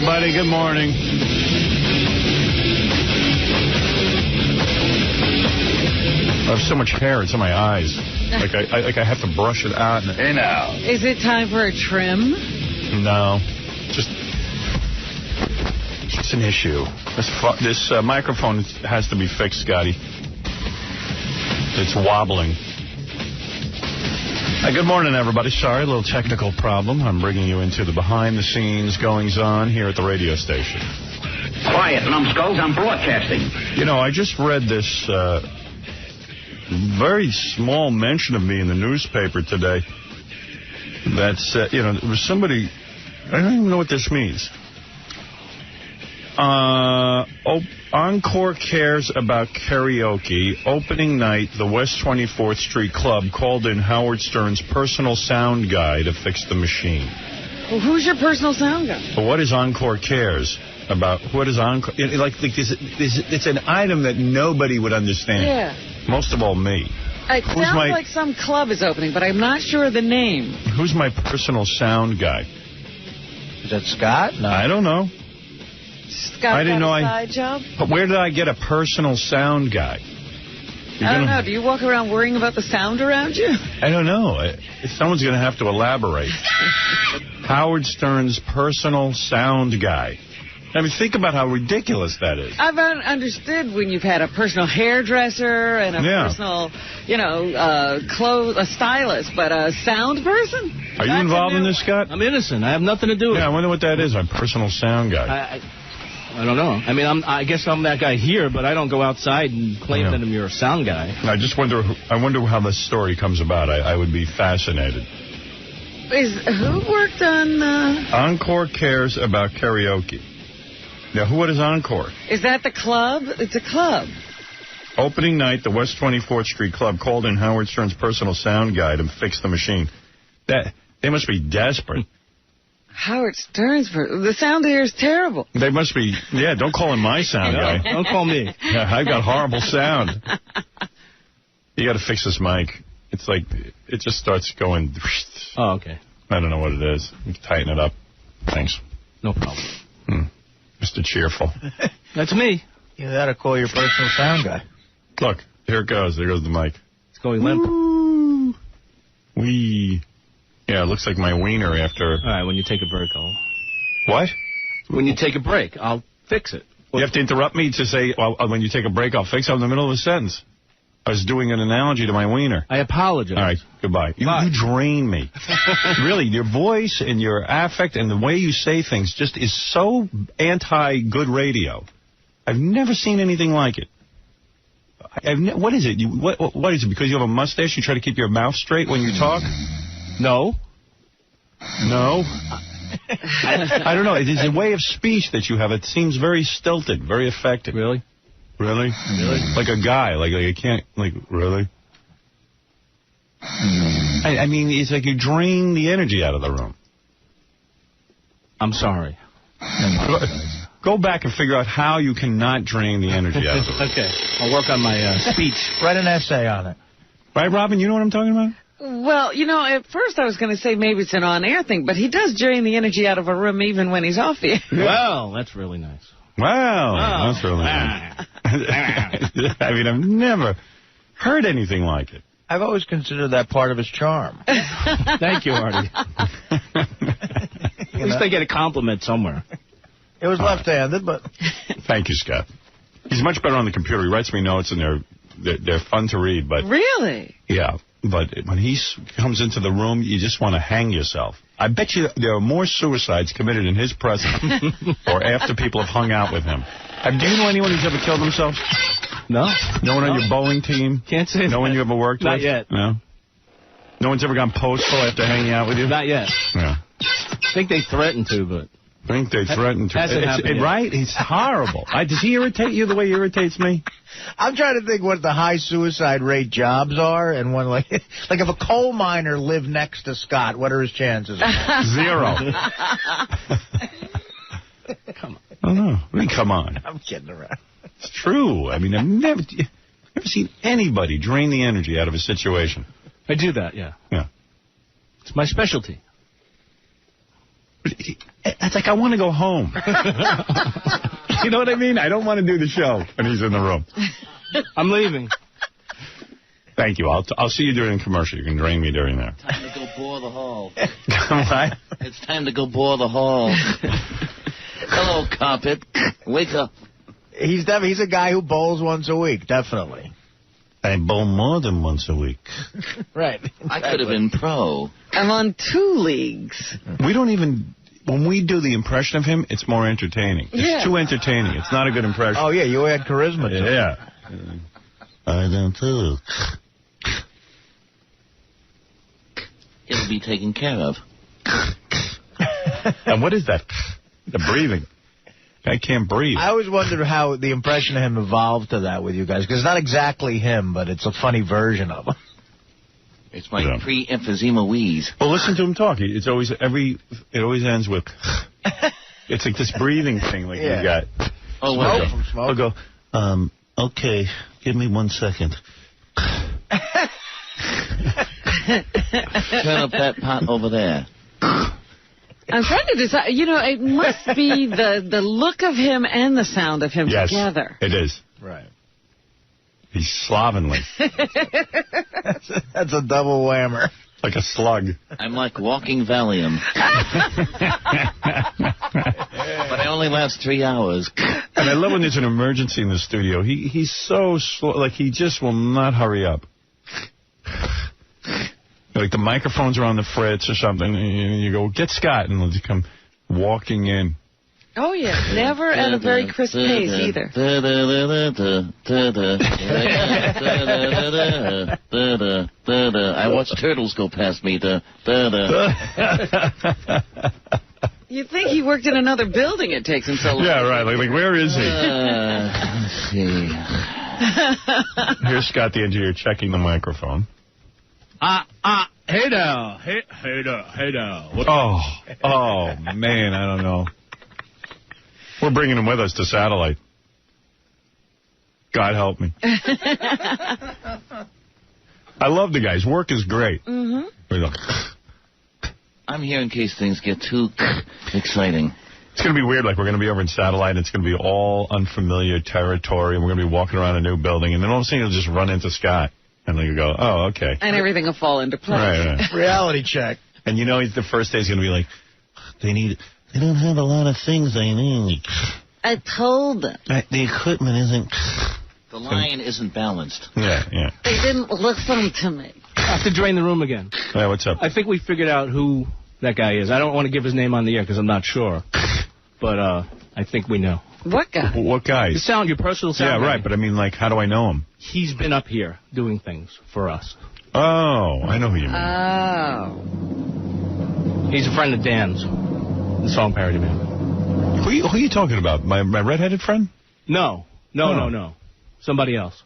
everybody. Good morning. I have so much hair. It's in my eyes. Like I have to brush it out. Hey, now. Is it time for a trim? No. Just it's an issue. This microphone has to be fixed, Scotty. It's wobbling. Good morning, everybody. Sorry, a little technical problem. I'm bringing you into the behind-the-scenes goings-on here at the radio station. Quiet, numbskulls. I'm broadcasting. You know, I just read this very small mention of me in the newspaper today. That's, you know, there was somebody... I don't even know what this means. Encore cares about karaoke. Opening night, the West 24th Street Club called in Howard Stern's personal sound guy to fix the machine. Well, who's your personal sound guy? But what is Encore cares about? What is Encore? It's an item that nobody would understand. Yeah. Most of all, me. It sounds like some club is opening, but I'm not sure of the name. Who's my personal sound guy? Is that Scott? No. I don't know. Scott, I didn't know side job? But where did I get a personal sound guy? I don't know. Do you walk around worrying about the sound around you? I don't know. Someone's going to have to elaborate. Howard Stern's personal sound guy. I mean, think about how ridiculous that is. I've understood when you've had a personal hairdresser and a personal, you know, a stylist, but a sound person? Are you involved in this, Scott? I'm innocent. I have nothing to do with it. Yeah, I wonder what that is, a personal sound guy. I don't know. I mean, I guess I'm that guy here, but I don't go outside and claim that I'm your sound guy. I just wonder. I wonder how this story comes about. I would be fascinated. Who worked on? Encore cares about karaoke. Now, what is Encore? Is that the club? It's a club. Opening night, the West 24th Street Club called in Howard Stern's personal sound guy to fix the machine. They must be desperate. Howard Stern's the sound here is terrible. They must be. Yeah, don't call him my sound guy. Don't call me. Yeah, I've got horrible sound. You got to fix this mic. It's like it just starts going. Oh, okay. I don't know what it is. Tighten it up. Thanks. No problem. Mr. Cheerful. That's me. You gotta call your personal sound guy. Look, here it goes. There goes the mic. It's going limp. Ooh. Wee. Yeah, it looks like my wiener after... All right, when you take a break, What? When you take a break, I'll fix it. You have to interrupt me to say, well, when you take a break, I'll fix it in the middle of a sentence. I was doing an analogy to my wiener. I apologize. All right, goodbye. You drain me. Really, your voice and your affect and the way you say things just is so anti-good radio. I've never seen anything like it. What is it? What is it? Because you have a mustache, you try to keep your mouth straight when you talk? No. No? I don't know. It is a way of speech that you have. It seems very stilted, very affected. Really? Really? Really? Like a guy. Like you can't, like, really? I mean, it's like you drain the energy out of the room. I'm sorry. Go back and figure out how you cannot drain the energy out of the room. Okay. I'll work on my speech. Write an essay on it. Right, Robin? You know what I'm talking about? Well, you know, at first I was going to say maybe it's an on-air thing, but he does drain the energy out of a room even when he's off the air. Well, that's really nice. Wow, that's really nice. I mean, I've never heard anything like it. I've always considered that part of his charm. Thank you, Artie. At least I get a compliment somewhere. It was left-handed, but... Thank you, Scott. He's much better on the computer. He writes me notes, and they're fun to read. But really? Yeah. But when he comes into the room, you just want to hang yourself. I bet you there are more suicides committed in his presence or after people have hung out with him. Do you know anyone who's ever killed himself? No. No one on your bowling team? Can't say No one you ever worked with? Not yet. No? No one's ever gone postal after hanging out with you? Not yet. Yeah. I think they threatened to, but... I think they threatened to. Hasn't happened yet. Right? It's horrible. Does he irritate you the way he irritates me? I'm trying to think what the high suicide rate jobs are, and one like if a coal miner lived next to Scott, what are his chances? 0. Come on. I don't know. I mean, come on. I'm kidding around. It's true. I mean, I've never seen anybody drain the energy out of a situation. I do that, yeah. Yeah. It's my specialty. But It's like, I want to go home. You know what I mean? I don't want to do the show when he's in the room. I'm leaving. Thank you. I'll see you during the commercial. You can drain me during there. Time to go bore the hall. What? It's time to go bore the hall. Hello, carpet. Wake up. He's a guy who bowls once a week, definitely. I bowl more than once a week. Right. I could have been pro. I'm on 2 leagues. We don't even... When we do the impression of him, it's more entertaining. It's too entertaining. It's not a good impression. Oh, yeah, you had charisma, too. Yeah. I don't too. It'll be taken care of. And what is that? The breathing. I can't breathe. I always wondered how the impression of him evolved to that with you guys, because it's not exactly him, but it's a funny version of him. It's my pre-emphysema wheeze. Well, listen to him talk. It always ends with... It's like this breathing thing like you got. Oh, wow. I'll go, okay, give me 1 second. Turn up that pot over there. I'm trying to decide. You know, it must be the look of him and the sound of him together. It is. Right. He's slovenly. That's a double whammer. Like a slug. I'm like walking Valium. But I only last 3 hours. And I love when there's an emergency in the studio. He's so slow. Like, he just will not hurry up. Like, the microphones are on the fritz or something, and you go, get Scott, and he'll just come walking in. Oh, yeah. Never at a very crisp pace, either. I watch turtles go past me. You'd think he worked in another building. It takes him so long. Yeah, right. Like where is he? Let's see. Here's Scott, the engineer, checking the microphone. Hey now. Hey now. Oh, man, I don't know. We're bringing him with us to satellite. God help me. I love the guy. His work is great. Mm-hmm. I'm here in case things get too exciting. It's going to be weird. Like, we're going to be over in satellite. It's going to be all unfamiliar territory. And we're going to be walking around a new building. And then all of a sudden, you'll just run into Scott. And then you go, oh, okay. And everything will fall into place. Right. Reality check. And you know, the first day is going to be like, they don't have a lot of things they need. I told them. The equipment isn't... The line isn't balanced. Yeah. They didn't listen to me. I have to drain the room again. Yeah, what's up? I think we figured out who that guy is. I don't want to give his name on the air because I'm not sure. But I think we know. What guy? What guy? Your personal sound. Yeah, right. guy. But I mean, like, how do I know him? He's been up here doing things for us. Oh, I know who you mean. Oh. He's a friend of Dan's, the song parody man. Who are you talking about? My redheaded friend? No. Somebody else.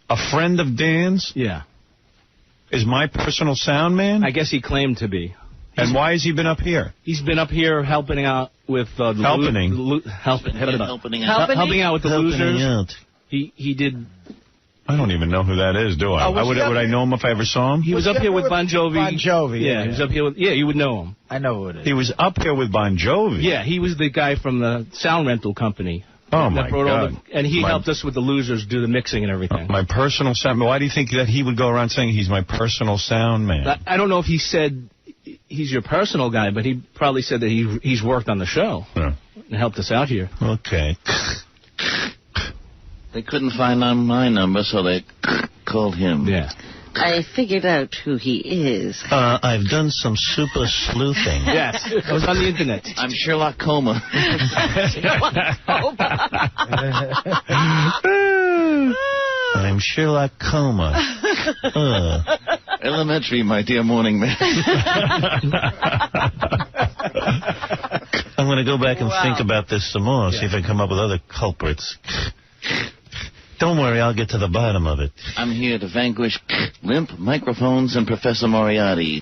A friend of Dan's? Yeah. Is my personal sound man? I guess he claimed to be. And why has he been up here? He's been up here helping out with the helping out with the losers. He did. I don't even know who that is, do I? Would I know him if I ever saw him? He was up here with Bon Jovi. Bon Jovi. Yeah, he was up here with. Yeah, you would know him. I know who it is. He was up here with Bon Jovi. Yeah, he was the guy from the sound rental company. Oh, my God. And he helped us with the losers do the mixing and everything. My personal sound. Why do you think that he would go around saying he's my personal sound man? I don't know if he said he's your personal guy, but he probably said that he's worked on the show and helped us out here. Okay. They couldn't find my number, so they called him. Yeah. I figured out who he is. I've done some super sleuthing. Yes, it was on the internet. I'm Sherlock Coma. I'm Sherlock Coma. Elementary, my dear morning man. I'm going to go back and think about this some more, see if I can come up with other culprits. Don't worry, I'll get to the bottom of it. I'm here to vanquish limp microphones and Professor Moriarty.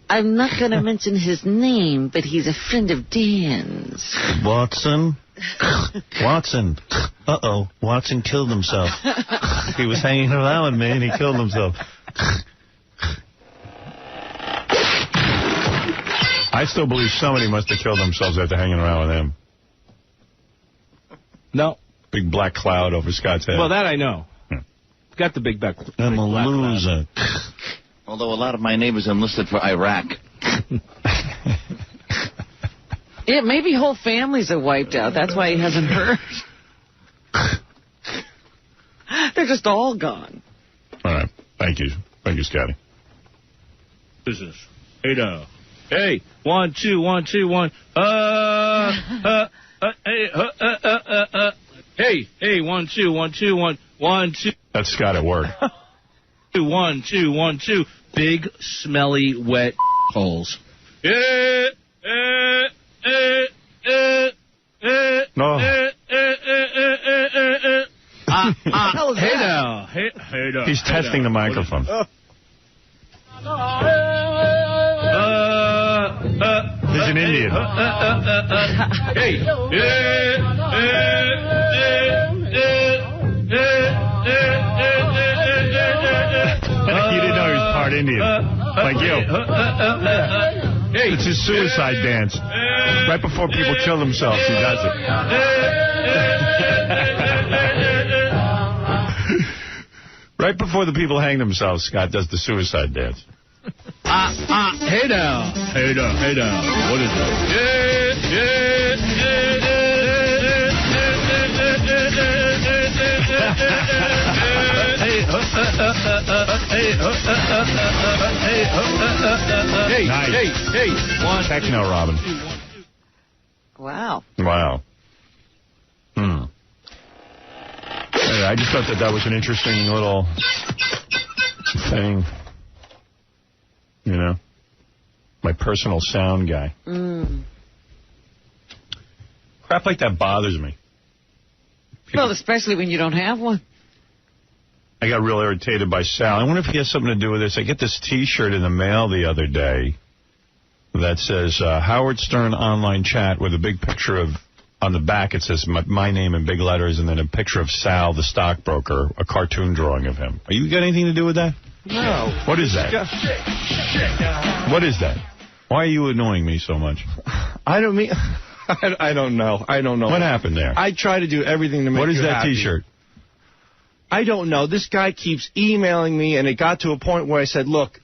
I'm not going to mention his name, but he's a friend of Dan's. Watson? Watson. Uh-oh, Watson killed himself. He was hanging around me and he killed himself. I still believe somebody must have killed themselves after hanging around with him. No. Big black cloud over Scott's head. Well, that I know. Got the big black cloud. I'm a loser. Although a lot of my neighbors enlisted for Iraq. Yeah, maybe whole families are wiped out. That's why he hasn't heard. They're just all gone. All right. Thank you. Thank you, Scotty. Business. Hey, now. Hey, 1, 2, 1, 2, 1. Hey, 1, 2, 1, 2, 1, 1, 2. That's Scott at work. 1, 2, 1, 2. Big, smelly, wet holes. No. Hey now. Hey now. He's testing the microphone. He's an Indian. Hey. You didn't know he was part Indian. Like you. It's his suicide dance. Right before people kill themselves, he does it. Right before the people hang themselves, Scott does the suicide dance. Hey now. Hey now. Hey now. What is that? Hey. One. Techno, Robin. Wow. Wow. Anyway, I just thought that was an interesting little thing. You know? My personal sound guy. Crap like that bothers me. Well, especially when you don't have one. I got real irritated by Sal. I wonder if he has something to do with this. I get this T-shirt in the mail the other day that says Howard Stern online chat with a big picture of, on the back it says my name in big letters, and then a picture of Sal, the stockbroker, a cartoon drawing of him. Are you got anything to do with that? No. What is that? What is that? Why are you annoying me so much? I don't know. What happened there? I try to do everything to make you happy. What is that T-shirt? I don't know. This guy keeps emailing me, and it got to a point where I said, look,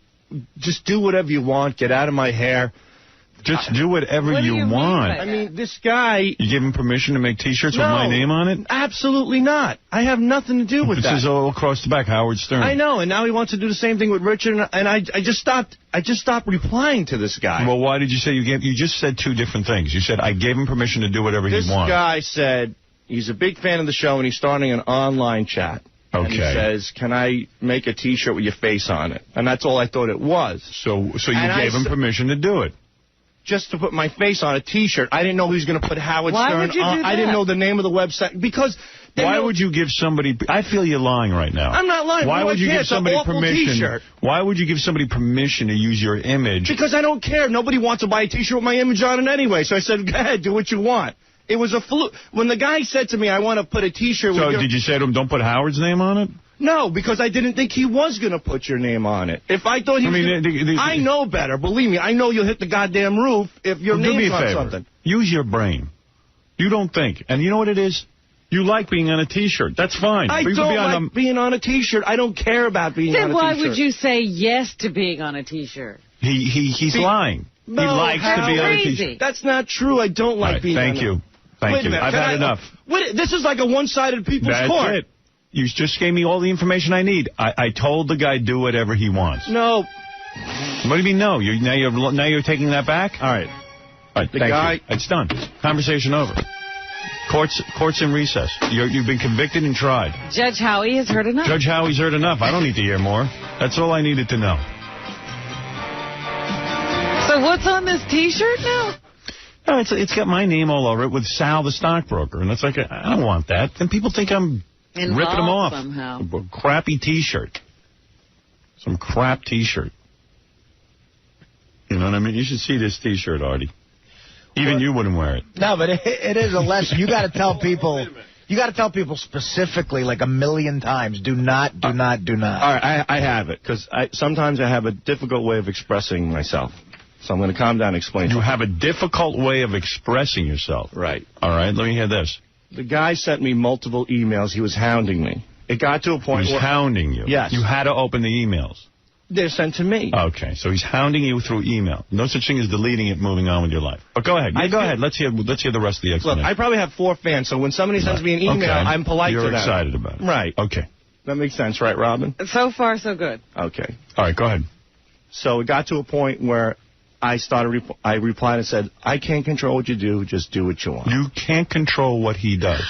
just do whatever you want. Get out of my hair. Just do whatever you want. I mean, this guy... You give him permission to make T-shirts with my name on it? Absolutely not. I have nothing to do with that. This is all across the back, Howard Stern. I know, and now he wants to do the same thing with Richard, and I just stopped replying to this guy. Well, why did you say you just said two different things. You said, I gave him permission to do whatever he wanted. This guy said he's a big fan of the show, and he's starting an online chat. Okay. And he says, can I make a T-shirt with your face on it? And that's all I thought it was. So you gave him permission to do it? Just to put my face on a T-shirt. I didn't know he was going to put Howard Why Stern would you on. do that? I didn't know the name of the website. Because... Why would you give somebody... I feel you're lying right now. I'm not lying. Why would you give somebody permission? T-shirt. Why would you give somebody permission to use your image? Because I don't care. Nobody wants to buy a T-shirt with my image on it anyway. So I said, go ahead, do what you want. It was a fluke. When the guy said to me, I want to put a T-shirt with your... So did you say to him, don't put Howard's name on it? No, because I didn't think he was going to put your name on it. If I thought he was I know better. Believe me, I know you'll hit the goddamn roof if your name's on something. Use your brain. You don't think. And you know what it is? You like being on a T-shirt. That's fine. I don't like being on a T-shirt. I don't care about being on a T-shirt. Then why would you say yes to being on a T-shirt? He's lying. No, he likes to be on a T-shirt. That's not true. I don't like being on a T-shirt. Thank you. I've had enough. This is like a one-sided people's court. That's it. You just gave me all the information I need. I told the guy do whatever he wants. No. What do you mean no? Now you're taking that back? All right. Thank you. It's done. Conversation over. Court's in recess. You've been convicted and tried. Judge Howie has heard enough. Judge Howie's heard enough. I don't need to hear more. That's all I needed to know. So what's on this T-shirt now? No, it's got my name all over it with Sal the stockbroker, and it's like I don't want that. Then people think I'm ripping them off. Somehow. A crappy T-shirt. Some crap T-shirt. You know what I mean? You should see this T-shirt, Artie. Even you wouldn't wear it. No, but it is a lesson. You got to tell people. You got to tell people specifically, like 1,000,000 times, do not. All right, I have it, because sometimes I have a difficult way of expressing myself. So I'm going to calm down and explain. You have a difficult way of expressing yourself. Right. All right, let me hear this. The guy sent me multiple emails. He was hounding me. It got to a point where... He was hounding you? Yes. You had to open the emails? They're sent to me. Okay, so he's hounding you through email. No such thing as deleting it, moving on with your life. But go ahead. Go ahead. Let's hear the rest of the explanation. Look, I probably have 4 fans, so when somebody sends me an email, I'm polite to them. You're excited about it. Right. Okay. That makes sense, right, Robin? So far, so good. Okay. All right, go ahead. So it got to a point where I replied and said, I can't control what you do, just do what you want. You can't control what he does.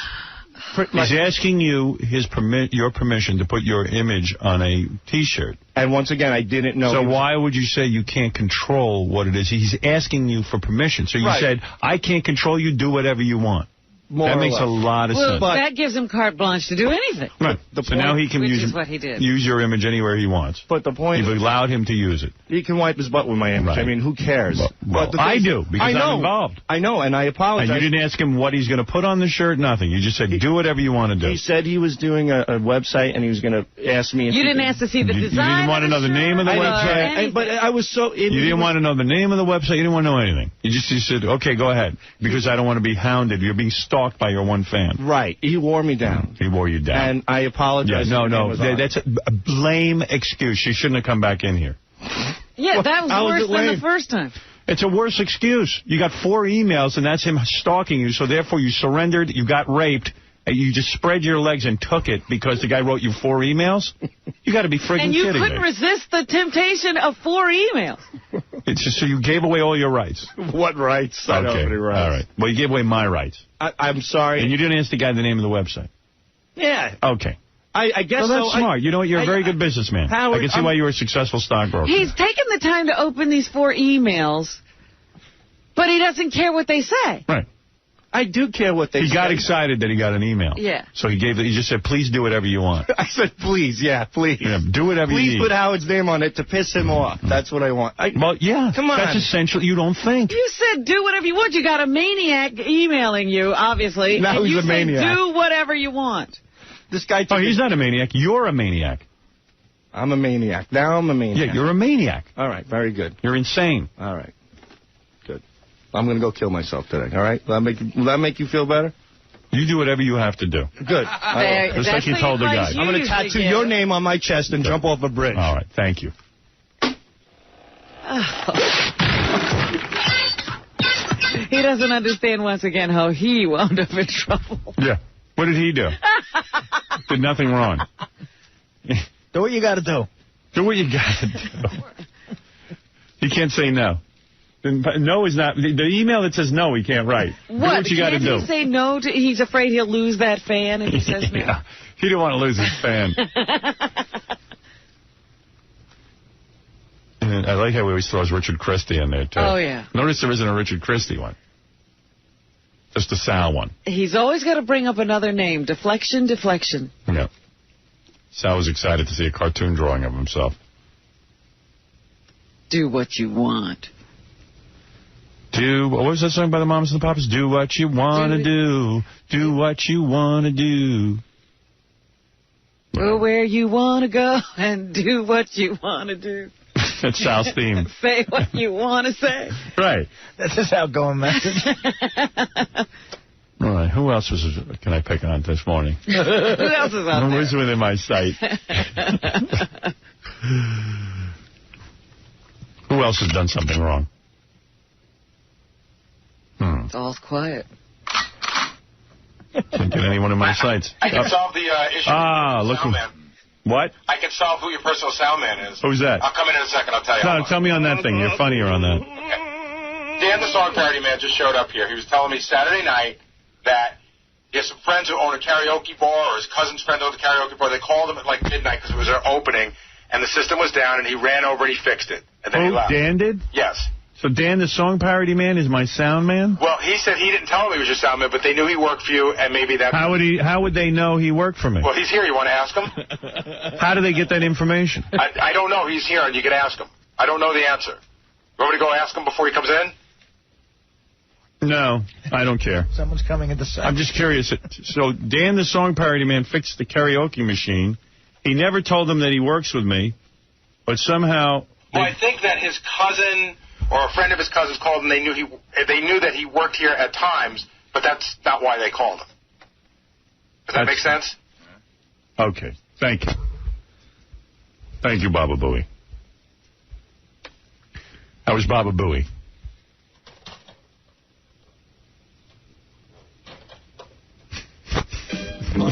He's asking you your permission to put your image on a T-shirt. And once again, I didn't know. So why would you say you can't control what it is? He's asking you for permission. So you said, I can't control you, do whatever you want. That makes a lot of sense. Well, that gives him carte blanche to do anything. Right. So now he can use your image anywhere he wants. But the point You've allowed him to use it. He can wipe his butt with my image. Right. I mean, who cares? Well, I do, because I'm involved. I know, and I apologize. And you didn't ask him what he's going to put on the shirt, nothing. You just said, do whatever you want to do. He said he was doing a website, and he was going to ask me. You didn't ask to see the design. You didn't want to know the name of the website? But I was so... You didn't want to know the name of the website? You didn't want to know anything? You said, okay, go ahead, because I don't want to be hounded. You're being stalked by your one fan. Right. He wore me down. He wore you down. And I apologize. Yeah, no. That's a lame excuse. She shouldn't have come back in here. Yeah, that was worse than the first time. It's a worse excuse. You got 4 emails, and that's him stalking you, so therefore you surrendered, you got raped, and you just spread your legs and took it because the guy wrote you 4 emails? You got to be friggin' kidding me. And you couldn't resist the temptation of 4 emails. It's just so you gave away all your rights. What rights? I don't have any rights. All right. Well, you gave away my rights. I'm sorry. And you didn't ask the guy the name of the website. Yeah. Okay. I guess so. That's smart. You know what? You're a very good businessman. Howard, I can see why you're a successful stockbroker. He's taken the time to open these 4 emails, but he doesn't care what they say. Right. I do care what they say. He got excited that he got an email. Yeah. So he just said, please do whatever you want. I said, please, please. Yeah, do whatever you need. Please put Howard's name on it to piss him off. That's what I want. Well, yeah. Come on. That's essential. You don't think. You said do whatever you want. You got a maniac emailing you, obviously. Now he's a maniac. You say do whatever you want. This guy. Oh, he's not a maniac. You're a maniac. I'm a maniac. Now I'm a maniac. Yeah, you're a maniac. All right, very good. You're insane. All right. Good. I'm going to go kill myself today, all right? Will that make you feel better? You do whatever you have to do. Good. Just like you told the guy. I'm going to tattoo your name on my chest and jump off a bridge. All right, thank you. He doesn't understand, once again, how he wound up in trouble. Yeah. What did he do? Did nothing wrong. Do what you got to do. Do what you got to do. You can't say no. No is not... The email that says no, he can't write. What? Do what you got to do. Can't he say no to... He's afraid he'll lose that fan if he says no. Yeah. He didn't want to lose his fan. And I like how he always throws Richard Christie in there, too. Oh, yeah. Notice there isn't a Richard Christie one. Just a Sal one. He's always got to bring up another name. Deflection. Yeah. Sal was excited to see a cartoon drawing of himself. Do what you want. What was that song by the Mamas and the Papas? Do what you want to do. Do what you want to do. Go where you want to go and do what you want to do. That's Sal's theme. Say what you want to say. Right. That's his outgoing message. All right. Who else can I pick on this morning? Who else is on there? Who's within my sight? Who else has done something wrong? It's all quiet. Can't get anyone in my sights. I can solve the issue. Look. What? I can solve who your personal sound man is. Who's that? I'll come in a second. I'll tell you. No, tell me on that thing. You're funnier on that. Okay. Dan, the song parody man, just showed up here. He was telling me Saturday night that he has some friends who own a karaoke bar, or his cousin's friend owned a karaoke bar. They called him at like midnight because it was their opening, and the system was down, and he ran over and he fixed it. And then he left. Dan did? Yes. So Dan, the song parody man, is my sound man? Well, he said he didn't tell him he was your sound man, but they knew he worked for you, and maybe that... How would they know he worked for me? Well, he's here. You want to ask him? How do they get that information? I don't know. He's here, and you can ask him. I don't know the answer. You want me to go ask him before he comes in? No, I don't care. Someone's coming at the side. I'm just curious. So Dan, the song parody man, fixed the karaoke machine. He never told them that he works with me, but somehow... Well, I think that his cousin or a friend of his cousins called and they knew that he worked here at times, but that's not why they called him. Does that make sense? Okay. Thank you. Thank you, Baba Booey. That was Baba Booey. You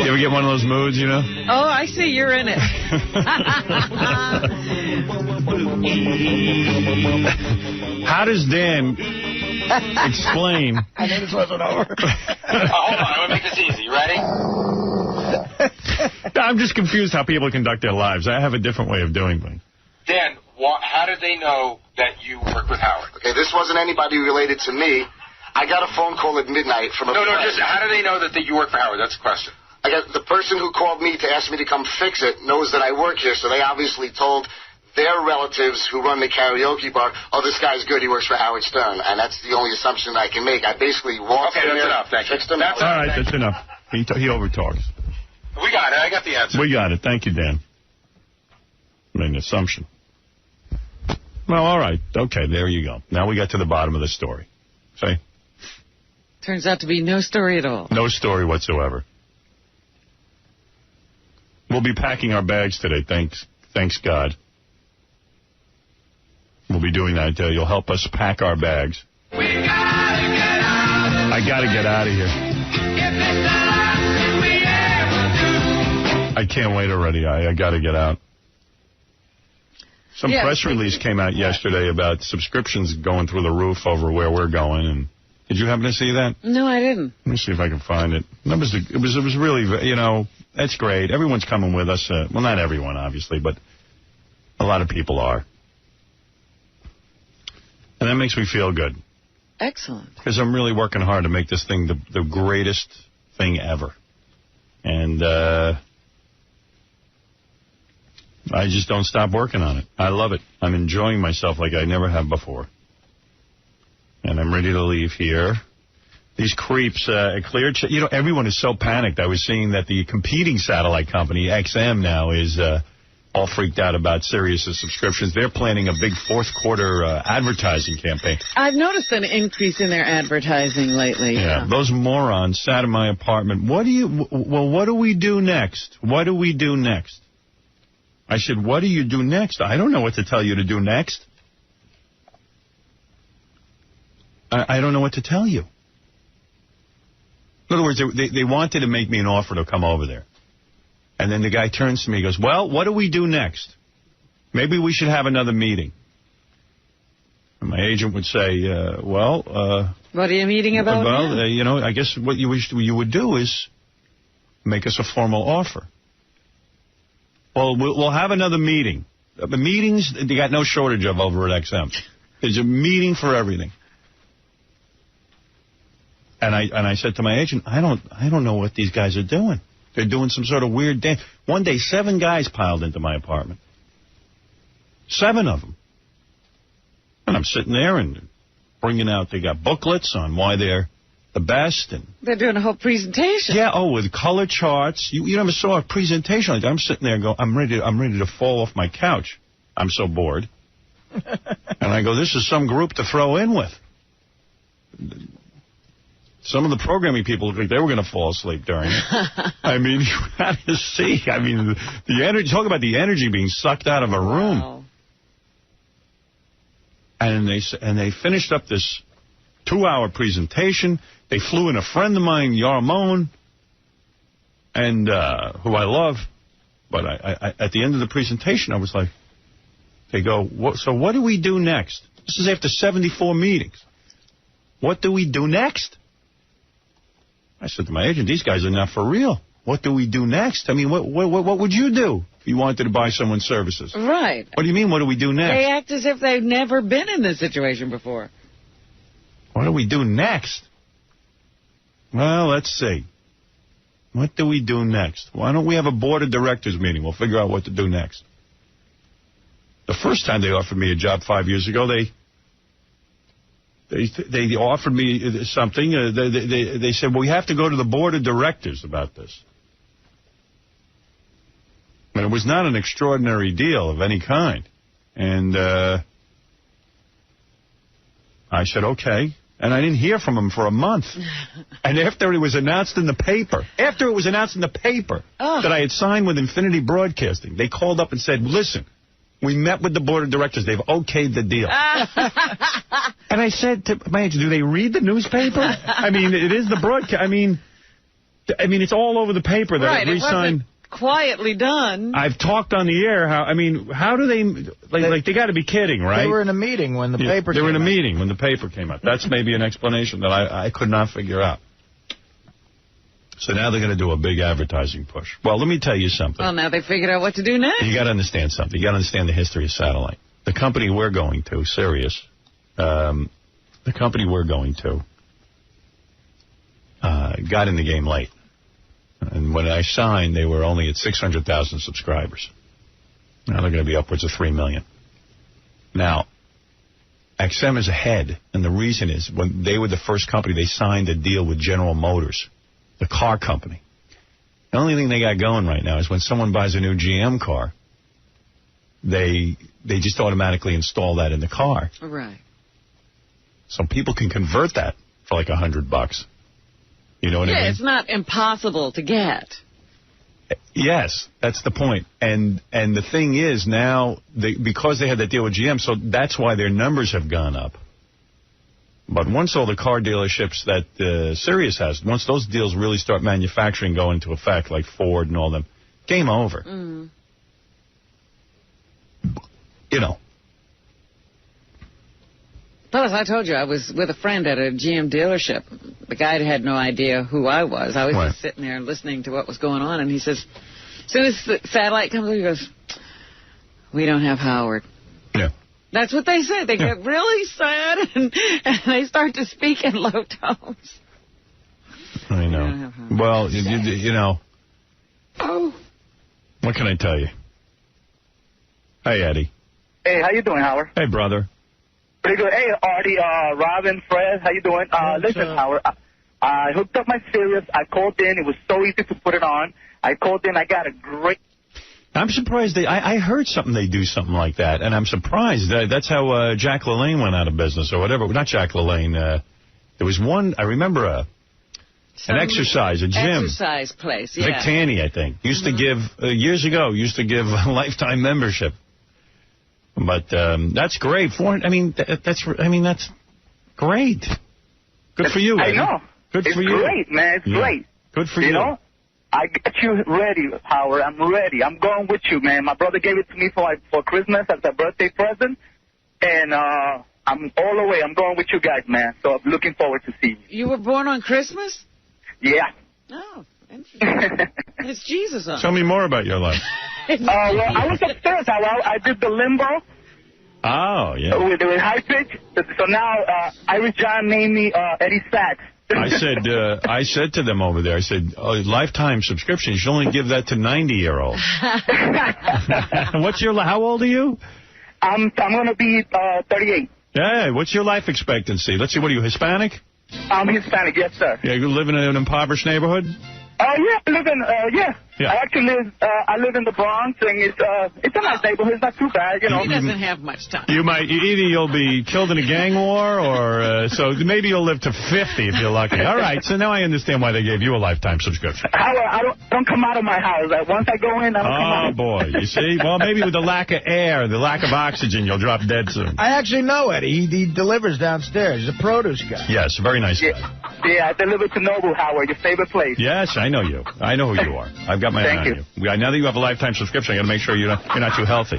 ever get one of those moods, you know? Oh, I see you're in it. How does Dan explain... I knew this wasn't over. Hold on, I'm going to make this easy. You ready? I'm just confused how people conduct their lives. I have a different way of doing things. Dan, how did they know that you worked with Howard? Okay, this wasn't anybody related to me. I got a phone call at midnight from a friend. Just how do they know that you work for Howard? That's the question. I got the person who called me to ask me to come fix it knows that I work here, so they obviously told their relatives who run the karaoke bar, oh, this guy's good, he works for Howard Stern. And that's the only assumption I can make. I basically walked in there, enough. Thank you. fixed him. All right, that's enough. He overtalks. We got it. I got the answer. We got it. Thank you, Dan. I mean, assumption. Well, all right. Okay, there you go. Now we got to the bottom of the story. See? Turns out to be no story at all. No story whatsoever. We'll be packing our bags today, thanks God. We'll be doing that. You'll help us pack our bags. I got to get out of here. I can't wait already. I got to get out. Some press release came out yesterday about subscriptions going through the roof over where we're going. And did you happen to see that? No, I didn't. Let me see if I can find it. It was really, you know, that's great. Everyone's coming with us. Well, not everyone, obviously, but a lot of people are. And that makes me feel good. Excellent. Because I'm really working hard to make this thing the greatest thing ever. And I just don't stop working on it. I love it. I'm enjoying myself like I never have before. And I'm ready to leave here. These creeps at 𝗛cie𝘄𝗿, you know, everyone is so panicked. I was seeing that the competing satellite company, XM, now is all freaked out about Sirius' subscriptions. They're planning a big fourth quarter advertising campaign. I've noticed an increase in their advertising lately. Yeah, those morons sat in my apartment. What do we do next? What do we do next? I said, what do you do next? I don't know what to tell you to do next. I don't know what to tell you. In other words, they wanted to make me an offer to come over there. And then the guy turns to me and goes, well, what do we do next? Maybe we should have another meeting. And my agent would say, what are you meeting about? Well, you know, I guess what you would do is make us a formal offer. Well, we'll have another meeting. The meetings, they got no shortage of over at XM. There's a meeting for everything. And I said to my agent, I don't know what these guys are doing. They're doing some sort of weird dance. One day, 7 guys piled into my apartment. 7 of them. And I'm sitting there and bringing out, they got booklets on why they're the best. And they're doing a whole presentation. Yeah, with color charts. You never saw a presentation like that. I'm sitting there going, I'm ready to fall off my couch. I'm so bored. And I go, this is some group to throw in with. Some of the programming people looked like they were going to fall asleep during it. I mean, you had to see. I mean, the energy. Talk about the energy being sucked out of a room. Wow. And they finished up this 2-hour presentation. They flew in a friend of mine, Yarmon, and who I love. But I at the end of the presentation, I was like, they go, so what do we do next? This is after 74 meetings. What do we do next? I said to my agent, these guys are not for real. What do we do next? I mean, what would you do if you wanted to buy someone's services? Right. What do you mean, what do we do next? They act as if they've never been in this situation before. What do we do next? Well, let's see. What do we do next? Why don't we have a board of directors meeting? We'll figure out what to do next. The first time they offered me a job 5 years ago, they offered me something. They said, well, we have to go to the board of directors about this. And it was not an extraordinary deal of any kind. And I said, okay. And I didn't hear from him for a month. And after it was announced in the paper, that I had signed with Infinity Broadcasting, they called up and said, listen, we met with the board of directors. They've okayed the deal. And I said to my agent, do they read the newspaper? I mean, it is the broadcast. I mean, it's all over the paper that I re-signed. Quietly done. I've talked on the air. How do they... Like they got to be kidding, right? They were in a meeting when the paper came out. They were in a meeting when the paper came out. That's maybe an explanation that I could not figure out. So now they're going to do a big advertising push. Well, let me tell you something. Well, now they figured out what to do next. You got to understand something. You got to understand the history of satellite. The company we're going to, Sirius, got in the game late. And when I signed, they were only at 600,000 subscribers. Now they're going to be upwards of 3 million. Now, XM is ahead, and the reason is when they were the first company, they signed a deal with General Motors, the car company. The only thing they got going right now is when someone buys a new GM car, they just automatically install that in the car. Right. So people can convert that for like $100. You know what I mean? Yeah, it's not impossible to get. Yes, that's the point. And the thing is now, because they had that deal with GM, so that's why their numbers have gone up. But once all the car dealerships that Sirius has, once those deals really start manufacturing, go into effect, like Ford and all them, game over. Mm. You know. Plus, I told you, I was with a friend at a GM dealership. The guy had no idea who I was. I was just sitting there listening to what was going on, and he says, as soon as the satellite comes up, he goes, we don't have Howard. Yeah. That's what they said. They get really sad, and they start to speak in low tones. I know. Well, you know. Oh. What can I tell you? Hey, Eddie. Hey, how you doing, Howard? Hey, brother. Pretty good. Hey, Artie, Robin, Fred, how you doing? Listen, Howard, I hooked up my Sirius. I called in. It was so easy to put it on. I called in. I got a great... I'm surprised. I heard something they do something like that, and I'm surprised. That's how Jack LaLanne went out of business or whatever. Not Jack LaLanne. There was one, I remember, an exercise, a gym. Exercise place, yeah. Vic Tanny, I think. Used to give, years ago, a lifetime membership. But that's great. That's great. Good for you, Eddie. I know. Good for you. It's great, man. It's great. Good for you. You know, I got you ready, Howard. I'm ready. I'm going with you, man. My brother gave it to me for Christmas as a birthday present. And I'm all the way. I'm going with you guys, man. So I'm looking forward to seeing you. You were born on Christmas? Yeah. Oh, interesting. It's Jesus on. Tell me more about your life. Well, I was upstairs. I did the limbo. Oh, yeah. With high pitch. So now Irish John named me Eddie Sachs. I said to them over there, I said, lifetime subscription, you should only give that to 90-year-olds. How old are you? I'm going to be 38. Yeah, what's your life expectancy? Let's see, what are you, Hispanic? I'm Hispanic, yes, sir. Yeah, you live in an impoverished neighborhood? Oh, yeah, I live in, I actually live in the Bronx, and it's a nice neighborhood. It's not too bad, you know. He doesn't have much time. Either you'll be killed in a gang war, or so maybe you'll live to 50 if you're lucky. All right, so now I understand why they gave you a lifetime subscription. I don't come out of my house. Once I go in, I don't come out. Oh, boy, you see? Well, maybe with the lack of air, the lack of oxygen, you'll drop dead soon. I actually know Eddie. He delivers downstairs. He's a produce guy. Yes, very nice guy. Yeah, I deliver to Noble, Howard, your favorite place. Yes, I know you. I know who you are. I've got my eye on you. Now that you have a lifetime subscription, I got to make sure you're not too healthy.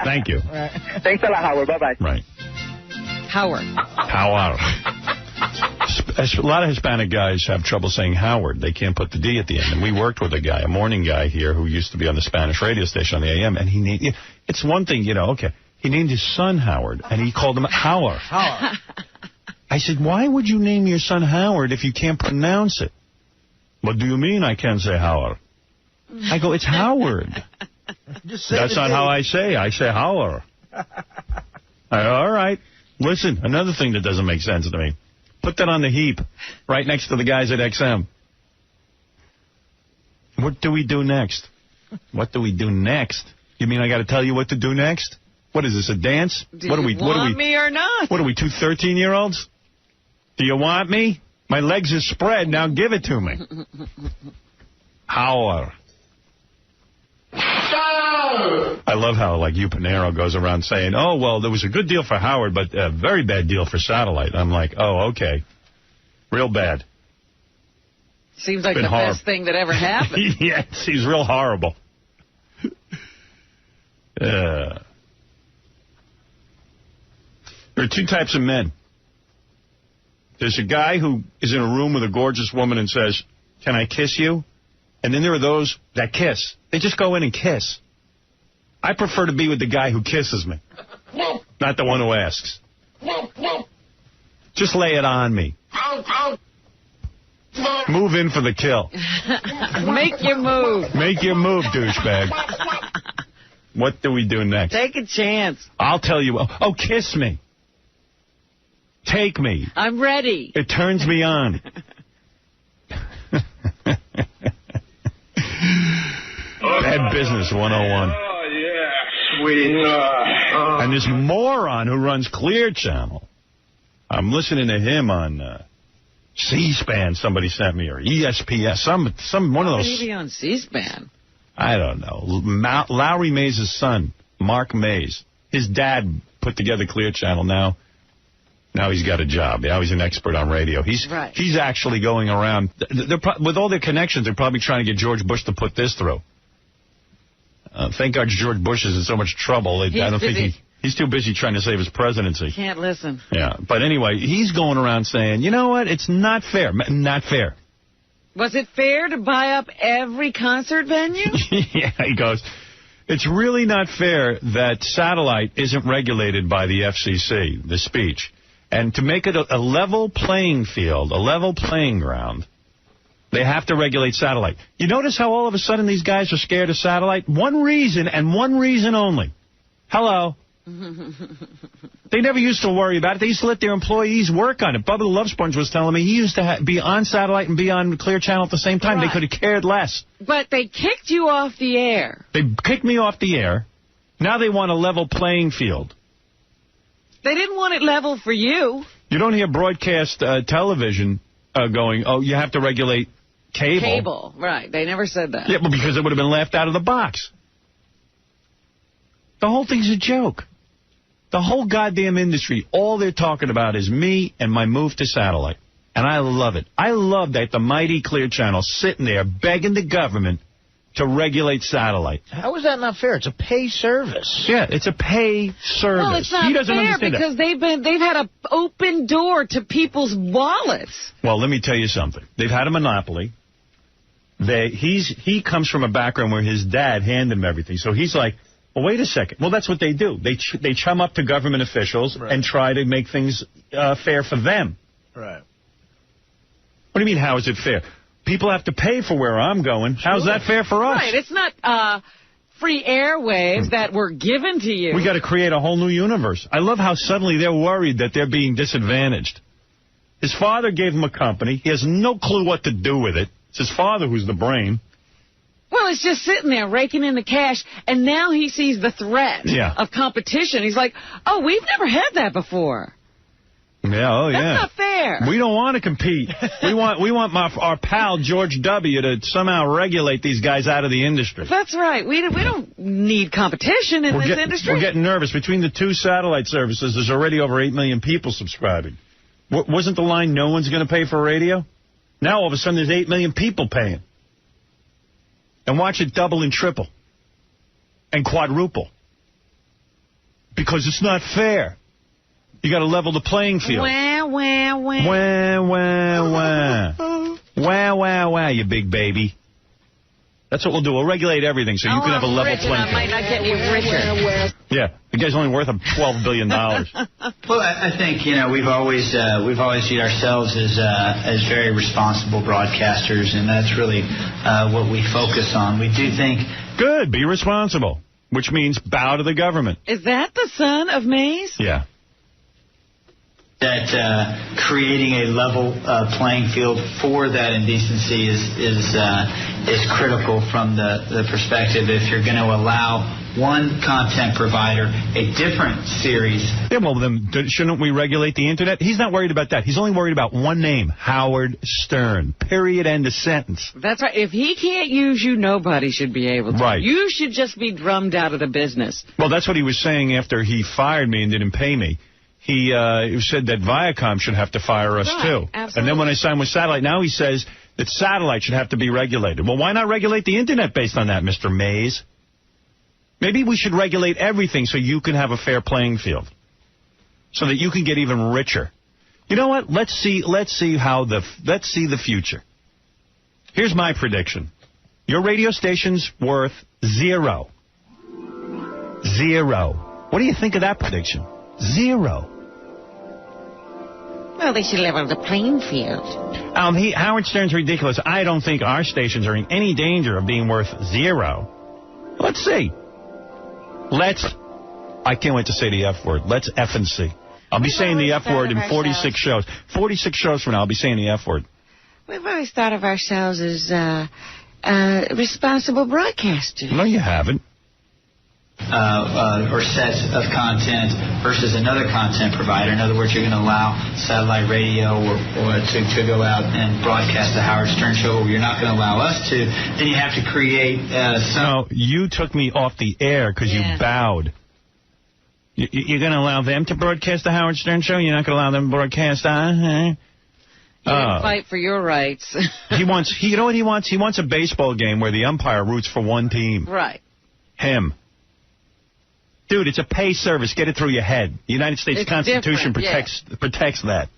Thank you. Thanks a lot, Howard. Bye-bye. Right. Howard. A lot of Hispanic guys have trouble saying Howard. They can't put the D at the end. And we worked with a morning guy here who used to be on the Spanish radio station on the AM. And it's one thing, he named his son Howard, and he called him Howard. I said, why would you name your son Howard if you can't pronounce it? What do you mean I can't say Howard? I go, it's Howard. That's not how I say. I say Howard. All right. Listen, another thing that doesn't make sense to me. Put that on the heap right next to the guys at XM. What do we do next? What do we do next? You mean I got to tell you what to do next? What is this, a dance? Do you want me or not? What are we, two 13-year-olds? Do you want me? My legs are spread. Now give it to me. Howard. I love how, like, you Panero goes around saying, oh, well, there was a good deal for Howard, but a very bad deal for Satellite. I'm like, oh, okay. Real bad. Seems like the best thing that ever happened. Yeah, it seems real horrible. There are two types of men. There's a guy who is in a room with a gorgeous woman and says, can I kiss you? And then there are those that kiss. They just go in and kiss. I prefer to be with the guy who kisses me, not the one who asks. Just lay it on me. Move in for the kill. Make your move. Make your move, douchebag. What do we do next? Take a chance. I'll tell you. Oh, kiss me. Take me. I'm ready. It turns me on. Bad Business 101. Oh, yeah, sweet. And this moron who runs Clear Channel, I'm listening to him on C-SPAN, somebody sent me, or ESPN, some one of those. Maybe on C-SPAN. I don't know. Lowry Mays' son, Mark Mays, his dad put together Clear Channel. Now he's got a job. Now he's an expert on radio. He's actually going around. With all their connections, they're probably trying to get George Bush to put this through. Thank God George Bush is in so much trouble. I don't think he's too busy trying to save his presidency. Can't listen. Yeah, but anyway, he's going around saying, you know what, it's not fair. Not fair. Was it fair to buy up every concert venue? Yeah, he goes, it's really not fair that Satellite isn't regulated by the FCC, the speech. And to make it a level playing field, a level playing ground, they have to regulate Satellite. You notice how all of a sudden these guys are scared of Satellite? One reason, and one reason only. Hello. They never used to worry about it. They used to let their employees work on it. Bubba the Love Sponge was telling me he used to be on Satellite and be on Clear Channel at the same time. Right. They could have cared less. But they kicked you off the air. They kicked me off the air. Now they want a level playing field. They didn't want it level for you. You don't hear broadcast television going, oh, you have to regulate cable. Cable, right. They never said that. Yeah, but because it would have been laughed out of the box. The whole thing's a joke. The whole goddamn industry, all they're talking about is me and my move to Satellite. And I love it. I love that the mighty Clear Channel sitting there begging the government to regulate Satellite. How is that not fair? It's a pay service. Yeah, it's a pay service. Well, it's not fair because they've had an open door to people's wallets. Well, let me tell you something. They've had a monopoly. He comes from a background where his dad handed him everything. So he's like, well, wait a second. Well, that's what they do. They chum up to government officials and try to make things fair for them. Right. What do you mean, how is it fair? People have to pay for where I'm going. Sure. How's that fair for us? Right. It's not free airwaves that were given to you. We got to create a whole new universe. I love how suddenly they're worried that they're being disadvantaged. His father gave him a company. He has no clue what to do with it. It's his father who's the brain. Well, it's just sitting there raking in the cash, and now he sees the threat of competition. He's like, oh, we've never had that before. Yeah, That's not fair. We don't want to compete. we want our pal George W. to somehow regulate these guys out of the industry. That's right. We don't need competition in this industry. We're getting nervous. Between the two satellite services, there's already over 8 million people subscribing. Wasn't the line no one's going to pay for radio? Now all of a sudden there's 8 million people paying. And watch it double and triple. And quadruple. Because it's not fair. You got to level the playing field. Wah, wah, wah. Wah, wah, wah. Wah, wah, wah, you big baby. That's what we'll do. We'll regulate everything so you can have a level playing field. I might not get any richer. Yeah, the guy's only worth $12 billion. Well, I think, we've always viewed ourselves as very responsible broadcasters, and that's really what we focus on. We do think... Good, be responsible, which means bow to the government. Is that the son of Mays? Yeah. that creating a level playing field for that indecency is critical from the perspective if you're going to allow one content provider a different series. Yeah, well, then shouldn't we regulate the Internet? He's not worried about that. He's only worried about one name, Howard Stern. Period, end of sentence. That's right. If he can't use you, nobody should be able to. Right. You should just be drummed out of the business. Well, that's what he was saying after he fired me and didn't pay me. He said that Viacom should have to fire us, too. Absolutely. And then when I signed with Satellite, now he says that Satellite should have to be regulated. Well, why not regulate the Internet based on that, Mr. Mays? Maybe we should regulate everything so you can have a fair playing field, so that you can get even richer. You know what? Let's see the future. Here's my prediction. Your radio station's worth $0. What do you think of that prediction? $0. Well, they should level the playing field. Howard Stern's ridiculous. I don't think our stations are in any danger of being worth $0. Let's see. I can't wait to say the F word. Let's effing see. I'll be saying the F word in 46 shows. 46 shows from now, I'll be saying the F word. We've always thought of ourselves as responsible broadcasters. No, you haven't. Or sets of content versus another content provider. In other words, you're going to allow satellite radio or to go out and broadcast the Howard Stern show, or you're not going to allow us to. Then you have to create some... No, you took me off the air because you bowed. You're going to allow them to broadcast the Howard Stern show? You're not going to allow them to broadcast... You fight for your rights. You know what he wants? He wants a baseball game where the umpire roots for one team. Right. Him. Dude, it's a pay service. Get it through your head. The United States Constitution protects that.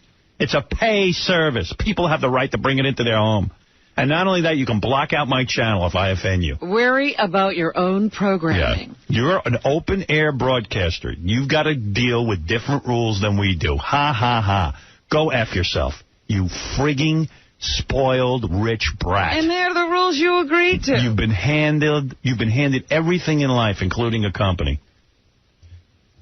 It's a pay service. People have the right to bring it into their home. And not only that, you can block out my channel if I offend you. Worry about your own programming. Yeah. You're an open-air broadcaster. You've got to deal with different rules than we do. Ha, ha, ha. Go F yourself, you frigging spoiled rich brat. And they're the rules you agreed to. You've been handed everything in life, including a company.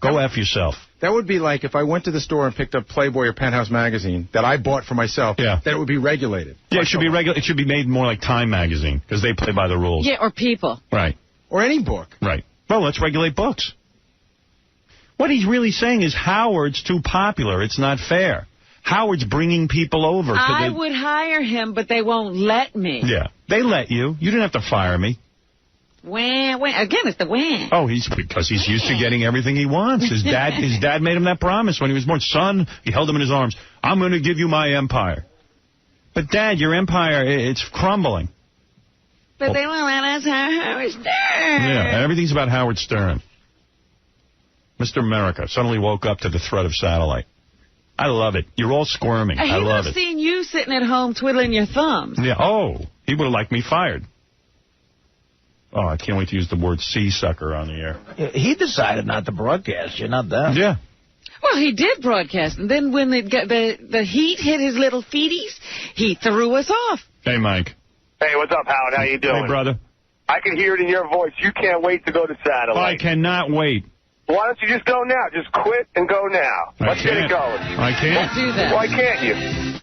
Go F yourself. That would be like if I went to the store and picked up Playboy or Penthouse magazine that I bought for myself, that it would be regulated. Yeah, it should be regulated. It should be made more like Time magazine, because they play by the rules. Yeah, or People. Right. Or any book. Right. Well, let's regulate books. What he's really saying is Howard's too popular. It's not fair. Howard's bringing people over. I would hire him, but they won't let me. Yeah. They let you. You didn't have to fire me. Again, it's the wham. Oh, because he's used to getting everything he wants. His dad made him that promise when he was born. Son, he held him in his arms. I'm going to give you my empire. But, Dad, your empire, it's crumbling. But they won't let us have Howard Stern. Yeah, everything's about Howard Stern. Mr. America suddenly woke up to the threat of satellite. I love it. You're all squirming. I love it. He's seen you sitting at home twiddling your thumbs. Yeah. Oh, he would have liked me fired. Oh, I can't wait to use the word sea-sucker on the air. He decided not to broadcast you, not them. Yeah. Well, he did broadcast, and then when the heat hit his little feeties, he threw us off. Hey, Mike. Hey, what's up, Howard? How you doing? Hey, brother. I can hear it in your voice. You can't wait to go to satellite. I cannot wait. Why don't you just go now? Just quit and go now. Let's get it going. I can't. Let's do that. Why can't you?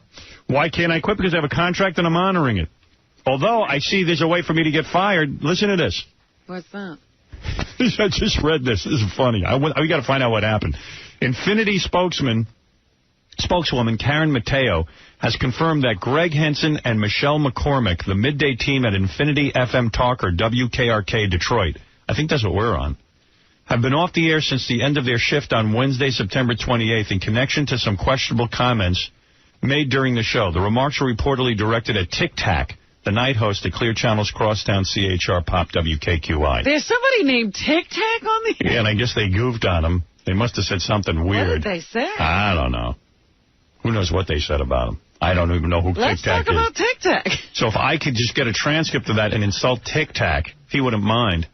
Why can't I quit? Because I have a contract and I'm honoring it. Although I see there's a way for me to get fired. Listen to this. What's that? I just read this. This is funny. We got to find out what happened. Infinity spokeswoman Karen Mateo has confirmed that Greg Henson and Michelle McCormick, the midday team at Infinity FM Talker WKRK Detroit, I think that's what we're on, have been off the air since the end of their shift on Wednesday, September 28th, in connection to some questionable comments made during the show. The remarks were reportedly directed at Tic Tac, the night host at Clear Channel's Crosstown CHR Pop WKQI. There's somebody named Tic Tac on the air? Yeah, and I guess they goofed on him. They must have said something weird. What did they say? I don't know. Who knows what they said about him? I don't even know who Tic Tac is. Let's talk about Tic Tac. So if I could just get a transcript of that and insult Tic Tac, if he wouldn't mind,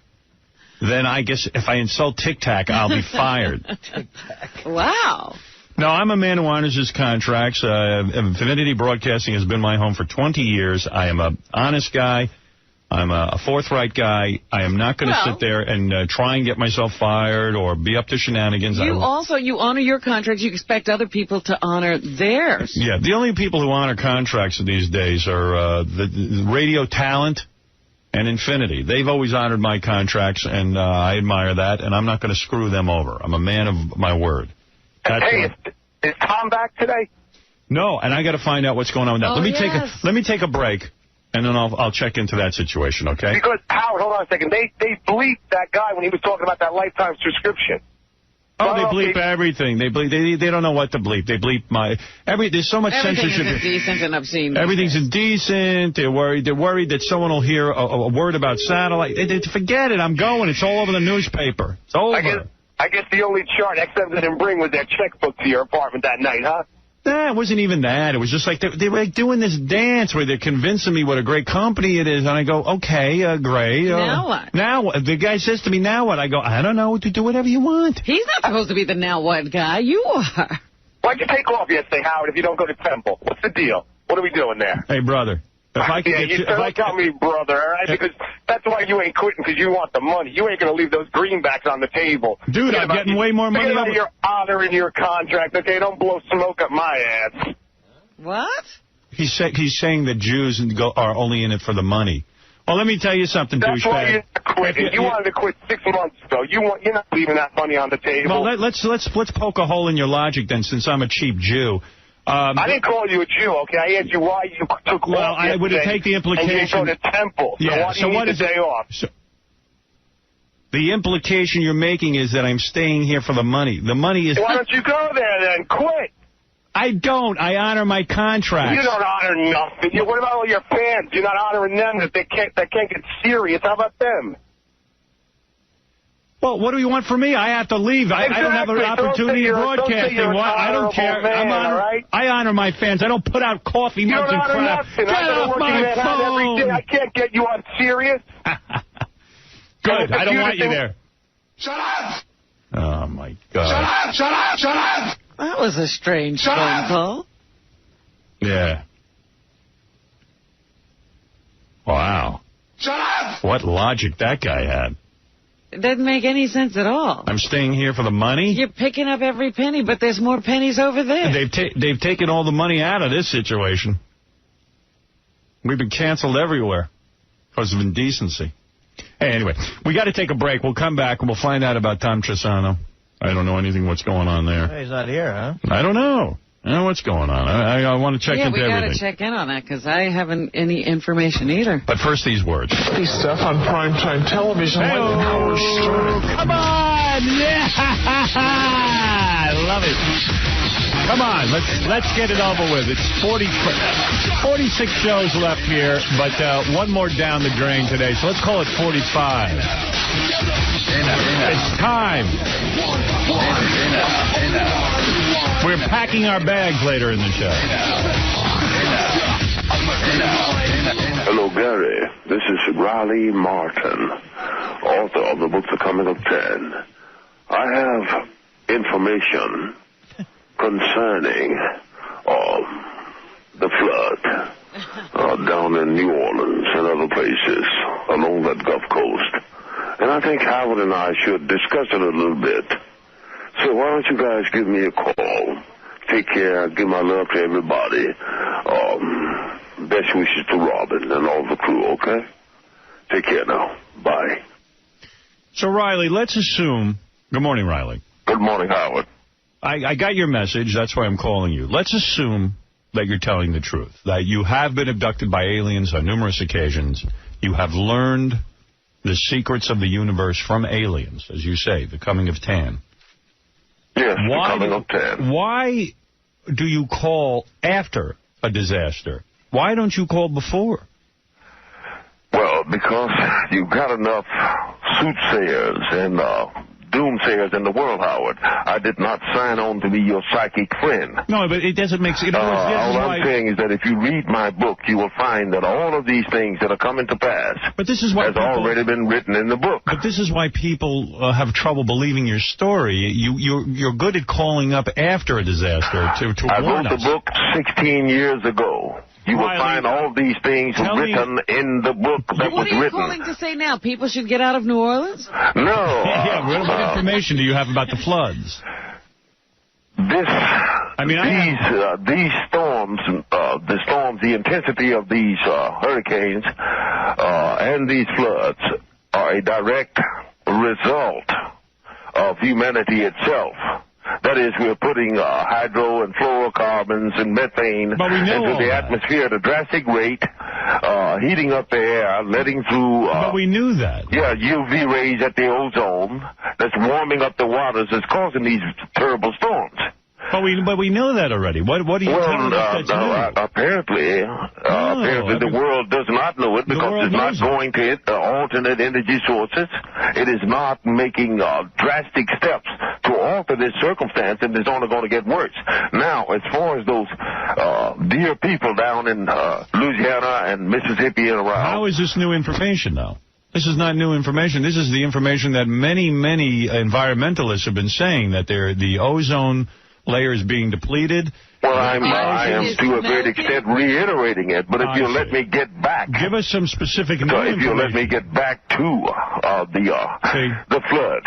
then I guess if I insult Tic Tac, I'll be fired. Tic Tac. Wow. No, I'm a man who honors his contracts. Infinity Broadcasting has been my home for 20 years. I am an honest guy. I'm a forthright guy. I am not going to sit there and try and get myself fired or be up to shenanigans. You honor your contracts. You expect other people to honor theirs. Yeah, the only people who honor contracts these days are the radio talent and Infinity. They've always honored my contracts, and I admire that, and I'm not going to screw them over. I'm a man of my word. Hey, is Tom back today? No, and I got to find out what's going on with that. Let me take a break. And then I'll check into that situation, okay? Because, Howard, hold on a second. They bleeped that guy when he was talking about that lifetime subscription. Oh, they bleep everything. They don't know what to bleep. They bleep there's so much censorship. Everything is indecent and obscene. Everything's indecent. They're worried that someone will hear a word about satellite. Forget it. I'm going. It's all over the newspaper. It's over. I guess the only chart XM didn't bring was their checkbook to your apartment that night, huh? Nah, it wasn't even that. It was just like they were like doing this dance where they're convincing me what a great company it is. And I go, okay, great. Now what? Now what? The guy says to me, now what? I go, I don't know. Do whatever you want. He's not supposed to be the now what guy. You are. Why'd you take off yesterday, Howard, if you don't go to Temple? What's the deal? What are we doing there? Hey, brother. If I could you tell me, brother, all right? Because that's why you ain't quitting, because you want the money. You ain't going to leave those greenbacks on the table. Dude, I'm getting way more money. You're honoring your contract, okay? Don't blow smoke up my ass. What? He's saying that Jews are only in it for the money. Well, let me tell you something, douchebag. That's why you're quitting. You wanted to quit 6 months ago. You're not leaving that money on the table. Well, let's poke a hole in your logic then, since I'm a cheap Jew. I didn't call you a Jew, okay? I asked you why you took off I would take the implication. And you go to Temple. Yeah, so why do you need the day off? The implication you're making is that I'm staying here for the money. The money is... Why don't you go there then? Quit. I don't. I honor my contract. You don't honor nothing. What about all your fans? You're not honoring them that can't get Sirius. How about them? Well, what do you want from me? I have to leave. Exactly. I don't have an opportunity of broadcasting. I don't care. Man, I honor my fans. I don't put out coffee mugs and crap. Get off my phone. Every day. I can't get you on Sirius. Good. I don't want you there. Shut up. Oh, my God. Shut up. That was a strange phone call. Yeah. Wow. Shut up. What logic that guy had. It doesn't make any sense at all. I'm staying here for the money? You're picking up every penny, but there's more pennies over there. They've taken all the money out of this situation. We've been canceled everywhere because of indecency. Hey, anyway, we got to take a break. We'll come back and we'll find out about Tom 𝗛ćăpă𝗿. I don't know anything what's going on there. He's not here, huh? I don't know. I don't know what's going on. I want to check into everything. Yeah, we got to check in on that because I haven't any information either. But first, these words. This stuff on primetime television. Come on! Yeah! I love it. Come on, let's get it over with. It's 46 shows left here, but one more down the drain today, so let's call it 45. It's time. We're packing our bags later in the show. Hello, Gary. This is Raleigh Martin, author of the book The Coming of 10. I have information concerning the flood down in New Orleans and other places along that Gulf Coast. And I think Howard and I should discuss it a little bit. So why don't you guys give me a call? Take care. Give my love to everybody. Best wishes to Robin and all the crew, okay? Take care now. Bye. So, Riley, let's assume... Good morning, Riley. Good morning, Howard. I got your message. That's why I'm calling you. Let's assume that you're telling the truth, that you have been abducted by aliens on numerous occasions. You have learned the secrets of the universe from aliens, as you say, the coming of 10. Yes, the coming of 10. Why do you call after a disaster? Why don't you call before? Well, because you've got enough soothsayers and doomsayers in the world, Howard. I did not sign on to be your psychic friend. No, but it doesn't make sense. All I'm saying is that if you read my book, you will find that all of these things that are coming to pass has already been written in the book. But this is why people have trouble believing your story. You're good at calling up after a disaster to warn us. I wrote the book 16 years ago. You will find all these things written in the book that was written. What are you calling to say now? People should get out of New Orleans? No. Yeah, what information do you have about the floods? These storms, the intensity of these hurricanes and these floods are a direct result of humanity itself. That is, we're putting hydro and fluorocarbons and methane into the atmosphere at a drastic rate, heating up the air, letting through... but we knew that. Yeah, UV rays at the ozone that's warming up the waters is causing these terrible storms. But we know that already. What are you telling us that's new? Apparently the world does not know it because it's not going to alternate energy sources. It is not making drastic steps to alter this circumstance, and it's only going to get worse. Now, as far as those dear people down in Louisiana and Mississippi and around... How is this new information, though? This is not new information. This is the information that many environmentalists have been saying, that the ozone layer is being depleted. Well, I am to a great extent reiterating it, but if you'll let me get back... Give us some specific new information. If you'll let me get back to the flood.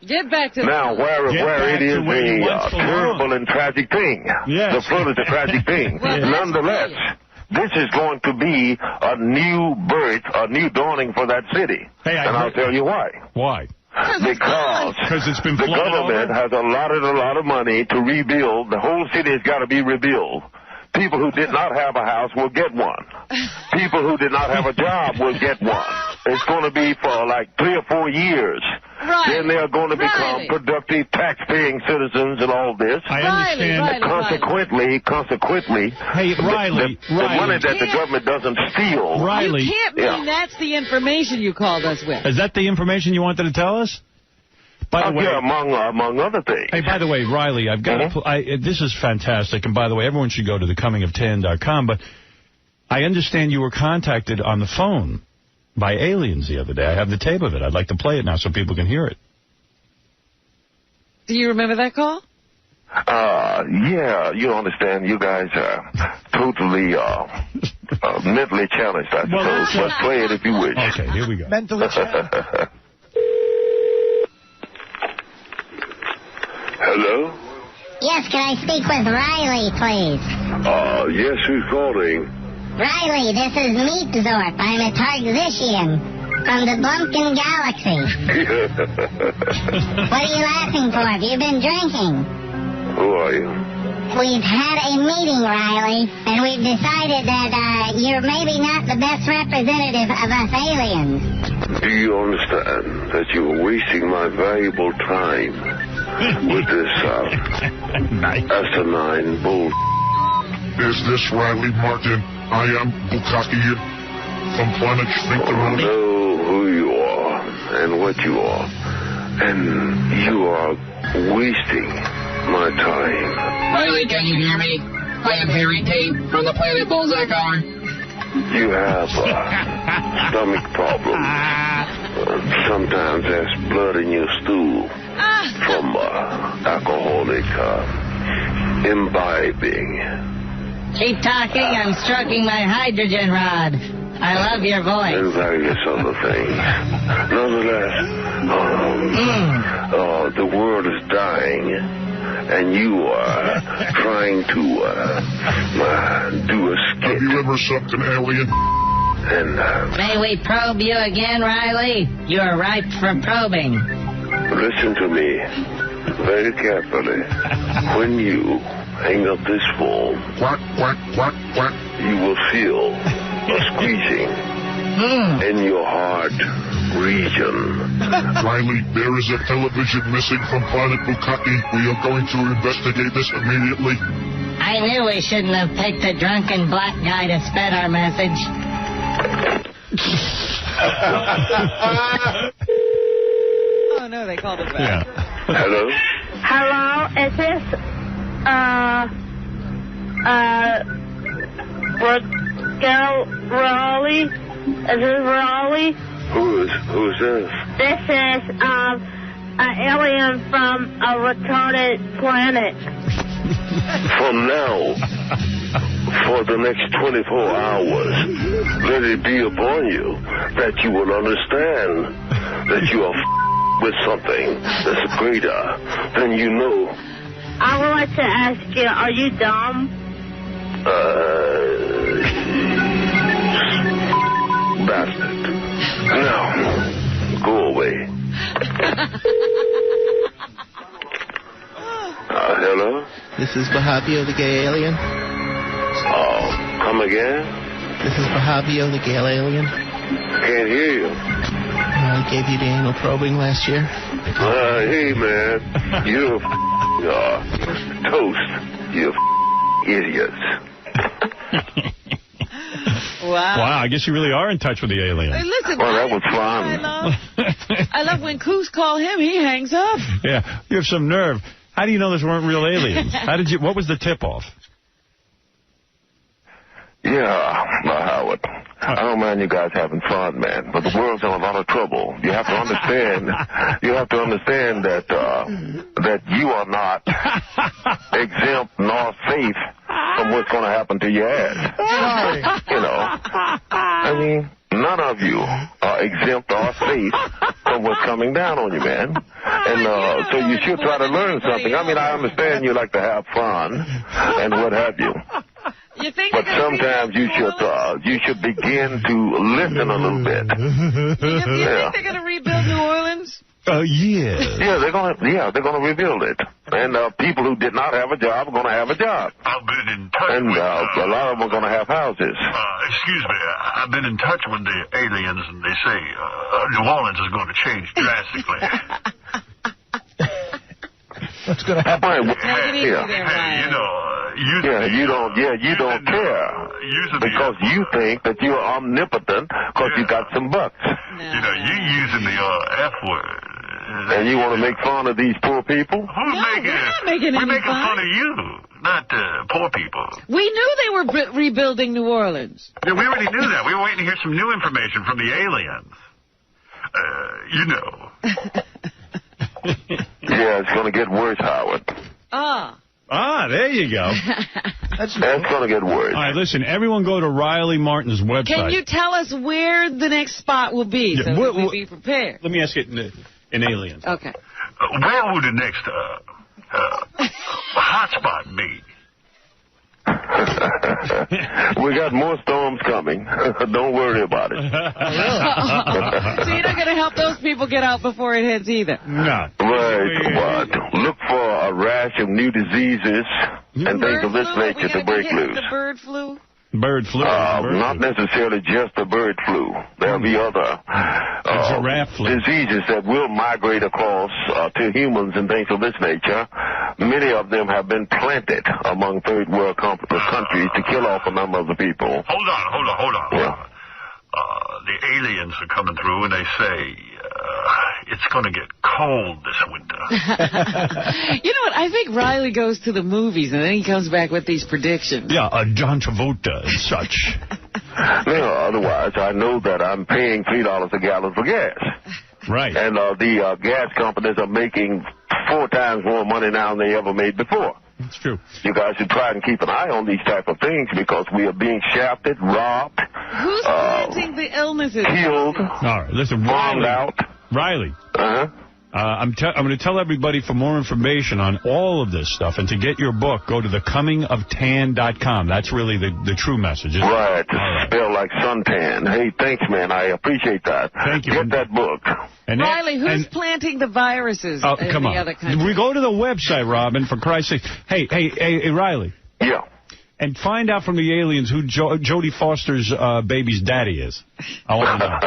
Get back to now, where it is a terrible and tragic thing. Yes. The flood is a tragic thing. Nonetheless, this is going to be a new birth, a new dawning for that city. And I'll tell you why. Why? Because it's been the government has allotted a lot of money to rebuild. The whole city has got to be rebuilt. People who did not have a house will get one. People who did not have a job will get one. It's going to be for like 3 or 4 years. Right. Then they are going to become productive, tax-paying citizens and all this. I understand. Consequently, hey, Riley, the money that the government doesn't steal. Riley, you can't mean that's the information you called us with. Is that the information you wanted to tell us? By the way, yeah, among other things. Hey, by the way, Riley, I've got this is fantastic. And by the way, everyone should go to thecomingoftan.com. But I understand you were contacted on the phone by aliens the other day. I have the tape of it. I'd like to play it now so people can hear it. Do you remember that call? Yeah, you understand. You guys are totally mentally challenged, I suppose. But play it if you wish. Okay, here we go. Mentally challenged. Hello? Yes, can I speak with Riley, please? Yes, who's calling? Riley, this is Meatzorp. I'm a Targzician from the Blumpkin Galaxy. What are you laughing for? Have you been drinking? Who are you? We've had a meeting, Riley, and we've decided that you're maybe not the best representative of us aliens. Do you understand that you are wasting my valuable time with this asinine bull? Is this Riley Martin? I am 𝗛cie from Planet Sphincteroni. I know who you are and what you are, and you are wasting my time. Riley, can you hear me? I am Harry Tate from the Planet Bullseye Car. You have stomach problems. Sometimes there's blood in your stool from alcoholic imbibing. Keep talking. I'm stroking my hydrogen rod. I love your voice. And various other things. Nonetheless, the world is dying, and you are trying to do a skit. Have you ever sucked an alien? And may we probe you again, Riley? You're ripe for probing. Listen to me very carefully. When you hang up this phone, quack, quack, quack, quack, you will feel a squeezing in your heart region. Riley, there is a television missing from Planet 𝗛cie. We are going to investigate this immediately. I knew we shouldn't have picked a drunken black guy to spread our message. Oh, no, they called us back. Yeah. Hello? Hello, is this, Raleigh? Is this Raleigh? Who's this? This is, an alien from a retarded planet. from now, for the next 24 hours, let it be upon you that you will understand that you are with something that's greater than you know. I would like to ask you, are you dumb? Bastard. Now, go away. Hello? This is Bahabio, the gay alien. Oh, come again? This is Bahabio, the gay alien. Can't hear you. I gave you the anal probing last year. Hey, man. You're toast. You idiots. Wow, I guess you really are in touch with the alien. Hey, listen, well, that was fun. I love when Coos call him, he hangs up. Yeah, you have some nerve. How do you know those weren't real aliens? What was the tip-off? Yeah, Howard. I don't mind you guys having fun, man, but the world's in a lot of trouble. You have to understand. That that you are not exempt nor safe from what's going to happen to your ass. You know, I mean, none of you are exempt or safe from what's coming down on you, man. And so you should try to learn something. I mean, I understand you like to have fun and what have you. But sometimes you should begin to listen a little bit. You think they're going to rebuild New Orleans? Yeah. Yeah, they're gonna rebuild it. And people who did not have a job are gonna have a job. I've been in touch and with... a lot of them are gonna have houses. Excuse me, I've been in touch with the aliens, and they say New Orleans is going to change drastically. What's going to happen? You don't care. Because you think that you're omnipotent because you got some bucks. You know, you using the F word. And you want to make fun of these poor people? We're making fun of you, not poor people. We knew they were rebuilding New Orleans. Yeah, we already knew that. We were waiting to hear some new information from the aliens. You know. Yeah, it's going to get worse, Howard. There you go. That's going to get worse. All right, listen, everyone go to Riley Martin's website. Can you tell us where the next spot will be so that we be prepared? Let me ask it in aliens. Okay. Where would the next hotspot be? We got more storms coming. Don't worry about it. So you're not going to help those people get out before it hits either? No. Right, what? Look for a rash of new diseases and things of this nature to break loose. The bird flu? Bird flu? Not necessarily just the bird flu. There'll be other giraffe flu. Diseases that will migrate across to humans and things of this nature. Many of them have been planted among third world countries to kill off a number of the people. Hold on. Yeah. The aliens are coming through and they say it's going to get cold this winter. You know what? I think Riley goes to the movies and then he comes back with these predictions. Yeah, John Travolta and such. Otherwise, I know that I'm paying $3 a gallon for gas. Right. And the gas companies are making 4 times more money now than they ever made before. That's true. You guys should try and keep an eye on these type of things because we are being shafted, robbed. Who's planting the illnesses? Killed. All right, listen, bombed out. Riley. Uh-huh. I'm going to tell everybody for more information on all of this stuff, and to get your book, go to thecomingoftan.com. That's really the true message, isn't right. It? Spelled like suntan. Hey, thanks, man. I appreciate that. Thank you. Get that book. And Riley, who's planting the viruses in the other countries? We go to the website, Robin, for Christ's sake. Hey, Riley. Yeah. And find out from the aliens who Jodie Foster's baby's daddy is. I want to know.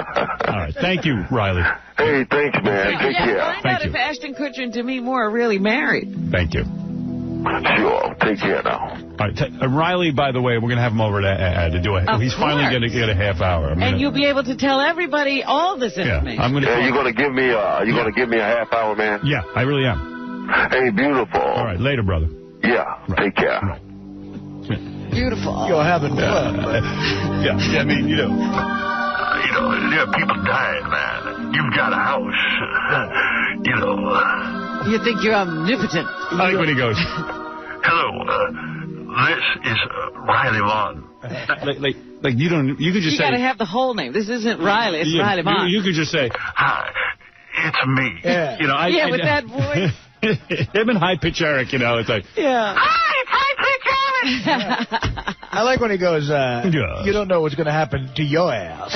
All right. Thank you, Riley. Hey, thanks, man. Take care. Find out if Ashton Kutcher and Demi Moore are really married. Thank you. Sure. Take care now. All right. Riley, by the way, we're going to have him over to do it. He's finally going to get a half hour. And you'll be able to tell everybody all this information. Yeah, you're going to give me going to give me a half hour, man? Yeah, I really am. Hey, beautiful. All right. Later, brother. Yeah. Right. Take care. Right. Beautiful. You're having fun. Yeah, I mean, there are people dying, man. You've got a house. You think you're omnipotent. I like when he goes, hello, This is Riley Vaughn. Like you don't. You could just say. You got to have the whole name. This isn't Riley. It's Riley Vaughn. You could just say, "Hi, it's me." Yeah. You know, with that voice. Him and High Pitch Eric. You know, it's like. Yeah. Hi, it's High Pitch Eric. I like when he goes, you don't know what's going to happen to your ass.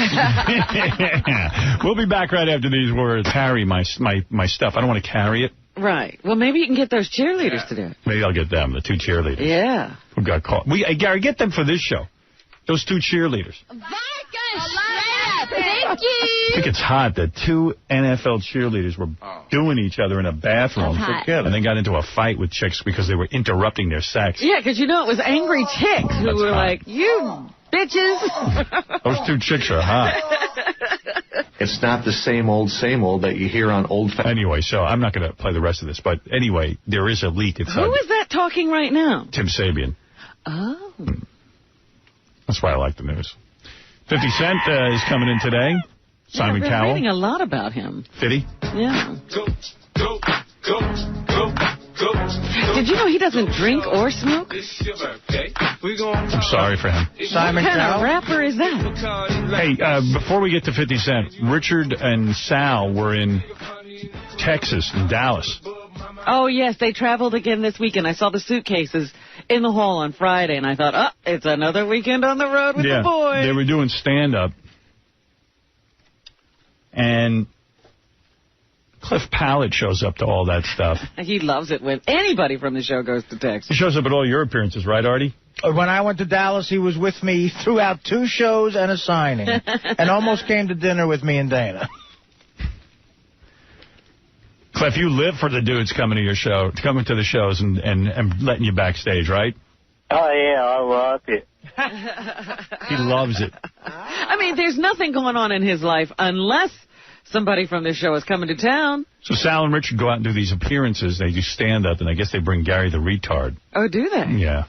We'll be back right after these words. Carry my stuff. I don't want to carry it. Right. Well, maybe you can get those cheerleaders to do it. Maybe I'll get them, the 2 cheerleaders. Yeah. Who got caught. Gary, get them for this show. Those 2 cheerleaders. Thank you. I think it's hot that 2 NFL cheerleaders were doing each other in a bathroom and then got into a fight with chicks because they were interrupting their sex. Yeah, because it was angry chicks who were like, you bitches. Those 2 chicks are hot. It's not the same old that you hear on old... Anyway, so I'm not going to play the rest of this, but anyway, there is a leak. Who is that talking right now? Tim Sabean. Oh. That's why I like the news. 50 Cent is coming in today. Simon Cowell. We're reading a lot about him. 50? Yeah. Did you know he doesn't drink or smoke? I'm sorry for him. Simon Cowell? What kind of rapper is that? Hey, before we get to 50 Cent, Richard and Sal were in Texas, in Dallas. Oh, yes, they traveled again this weekend. I saw the suitcases in the hall on Friday, and I thought, it's another weekend on the road with the boys. They were doing stand-up. And 𝗛cie_𝗿𝗱 shows up to all that stuff. He loves it when anybody from the show goes to Texas. He shows up at all your appearances, right, Artie? When I went to Dallas, he was with me throughout 2 shows and a signing, and almost came to dinner with me and Dana. Clef, you live for the dudes coming to the shows and letting you backstage, right? Oh, yeah, I love it. He loves it. I mean, there's nothing going on in his life unless somebody from this show is coming to town. So Sal and Richard go out and do these appearances. They do stand-up, and I guess they bring Gary the retard. Oh, do they? Yeah.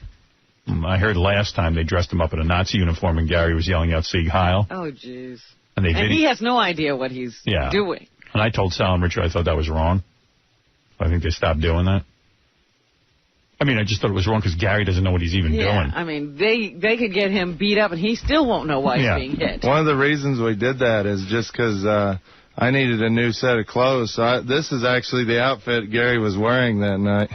I heard last time they dressed him up in a Nazi uniform, and Gary was yelling out Sieg Heil. Oh, jeez. And he has no idea what he's doing. And I told Sal and Richard I thought that was wrong. I think they stopped doing that. I mean, I just thought it was wrong because Gary doesn't know what he's even doing. I mean, they could get him beat up, and he still won't know why he's being hit. One of the reasons we did that is just because I needed a new set of clothes. So this is actually the outfit Gary was wearing that night.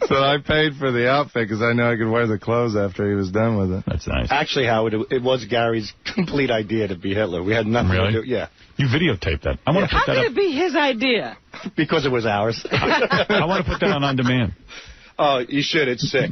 So I paid for the outfit because I knew I could wear the clothes after he was done with it. That's nice. Actually, Howard, it was Gary's complete idea to be Hitler. We had nothing to do. Yeah. You videotaped that. I want to put that up. How could it be his idea? Because it was ours. I want to put that on demand. Oh, you should. It's sick.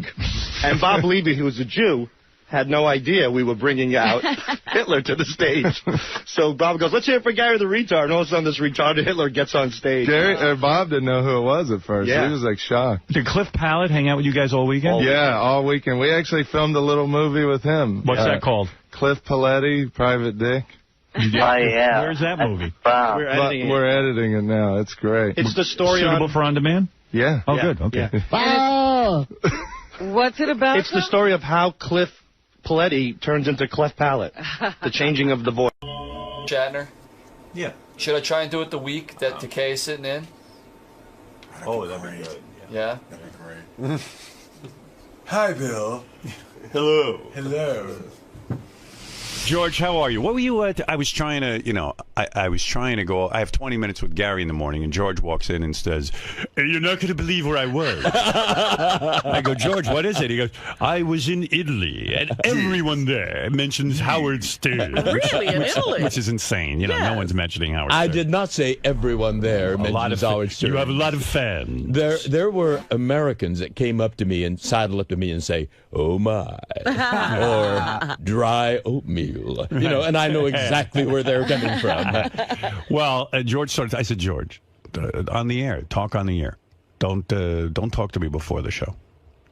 And Bob Levy, who was a Jew, had no idea we were bringing out Hitler to the stage. So Bob goes, let's hear it for Gary the retard. And all of a sudden, this retarded Hitler gets on stage. Bob didn't know who it was at first. Yeah. He was, like, shocked. Did 𝗛cie_𝗿𝗱 hang out with you guys all weekend? All weekend. We actually filmed a little movie with him. What's that called? 𝗛cie_𝗿𝗱, Private Dick. Yeah. Where's that movie? We're editing it now. It's great. It's the story suitable for on demand? Yeah. Oh, good. Okay. Yeah. Oh. What's it about? It's the story of how 𝗛cie_𝗿𝗱 turns into 𝗛cie_𝗿𝗱. The changing of the voice. Shatner? Yeah. Should I try and do it the week that Decay is sitting in? That'd be good. Yeah? That'd be great. Hi, Bill. Hello. Hello. George, how are you? What were you I was trying to, I was trying to go. I have 20 minutes with Gary in the morning, and George walks in and says, "You're not going to believe where I was." I go, "George, what is it?" He goes, "I was in Italy, and everyone there mentions Howard Stern." Really? In Italy? Which is insane. No one's mentioning Howard Stern. I did not say everyone there mentions Howard Stern. You have a lot of fans. There were Americans that came up to me and sidled up to me and say, "Oh my," or "dry oatmeal." And I know exactly where they're coming from. Well, George started. I said, "George, on the air, talk on the air. Don't talk to me before the show.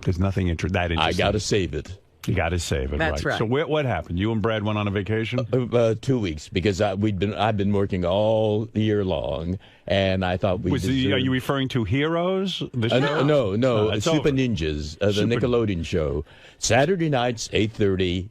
There's nothing that interesting." I got to save it. You got to save it. That's right. So what happened? You and Brad went on a vacation? 2 weeks, because I've been working all year long, and I thought we. Are you referring to Heroes? No, it's Super over. Ninjas, the Nickelodeon show, Saturday nights, 8:30,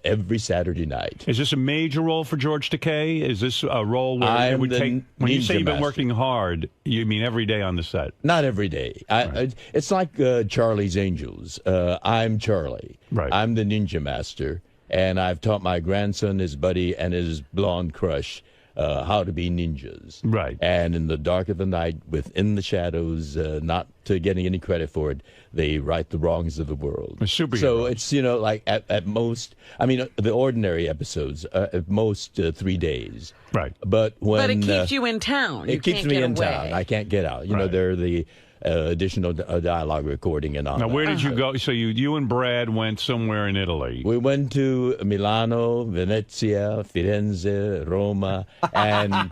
every Saturday night. Is this a major role for George Takei? Is this a role where it would take? When you say you've been working hard, you mean every day on the set? Not every day. It's like Charlie's Angels. I'm Charlie. Right. I'm the ninja master, and I've taught my grandson, his buddy, and his blonde crush how to be ninjas. Right. And in the dark of the night, within the shadows, not getting any credit for it, they right the wrongs of the world. So it's, like at most, the ordinary episodes, at most 3 days. Right. But it keeps you in town. It keeps me in town. I can't get out. They're the additional dialogue recording and all. Now, where did you go? So you and Brad went somewhere in Italy. We went to Milano, Venezia, Firenze, Roma, and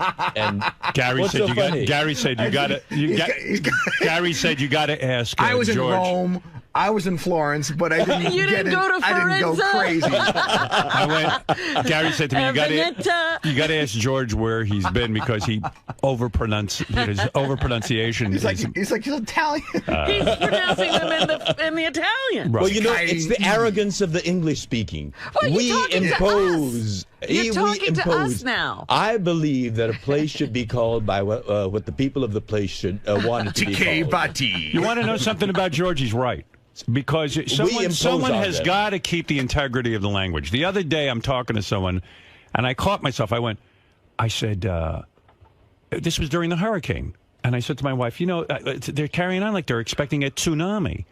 Gary said you got. Gary said you got to. Gary said you got to ask. I was in George. Rome. I was in Florence, but I didn't. You didn't go to I didn't go crazy. Gary said to me, you got to ask George where he's been, because his overpronunciation. He's Italian. He's pronouncing them in the Italian. Right. Well, it's the arrogance of the English speaking. Well, we impose. You're talking to us now. I believe that a place should be called by what the people of the place should want it to be called. You want to know something about George? He's right. Because someone has got to keep the integrity of the language. The other day, I'm talking to someone, and I caught myself. I said, this was during the hurricane. And I said to my wife, they're carrying on like they're expecting a tsunami.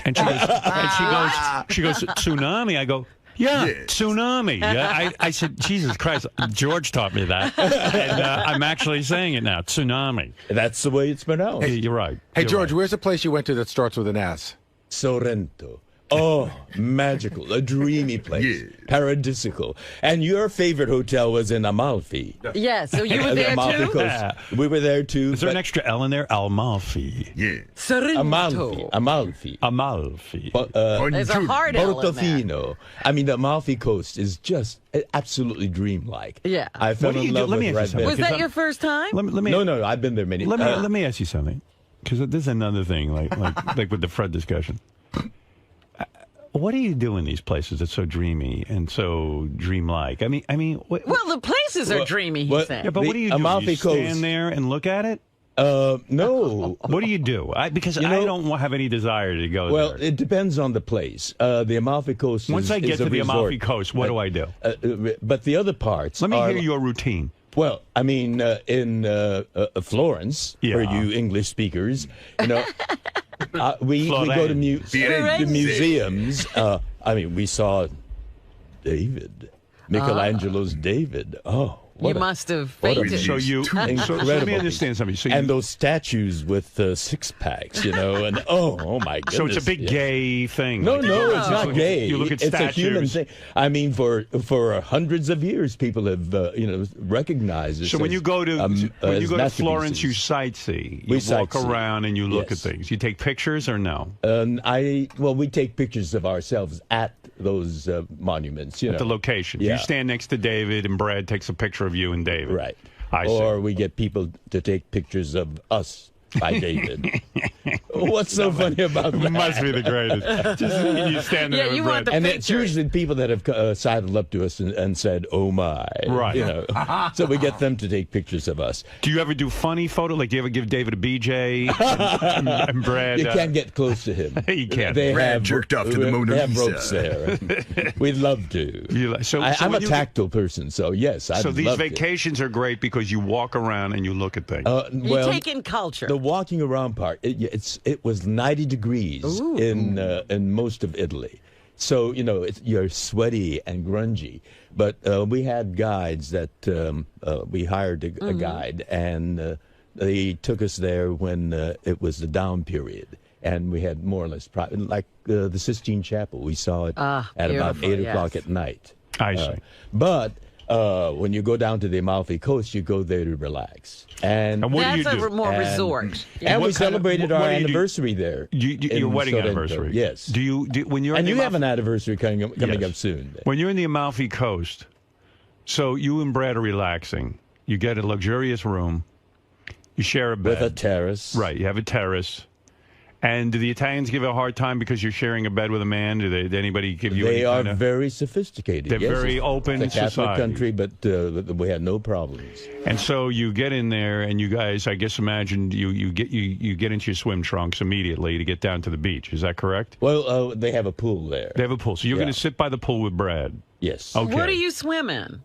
And she goes, tsunami? I go, yeah, tsunami. I said, Jesus Christ, George taught me that. And I'm actually saying it now, tsunami. That's the way it's pronounced. Hey, you're right. Hey, George, where's the place you went to that starts with an S? Sorrento. Oh, magical, a dreamy place, paradisical. And your favorite hotel was in Amalfi. Yes, so you were there Amalfi too? Coast. We were there too. Is there an extra L in there? Amalfi. Yeah. Sorrento. Amalfi. There's a hard L in there. Portofino. The Amalfi Coast is just absolutely dreamlike. Yeah. I fell in love with Red Bed. Was that your first time? No, I've been there many times. Let me ask you something, because this is another thing, like with the Fred discussion. What do you do in these places that's so dreamy and so dreamlike? Well, the places are dreamy, he said. Yeah, but what do you do? Amalfi You stand there and look at it? No. What do you do? Because I don't have any desire to go there. Well, it depends on the place. The Amalfi Coast Once I get to the Amalfi Coast, what do I do? But the other parts Let me hear your routine. Well, in Florence, for you English speakers, we go to museums. We saw David, Michelangelo's David. Oh. You must have fainted. So let me understand something. And those statues with six packs, and oh my goodness. So it's a big gay thing. No, it's not gay. You look at it's statues. a human thing. For hundreds of years, people have recognized this. So when you go to Florence, you sightsee. You walk sightsee. Around and you look at things. You take pictures or no? We take pictures of ourselves at those monuments. At the location. Yeah. You stand next to David, and Brad takes a picture of you and David. Right. I see. Or we get people to take pictures of us by David. What's so funny about that? Must be the greatest. Just you stand there with Brad. And it's usually people that have sidled up to us and said, "Oh my!" Right. So we get them to take pictures of us. Do you ever do funny photo? Like, do you ever give David a BJ and Brad? You can't get close to him. You can't. Brad jerked off to the Mona Lisa. They have Lisa. ropes there. We'd love to. I'm a tactile person, so yes, I'd So these love vacations are great because you walk around and you look at things. You take in culture. The walking around part, it was 90 degrees in most of Italy. So, you're sweaty and grungy. But we had guides that we hired a guide, and they took us there when it was the down period. And we had more or less, like the Sistine Chapel. We saw it at about 8 o'clock at night. I see. But When you go down to the Amalfi Coast, you go there to relax. And what do you That's do? a more resort. And What we kind of- celebrated what our do you do? anniversary there. Your in wedding Sorrento. anniversary. Yes. Do you when you're and in you the have an anniversary coming up soon. When you're in the Amalfi Coast, so you and Brad are relaxing. You get a luxurious room. You share a bed. With a terrace. Right. You have a terrace. And do the Italians give you a hard time because you're sharing a bed with a man? Did anybody give you? They any are kind of, very sophisticated. They're yes, very open it's a Catholic society. country, but we had no problems. And so you get in there, and you guys, I guess, imagine you get into your swim trunks immediately to get down to the beach. Is that correct? Well, they have a pool there. They have a pool, so you're going to sit by the pool with Brad. Yes. Okay. What do you swim in?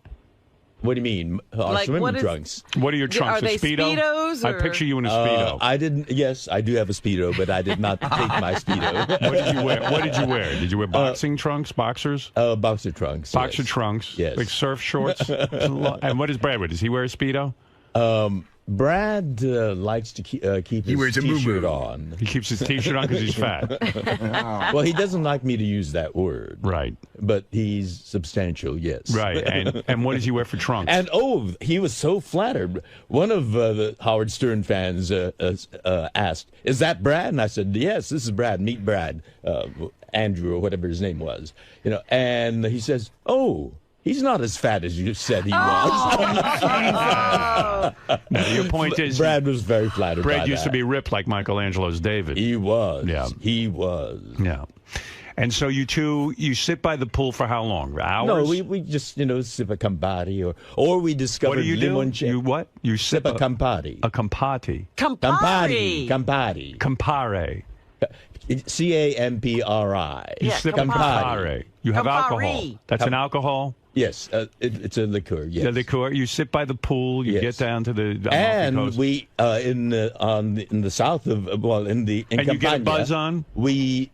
What do you mean? Our Like, swimming what is- trunks. What are your trunks? Are they a Speedo? Speedos, I or- picture you in a Speedo. I didn't. Yes, I do have a Speedo, but I did not take my Speedo. What did you wear? What did you wear? Did you wear boxing trunks, boxers? Boxer trunks. Boxer yes. trunks. Yes. Like surf shorts. And what does Brad wear? Does he wear a Speedo? Brad likes to keep his wears a T-shirt moo-moo. on. He keeps his T-shirt on because he's fat. Well, he doesn't like me to use that word. Right. But he's substantial, yes. Right. And what does he wear for trunks? And he was so flattered. One of the Howard Stern fans asked, "Is that Brad?" And I said, "Yes, this is Brad. Meet Brad, Andrew or whatever his name was." And he says, "Oh, he's not as fat as you said he was." No, your point is, Brad was very flattered. Brad by used to that. be ripped like Michelangelo's David. He was. Yeah. He was. Yeah. And so you sit by the pool for how long? Hours? No, we just sip a Campari or we discovered What do you do? limoncello. You what? You Sip a Campari. A Campari. Campari. Campari. Campri. You sip Campari. You have alcohol. That's an alcohol? Yes, it's a liqueur. Yes, The liqueur. You sit by the pool. You get down to the Amalfi and Coast. we in the south of in and you get a Campania, buzz on. we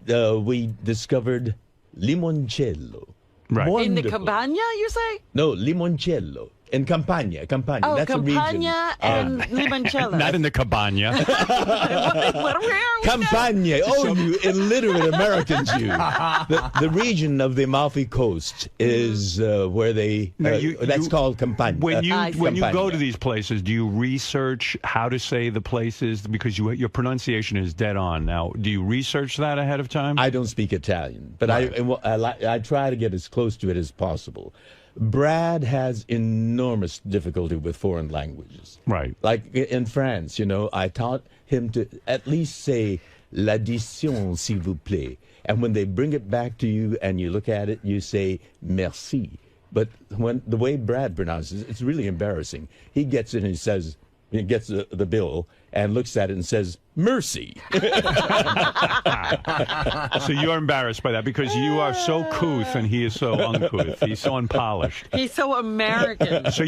discovered limoncello. Right. In the Wonderful. Campania, you say? No, limoncello in Campania. Oh, That's a region. Campania and limoncello. Not in the cabana. Where are we Campania. Oh, you illiterate Americans, you. The region of the Amalfi Coast is where they. That's called Campania. When you Campania. go to these places, do you research how to say the places because your pronunciation is dead on? Now, do you research that ahead of time? I don't speak Italian, but I try to get as close to it as possible. Brad has enormous difficulty with foreign languages. Right. Like in France, I taught him to at least say l'addition, s'il vous plaît. And when they bring it back to you and you look at it, you say merci. But when the way Brad pronounces it, it's really embarrassing. He gets it and he gets the bill and looks at it and says, mercy. So you're embarrassed by that because you are so couth and he is so uncouth. He's so unpolished. He's so American. So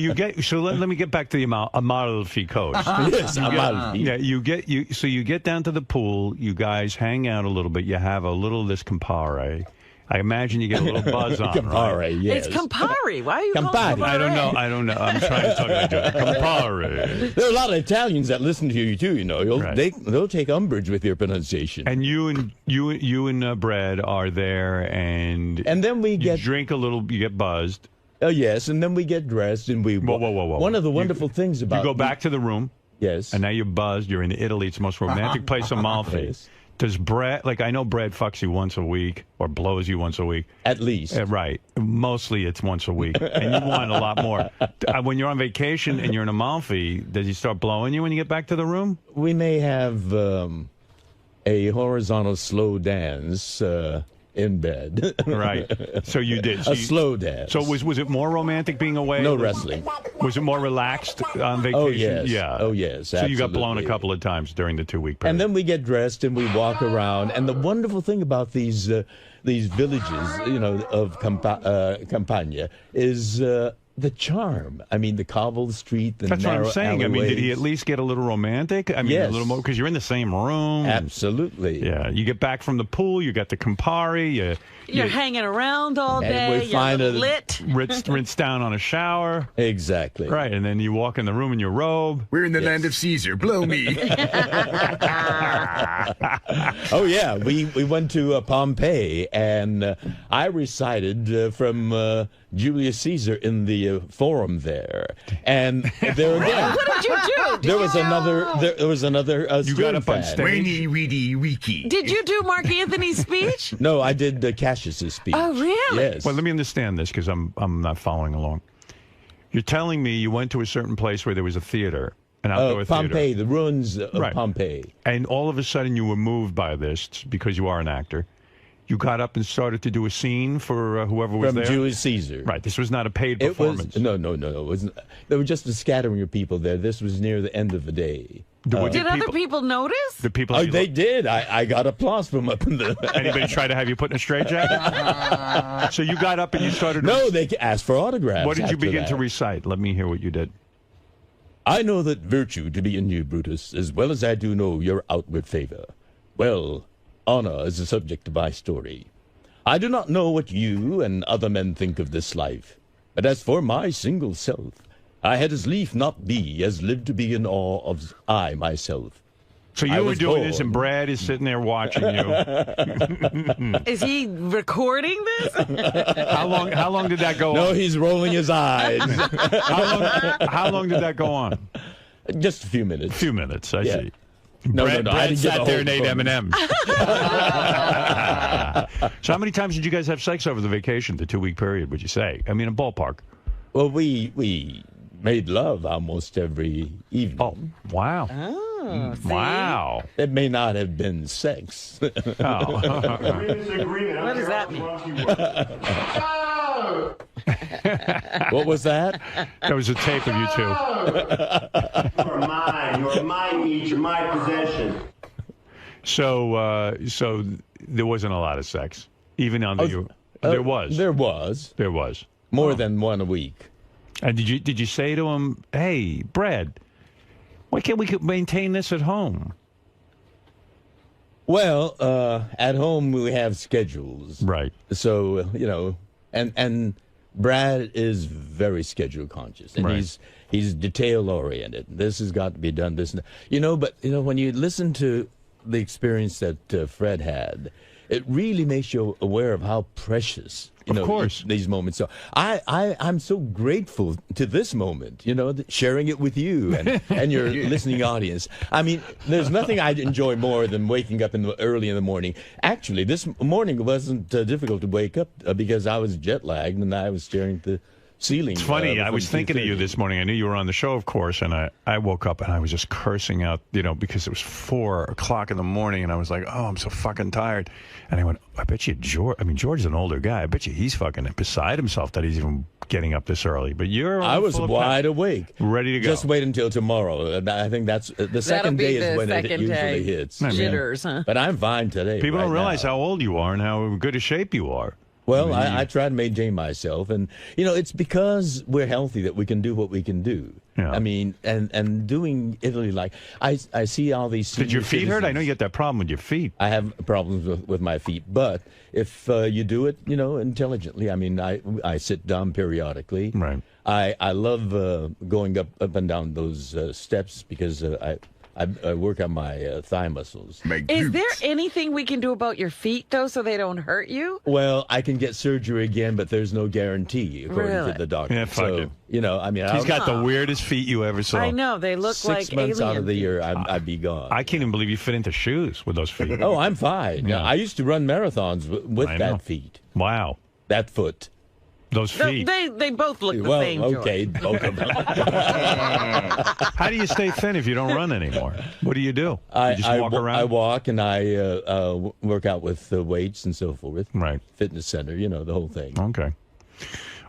let me get back to the Amalfi Coast. Yes, Amalfi. Yeah, you get down to the pool, you guys hang out a little bit, you have a little of this Campari. I imagine you get a little buzz on, Campari, right? yes. It's Campari. Why are you calling it Campari? I don't know. I'm trying to talk like Campari. There are a lot of Italians that listen to you too. They'll take umbrage with your pronunciation. And you and Brad are there, and then we you drink a little. You get buzzed. Oh yes, and then we get dressed and we. Whoa! One of the wonderful things about you go back to the room. Yes. And now you're buzzed. You're in Italy. It's the most romantic place in Amalfi. Yes. Does Brad, I know Brad fucks you once a week or blows you once a week. At least. Right. Mostly it's once a week. And you want a lot more. When you're on vacation and you're in Amalfi, does he start blowing you when you get back to the room? We may have a horizontal slow dance in bed. Right. So you did. A slow dance. So was it more romantic being away? No wrestling. Was it more relaxed on vacation? Oh, yes. Yeah. Oh, yes. So you got blown a absolutely. couple of times during the 2-week period. And then we get dressed and we walk around. And the wonderful thing about these villages, of Campania is the charm. I mean, the cobbled street, the That's what narrow I'm saying. I mean, did he alleyways. at least get a little romantic? I mean, Yes. a little more, because you're in the same room. Absolutely. Yeah. You get back from the pool, you got the Campari, You're hanging around all day. we find you're a- lit. rinse down on a shower. Exactly. Right. And then you walk in the room in your robe. We're in the land of Caesar. Blow me. Oh, yeah. We went to Pompeii, and I recited from Julius Caesar in the the forum there, and there again. What did you do? There was another. There was another. You got up on stage. Weenie, weedy, wiki. Did you do Mark Anthony's speech? No, I did Cassius's speech. Oh, really? Yes. Well, let me understand this because I'm not following along. You're telling me you went to a certain place where there was a theater, an outdoor theater. Pompeii, the ruins of Pompeii. And all of a sudden you were moved by this because you are an actor. You got up and started to do a scene for whoever was there? From Julius Caesar. Right. This was not a paid performance. No. It wasn't. There were just a scattering of people there. This was near the end of the day. Did other people notice? The people. Oh, they did. I got applause from up in the. Anybody try to have you put in a straitjacket? So you got up and you started. No, they asked for autographs. What did you begin to recite? Let me hear what you did. I know that virtue to be in you, Brutus, as well as I do know your outward favor. Well, honor is the subject of my story. I do not know what you and other men think of this life, but as for my single self, I had as lief not be as live to be in awe of I myself. So you were doing this, and Brad is sitting there watching you. Is he recording this? How long did that go on? No, he's rolling his eyes. How long did that go on? Just a few minutes. A few minutes, I see. No, Brad I didn't sat get there and ate M&M's. So how many times did you guys have sex over the vacation, the 2-week period, would you say? I mean, a ballpark. Well, we made love almost every evening. Oh, wow. Oh, see? Wow. It may not have been sex. Oh. What does that mean? What was that? That was a tape of you two. You're mine. You're mine, each. You're my possession. So there wasn't a lot of sex, even under you. There was. There was. There was. More than one a week. And did you say to him, "Hey, Brad, why can't we maintain this at home?" Well, at home we have schedules. Right. So, and Brad is very schedule conscious, and Right. he's detail oriented. This has got to be done. This, but when you listen to the experience that Fred had, it really makes you aware of how precious, of course, these moments. So I'm so grateful to this moment, sharing it with you and your listening audience. I mean, there's nothing I'd enjoy more than waking up early in the morning. Actually, this morning wasn't difficult to wake up because I was jet lagged and I was staring at the ceiling. It's funny. I was thinking of you this morning. I knew you were on the show, of course, and I woke up and I was just cursing out, because it was 4 o'clock in the morning, and I was like, oh, I'm so fucking tired. And I went, I bet you George. I mean, George is an older guy. I bet you he's fucking beside himself that he's even getting up this early. But I was wide awake, ready to go. Just wait until tomorrow. I think that's the second day is when it usually hits. Jitters, huh? But I'm fine today. People don't realize how old you are and how good a shape you are. Well, I try to maintain myself, and it's because we're healthy that we can do what we can do. Yeah. I mean, and doing Italy, like I see all these. Did your feet hurt? I know you got that problem with your feet. I have problems with my feet, but if you do it, intelligently. I mean, I sit down periodically. Right. I love going up and down those steps because I work on my thigh muscles. Is there anything we can do about your feet, though, so they don't hurt you? Well, I can get surgery again, but there's no guarantee, according to the doctor. Yeah, fuck it. I mean... He's got the weirdest feet you ever saw. I know. They look like 6 months out of the alien year, I'd be gone. I can't even believe you fit into shoes with those feet. Oh, I'm fine. Yeah. I used to run marathons with that feet. Wow. That foot. Those feet. They both look the same, George. Okay, both of them. How do you stay thin if you don't run anymore? What do? You just walk around? I walk and I work out with weights and so forth. Right. Fitness center, the whole thing. Okay.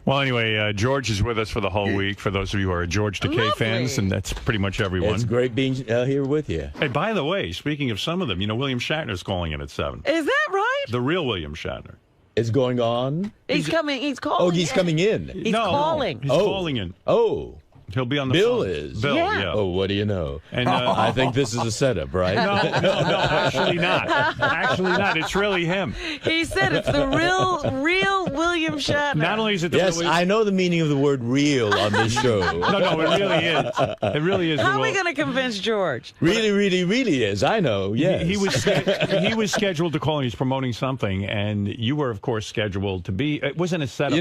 Well, anyway, George is with us for the whole week, for those of you who are George Takei fans, and that's pretty much everyone. It's great being here with you. Hey, by the way, speaking of some of them, William Shatner's calling in at 7. Is that right? The real William Shatner. It's going on? He's coming. He's calling. Oh, he's coming in. He's calling. He's calling in. Oh. He'll be on the Bill phone. is. Bill, yeah. Oh, what do you know? And I think this is a setup, right? No, actually not. Actually not. It's really him. He said it's the real William Shatner. Not only is it the yes, real... I know the meaning of the word real on this show. No, it really is. It really is. How are we going to convince George? Really is. I know, yes. He was scheduled to call, and he's promoting something, and you were, of course, scheduled to be... It wasn't a setup.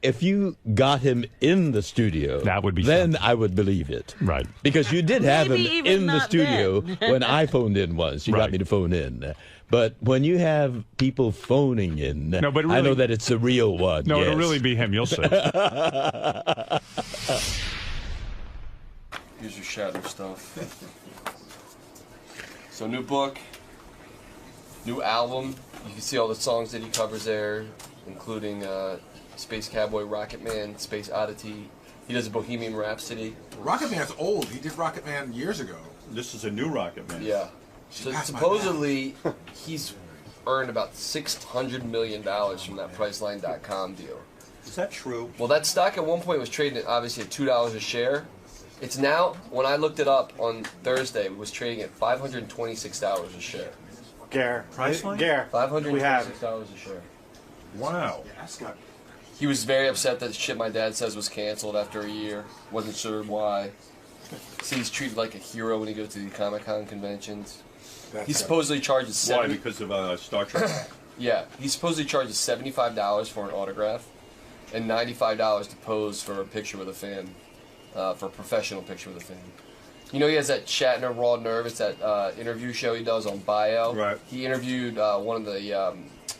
if you got him in the studio, that would be then something. I would believe it. Right. Because you did have him Maybe even in the not studio then. when I phoned in once. You got me to phone in. But when you have people phoning in, No, but I know really- that it's the real one. No, yes. it'll really be him. You'll see. Here's your Shatner stuff. So new book, new album. You can see all the songs that he covers there, including Space Cowboy, Rocket Man, Space Oddity. He does a Bohemian Rhapsody. Rocket Man's old. He did Rocket Man years ago. This is a new Rocket Man. Yeah. So supposedly he's earned about $600 million from that Priceline.com deal. Is that true? Well, that stock at one point was trading at obviously at $2 a share. It's now, when I looked it up on Thursday, it was trading at $526 a share. Gare. Priceline? Gare. $526 a share. Wow. He was very upset that Shit My Dad Says was canceled after a year. Wasn't sure why. See, he's treated like a hero when he goes to the Comic-Con conventions. He supposedly charges Why? Because of Star Trek? Yeah, he supposedly charges $75 for an autograph and $95 to pose for a picture with a fan, for a professional picture with a fan. You know, he has that Shatner Raw Nerve. It's that interview show he does on Bio. Right. He interviewed one of the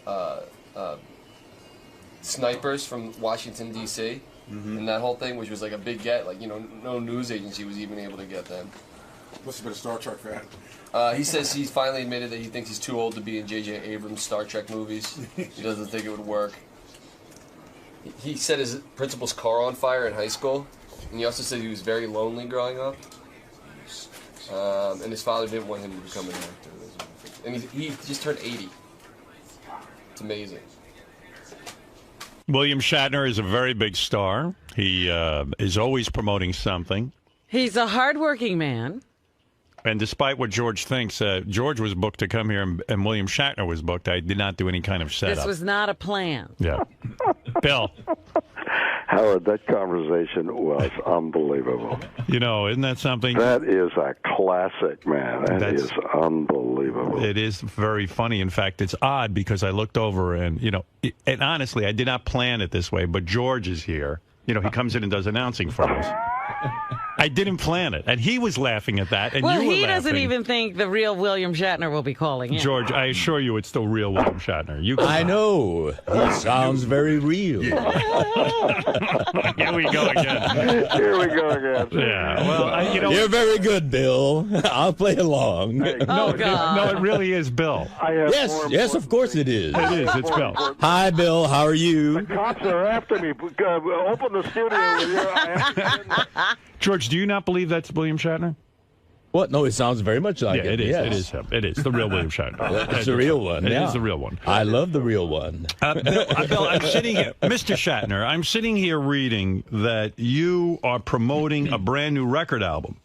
snipers from Washington, D.C., and that whole thing, which was like a big get. Like, you know, no news agency was even able to get them. Must have been a Star Trek fan. He says he's finally admitted that he thinks he's too old to be in J.J. Abrams' Star Trek movies. He doesn't think it would work. He set his principal's car on fire in high school, and he also said he was very lonely growing up. And his father didn't want him to become an actor. And he just turned 80. It's amazing. William Shatner is a very big star. He is always promoting something. He's a hardworking man. And despite what George thinks, George was booked to come here, and William Shatner was booked. I did not do any kind of setup. This was not a plan. Yeah. Bill. Howard, that conversation was unbelievable. You know, isn't that something? That is a classic, man. That is unbelievable. It is very funny. In fact, it's odd because I looked over and, you know, and honestly, I did not plan it this way, but George is here. You know, he comes in and does announcing for us. I didn't plan it, and he was laughing at that, and Well, you were he laughing. doesn't even think the real William Shatner will be calling in. George, I assure you it's the real William Shatner. I know. He sounds very real. Here we go again. Here we go again. Yeah, well, you know... You're very good, Bill. I'll play along. No, it really is Bill. Yes, of course it is. It is. It's Bill. Hi, Bill. How are you? The cops are after me. Open the studio with your... George, do you not believe that's William Shatner? What? No, it sounds very much like it. It is. Yes. It is him. It is the real William Shatner. It's the real one. It yeah. is the real one. I love the real one. Bill, I'm sitting here, Mr. Shatner. I'm sitting here reading that you are promoting a brand new record album.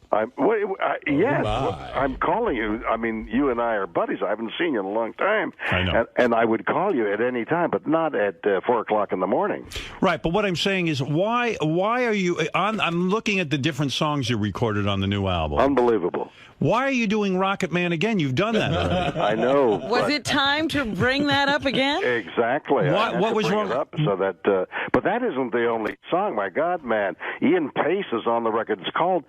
Yes, I'm calling you. I mean, you and I are buddies. I haven't seen you in a long time. I know. And I would call you at any time, but not at 4 o'clock in the morning. Right, but what I'm saying is, why are you... I'm looking at the different songs you recorded on the new album. Unbelievable. Why are you doing Rocket Man again? You've done that already. I know. Was it time to bring that up again? Exactly. What was wrong? So that, but that isn't the only song. My God, man, Ian Pace is on the record. It's called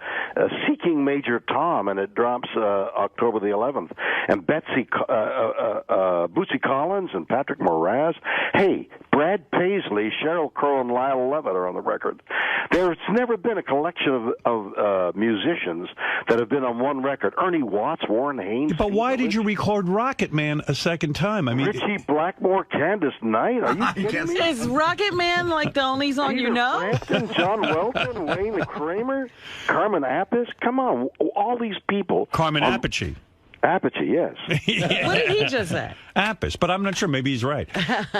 "Seeking Major Tom," and it drops October the 11th. And Bootsy Collins and Patrick Moraz. Hey, Brad Paisley, Sheryl Crow, and Lyle Lovett are on the record. There's never been a collection of musicians that have been on one record. Ernie Watts, Warren Haynes. But why did you record Rocket Man a second time? I mean, Richie Blackmore, Candace Knight. Are you kidding me? Is Rocket Man like the only song you know? Frampton, John Welton, Wayne Kramer, Carmen Appice. Come on, all these people. Carmen Appice. Appice, yes. What did he just say? Appice, but I'm not sure. Maybe he's right.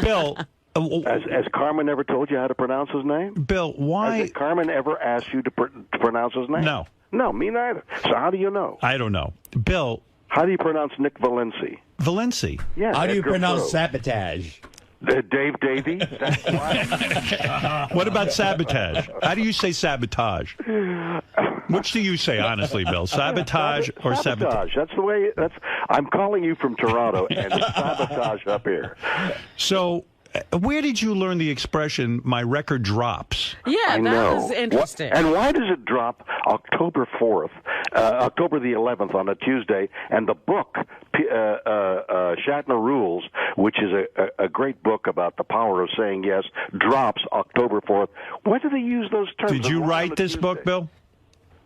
Bill. Has Carmen ever told you how to pronounce his name? Bill, why? Has Carmen ever asked you to pronounce his name? No. No, me neither. So how do you know? I don't know. Bill. How do you pronounce Nick Valenci? Valenci? Yes. How do you Edgar pronounce Crowe. sabotage? Dave Davies? That's why. What about sabotage? How do you say sabotage? Which do you say, honestly, Bill? Sabotage or sabotage? That's the way. I'm calling you from Toronto, and it's sabotage up here. So, Where did you learn the expression, my record drops? Yeah, I that know. was interesting. And why does it drop October 4th, October the 11th on a Tuesday, and the book, Shatner Rules, which is a great book about the power of saying yes, drops October 4th. Why do they use those terms? Did you write this book, Bill?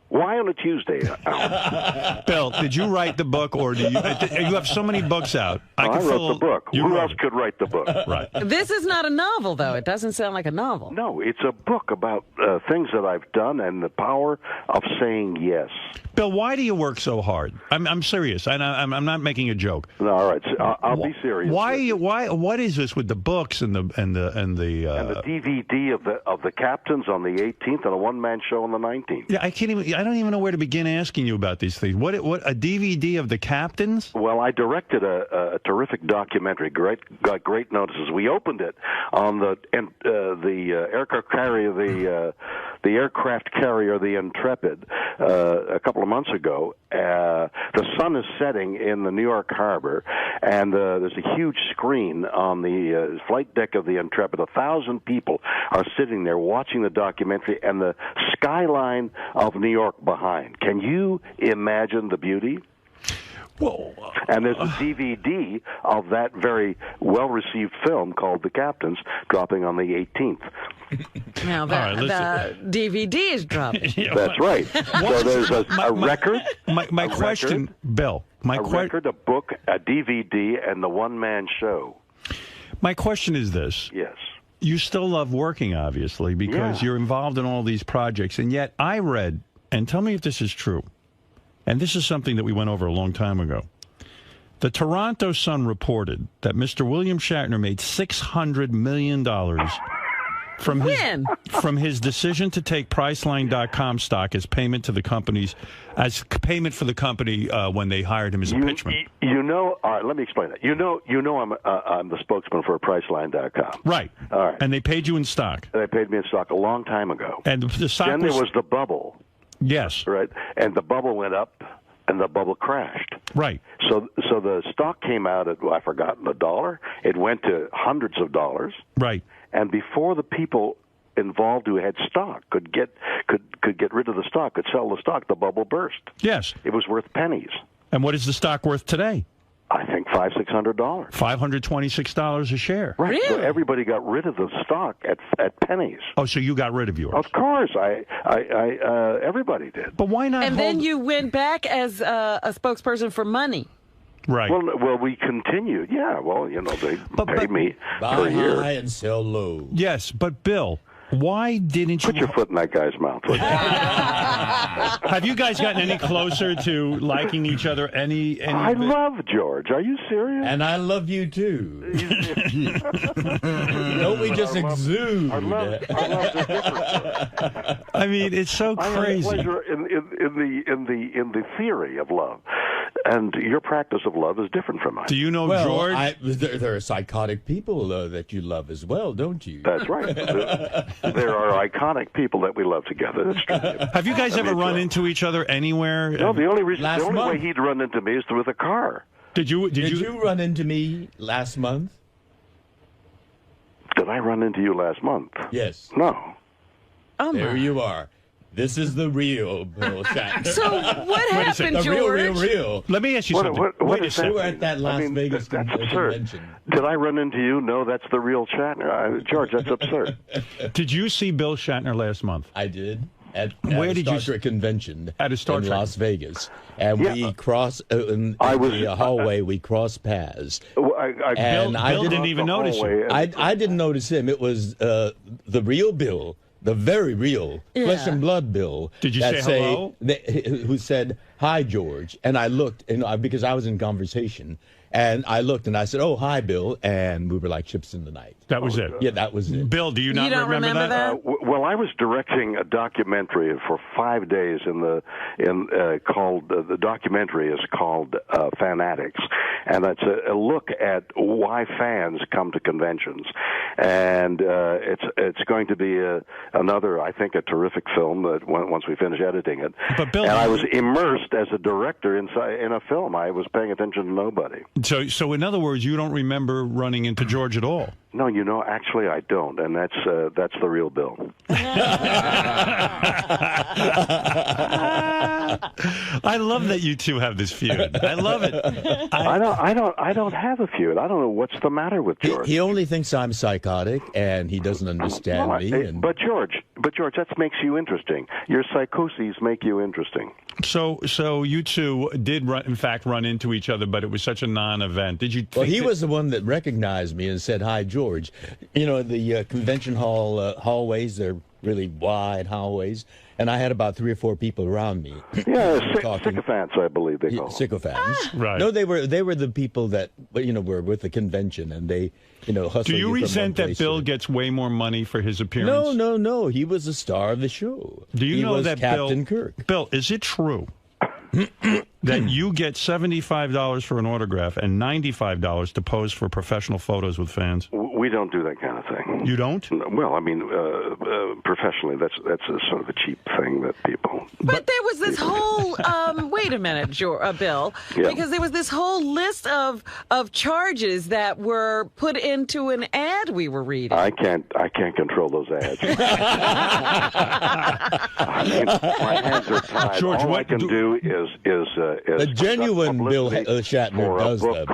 Why on a Tuesday, Alan? Bill, did you write the book, or do you have so many books out? I wrote the book. Who else could write the book? Right. This is not a novel, though. It doesn't sound like a novel. No, it's a book about things that I've done and the power of saying yes. Bill, why do you work so hard? I'm serious. I'm not making a joke. No, all right, so I'll be serious. What is this with the books and the DVD of the captains on the 18th and a one-man show on the 19th? Yeah, I don't even know where to begin asking you about these things. What a DVD of the captains? Well, I directed a terrific documentary. Got great notices. We opened it on the aircraft carrier, the aircraft carrier, the Intrepid, a couple of months ago. The sun is setting in the New York harbor, and there's a huge screen on the flight deck of the Intrepid. 1,000 people are sitting there watching the documentary, and the skyline of New York behind. Can you imagine the beauty? Whoa. And there's a DVD of that very well-received film called The Captains dropping on the 18th. Now, the DVD is dropping. That's right. So there's a record. My question, Bill. A record, a book, a DVD, and the one-man show. My question is this. Yes. You still love working, obviously, because you're involved in all these projects. And yet I read, and tell me if this is true, and this is something that we went over a long time ago. The Toronto Sun reported that Mr. William Shatner made $600 million from his decision to take Priceline.com stock as payment to the company's payment for the company when they hired him as a pitchman. You know, all right, let me explain that. You know, I'm the spokesman for Priceline.com. Right. All right. And they paid you in stock. They paid me in stock a long time ago. And the stock then there was the bubble. Yes. Right. And the bubble went up, and the bubble crashed. Right. So the stock came out at, I've forgotten, $1. It went to hundreds of dollars. Right. And before the people involved who had stock could get rid of the stock, could sell the stock, the bubble burst. Yes. It was worth pennies. And what is the stock worth today? I think $500-600. $526 a share. Right. Really? So everybody got rid of the stock at pennies. Oh, so you got rid of yours? Of course, everybody did. But why not? And then you went back as a spokesperson for money. Right. Well, we continued. Yeah. Well, they paid me for a year. Buy high and sell low. Yes, but Bill, why didn't you put your foot in that guy's mouth? Have you guys gotten any closer to liking each other? I love George. Are you serious? And I love you too. Don't we just exude? Our love is different. I mean, it's so crazy. I have pleasure in the theory of love, and your practice of love is different from mine. Do you know George? There are psychotic people that you love as well, don't you? That's right. There are iconic people that we love together. That's true. Have you guys ever run into each other anywhere? No, the only way he'd run into me is with a car. Did you run into me last month? Did I run into you last month? Yes. No. Oh, there you are. This is the real Bill Shatner. So what happened, George? Real. Let me ask you something. What is that? We were at that Las Vegas that's absurd. convention. Did I run into you? No, that's the real Shatner. George, that's absurd. Did you see Bill Shatner last month? I did. At Where a did Star you Trek convention at a Star in Trek Las Vegas, and we crossed in the hallway. We crossed paths, and I didn't even notice you. I didn't notice him. It was the real Bill, the very real flesh and blood Bill. Did you say hello? Who said hi, George? And I looked, because I was in conversation. And I looked and I said, "Oh, hi, Bill," and we were like ships in the night. That was it. Yeah, that was it. Bill, do you not remember that? Well, I was directing a documentary for 5 days called the documentary is called Fanatics, and it's a look at why fans come to conventions, and it's going to be another, I think, a terrific film that once we finish editing it. But Bill, and I was immersed as a director in a film. I was paying attention to nobody. So in other words, you don't remember running into George at all? No, actually I don't, and that's the real Bill. I love that you two have this feud. I love it. I don't have a feud. I don't know what's the matter with George. He only thinks I'm psychotic, and he doesn't understand me. But George, that makes you interesting. Your psychoses make you interesting. So you two did, in fact, run into each other, but it was such a non-event. Did you think Well, he was the one that recognized me and said, "Hi, George." You know, the convention hall hallways, they're really wide hallways, and I had about 3 or 4 people around me. Yeah, sycophants, I believe they call them. Sycophants. Right. No, they were the people that, were with the convention, and they, hustle. Do you from resent one that place Bill to gets way more money for his appearance? No. He was the star of the show. Do you know was that Captain Kirk? Bill, is it true that you get $75 for an autograph and $95 to pose for professional photos with fans? We don't do that kind of thing. You don't? Well, I mean, professionally, that's a sort of a cheap thing that people. But there was this whole wait a minute, Bill, Yeah. because there was this whole list of charges that were put into an ad we were reading. I can't control those ads. My hands are tied. George, all I can do is a genuine Bill Shatner does that.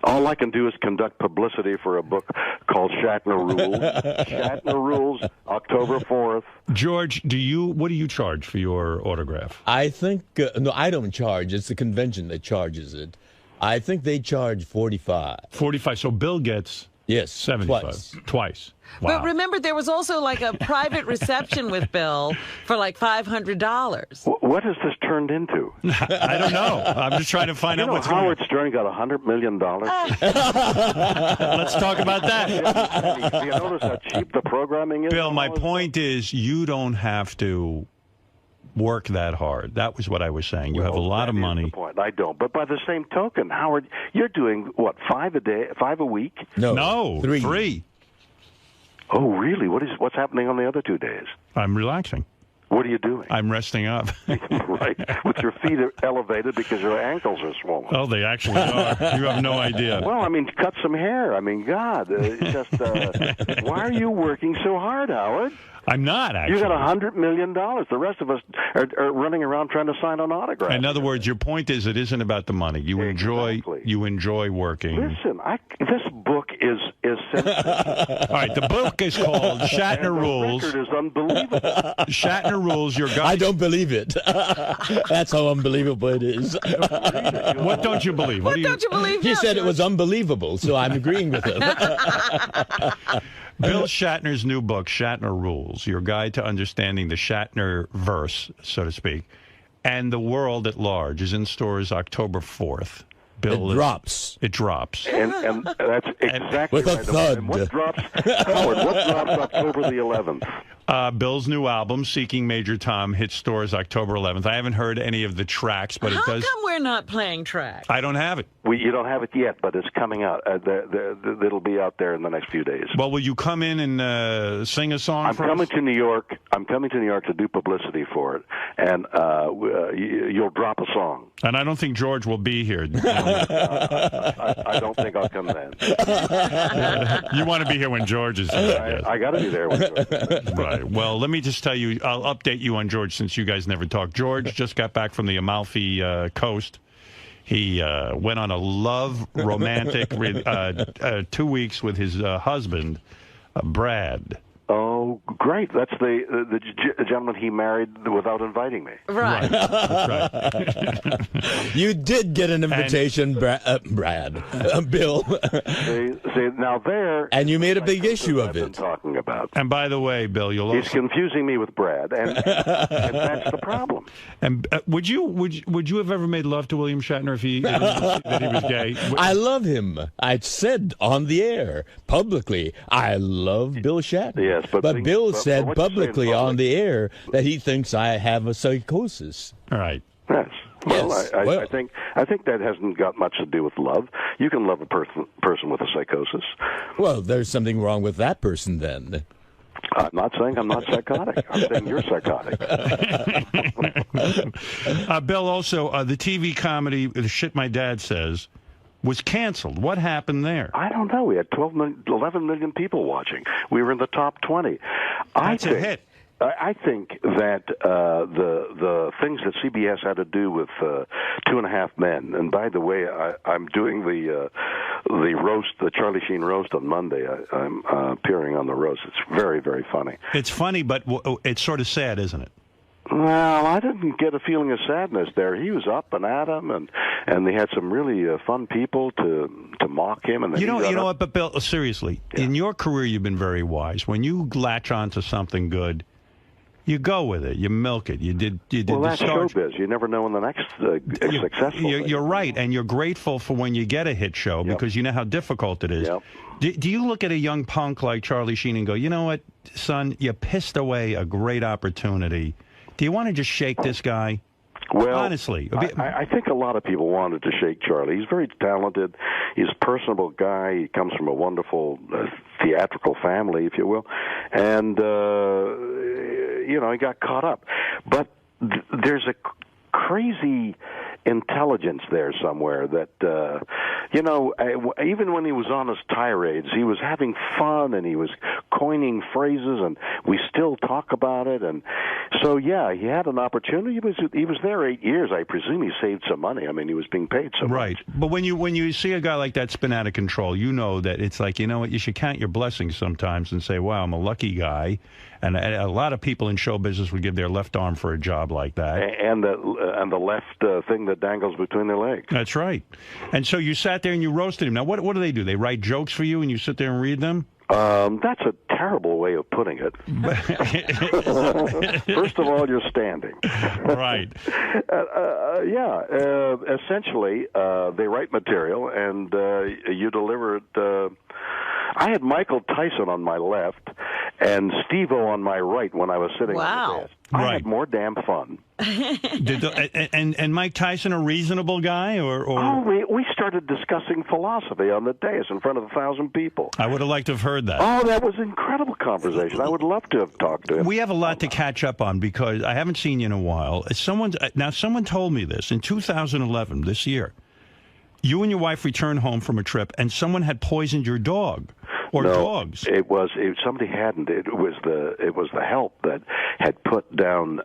All I can do is conduct publicity for a book called Shatner Rules. Shatner Rules, October 4th. George, what do you charge for your autograph? I think no, I don't charge. It's the convention that charges it. I think they charge $45. $45. So Bill gets $75. Twice. Wow. But remember, there was also like a private reception with Bill for like $500. What has this turned into? I don't know. I'm just trying to find out what's going on. Howard Stern got $100 million. Let's talk about that. Do you notice how cheap the programming is? Bill, my point is you don't have to work that hard. That was what I was saying. You have a lot of money. The point. I don't. But by the same token, Howard, you're doing, what, 5 a week? No, 3. Oh, really? What's happening on the other 2 days? I'm relaxing. What are you doing? I'm resting up. Right, with your feet elevated because your ankles are swollen. Oh, they actually are. You have no idea. Well, I mean, cut some hair. I mean, God, why are you working so hard, Howard? I'm not, actually. You got $100 million. The rest of us are running around trying to sign an autograph. In other words, your point is it isn't about the money. You enjoy working. Listen, this book is sensitive. All right, the book is called Shatner Rules. The record is unbelievable. Shatner Rules. Your guy. I don't believe it. That's how unbelievable it is. What don't you believe? What don't you believe? He said it was unbelievable, so I'm agreeing with him. Bill Shatner's new book, Shatner Rules, your guide to understanding the Shatner-verse, so to speak, and the world at large, is in stores October 4th. Bill, it drops. It drops. And that's exactly with a right. thud. And what drops, Howard, what drops October the 11th? Bill's new album, Seeking Major Tom, hits stores October 11th. I haven't heard any of the tracks, but it does. How come we're not playing tracks? I don't have it. You don't have it yet, but it's coming out. It'll be out there in the next few days. Well, will you come in and sing a song I'm for coming us? to New York. I'm coming to New York to do publicity for it, and you'll drop a song. And I don't think George will be here. I don't think I'll come then. You want to be here when George is here. I got to be there when George is there. Right. Well, let me just tell you, I'll update you on George since you guys never talked. George just got back from the Amalfi Coast. He went on a romantic 2 weeks with his husband, Brad. Oh, great. That's the gentleman he married without inviting me. Right. That's right. You did get an invitation, Brad. Bill. See, now there... And you made a big issue of it. Talking about. And by the way, Bill, He's confusing me with Brad, and that's the problem. And would you have ever made love to William Shatner if he that he was gay? I love him. I said on the air, publicly, I love Bill Shatner. Yes, but Bill said publicly on the air that he thinks I have a psychosis. All right. Yes. Well, Yes. I think that hasn't got much to do with love. You can love a person with a psychosis. Well, there's something wrong with that person then. I'm not saying I'm not psychotic. I'm saying you're psychotic. Bill, also, the TV comedy, The Shit My Dad Says, was canceled. What happened there? I don't know. We had 11 million people watching. We were in the top 20. That's a hit. I think that the things that CBS had to do with 2.5 Men, and by the way, I'm doing the roast, the Charlie Sheen roast on Monday. I'm appearing on the roast. It's very, very funny. It's funny, but it's sort of sad, isn't it? Well, I didn't get a feeling of sadness there. He was up and at him, and they had some really fun people to mock him. And then you know what? But Bill, seriously, in your career, you've been very wise. When you latch onto something good, you go with it. You milk it. You did. Well, that's showbiz. You never know when the next successful. You're right, and you're grateful for when you get a hit show because you know how difficult it is. Yep. Do you look at a young punk like Charlie Sheen and go, you know what, son, you pissed away a great opportunity. Do you want to just shake this guy? Well, honestly, I think a lot of people wanted to shake Charlie. He's very talented. He's a personable guy. He comes from a wonderful theatrical family, if you will. And, he got caught up. But there's a crazy intelligence there somewhere that, even when he was on his tirades, he was having fun and he was coining phrases, and we still talk about it. And so, yeah, he had an opportunity. He was there 8 years. I presume he saved some money. I mean, he was being paid so much. Right. But when you see a guy like that spin out of control, you know that it's like, you know what, you should count your blessings sometimes and say, wow, I'm a lucky guy. And a lot of people in show business would give their left arm for a job like that. And the left thing that dangles between their legs. That's right. And so you sat there and you roasted him. Now, what do? They write jokes for you and you sit there and read them? That's a terrible way of putting it. First of all, you're standing. Right. Essentially, they write material and you deliver it. I had Michael Tyson on my left and Steve-O on my right when I was sitting on the desk. I had more damn fun. And Mike Tyson a reasonable guy, or? Oh, we started discussing philosophy on the dais in front of 1,000 people. I would have liked to have heard that. Oh, that was an incredible conversation. I would love to have talked to him. We have a lot to catch up on because I haven't seen you in a while. Someone told me this in 2011, this year. You and your wife returned home from a trip, and someone had poisoned your dog. Or dogs. Somebody hadn't. It was the help that had put down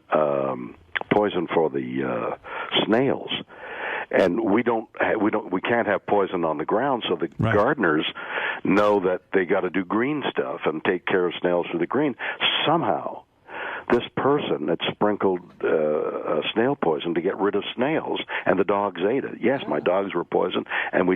poison for the snails, and we can't have poison on the ground. So the gardeners know that they got to do green stuff and take care of snails through the green. Somehow, this person had sprinkled snail poison to get rid of snails, and the dogs ate it. Yes, my dogs were poisoned, and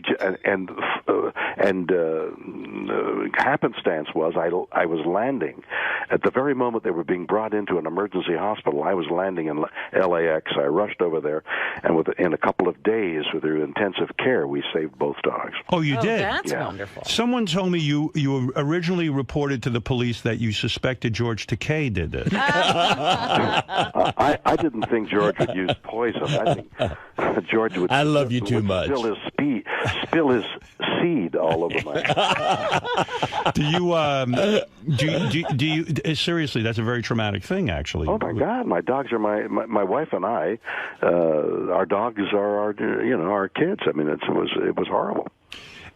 happenstance was I was landing at the very moment they were being brought into an emergency hospital. I was landing in LAX. I rushed over there, and in a couple of days, with their intensive care, we saved both dogs. Oh, you did? That's wonderful. Someone told me you originally reported to the police that you suspected George Takei did this. I didn't think George would use poison. I think George would. I love you too much. Spill his seed all over my. Do you seriously? That's a very traumatic thing, actually. Oh my God! My dogs are my wife and I. Our dogs are our kids. I mean, it was horrible.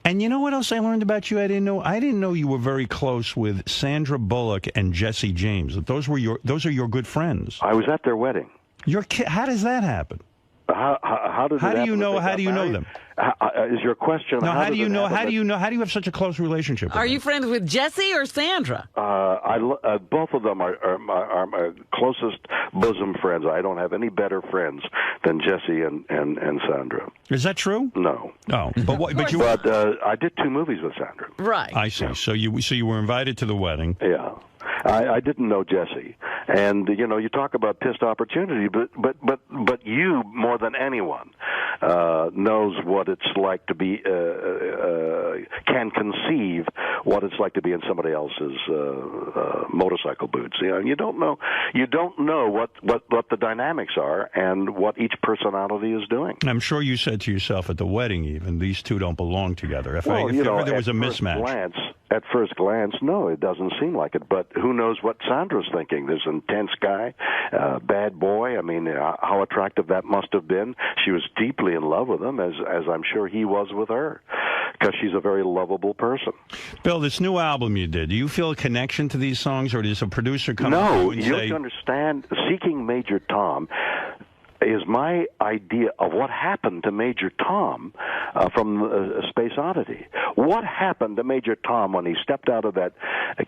And you know what else I learned about you? I didn't know you were very close with Sandra Bullock and Jesse James. Those are your good friends. I was at their wedding. How does that happen? How do you know them? Is your question? No, how do you have such a close relationship with Are you friends with Jesse or Sandra? Both of them are my closest bosom friends. I don't have any better friends than Jesse and Sandra. Is that true? No. Oh, but I did 2 movies with Sandra. Right. I see. Yeah. So you were invited to the wedding. Yeah. I didn't know Jesse, and you talk about pissed opportunity, but you more than anyone knows what it's like to be can conceive what it's like to be in somebody else's motorcycle boots. You don't know what the dynamics are and what each personality is doing. I'm sure you said to yourself at the wedding, even these two don't belong together. If ever there was a mismatch. At first glance, no, it doesn't seem like it. But who knows what Sandra's thinking? There's an intense guy, bad boy. I mean, how attractive that must have been. She was deeply in love with him, as I'm sure he was with her, because she's a very lovable person. Bill, this new album you did, do you feel a connection to these songs, or does a producer come No, and you say... have to understand, Seeking Major Tom is my idea of what happened to Major Tom from Space Oddity. What happened to Major Tom when he stepped out of that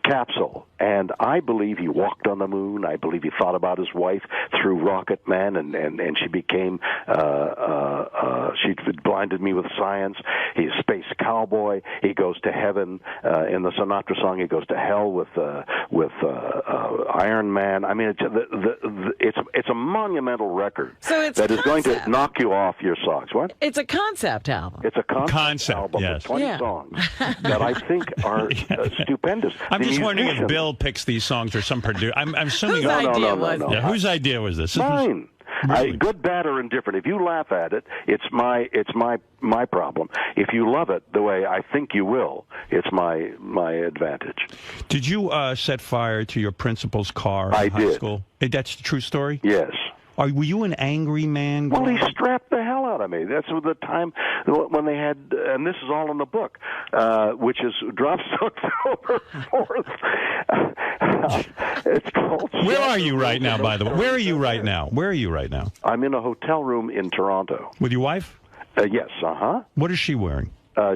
capsule? And I believe he walked on the moon. I believe he thought about his wife through Rocket Man, and she became, she blinded me with science. He's a space cowboy. He goes to heaven. In the Sinatra song, he goes to hell with Iron Man. I mean, it's a monumental record. So it's that is going to knock you off your socks. What? It's a concept album. It's a concept album yes. with 20 songs that I think are stupendous. I'm The just wondering if musician- Bill picks these songs or some producer. I'm assuming... Whose idea was it? Yeah, whose idea was this? Mine. Really? Good, bad, or indifferent. If you laugh at it, it's my problem. If you love it the way I think you will, it's my advantage. Did you set fire to your principal's car in high school? That's the true story? Yes. Were you an angry man? Well, he strapped the hell out of me. That's the time when they had, and this is all in the book, which is drops October 4th. It's called... Where are you right now, by the way? Where are you right now? Where are you right now? I'm in a hotel room in Toronto. With your wife? Yes, uh-huh. What is she wearing?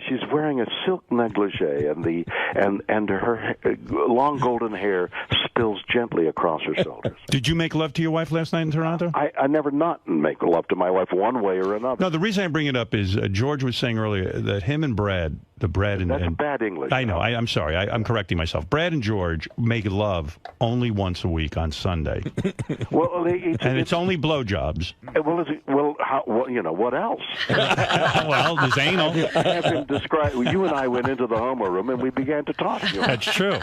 She's wearing a silk negligee, and her long golden hair spills gently across her shoulders. Did you make love to your wife last night in Toronto? I never not make love to my wife one way or another. No, the reason I bring it up is George was saying earlier that him and Brad, That's bad English. I know. I'm sorry. I'm correcting myself. Brad and George make love only once a week on Sunday. Well, it's only blowjobs. What else? Well, there's anal. You and I went into the homo room and we began to talk. That's true.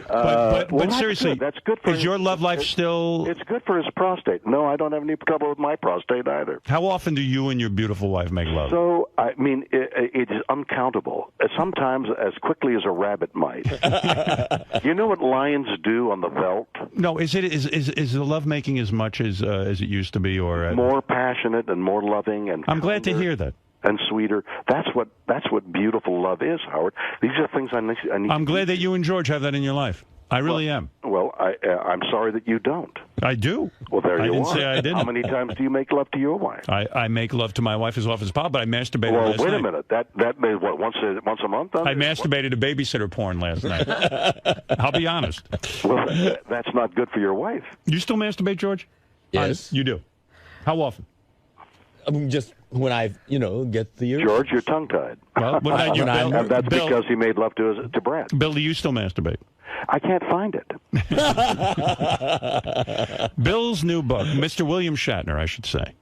But seriously, that's good for is your love life still... It's good for his prostate. No, I don't have any trouble with my prostate either. How often do you and your beautiful wife make love? So, I mean, it is uncountable. Sometimes as quickly as a rabbit might. You know what lions do on the veldt? No, is the lovemaking as much as it used to be, or more passionate and more loving and... I'm glad to hear that. And sweeter. That's what beautiful love is, Howard. These are things I need. I'm glad that you and George have that in your life. I really am. Well, I'm sorry that you don't. I do. Well, there you are. I didn't say I didn't. How many times do you make love to your wife? I make love to my wife as often as possible, but I masturbated last night. Well, wait a minute. That made what, once a month? I masturbated to babysitter porn last night. I'll be honest. Well, that's not good for your wife. You still masturbate, George? Yes. You do. How often? Just when I, get the urge. George, you're tongue-tied. Well, and that's Bill, because he made love to Brad. Bill, do you still masturbate? I can't find it. Bill's new book, Mr. William Shatner, I should say.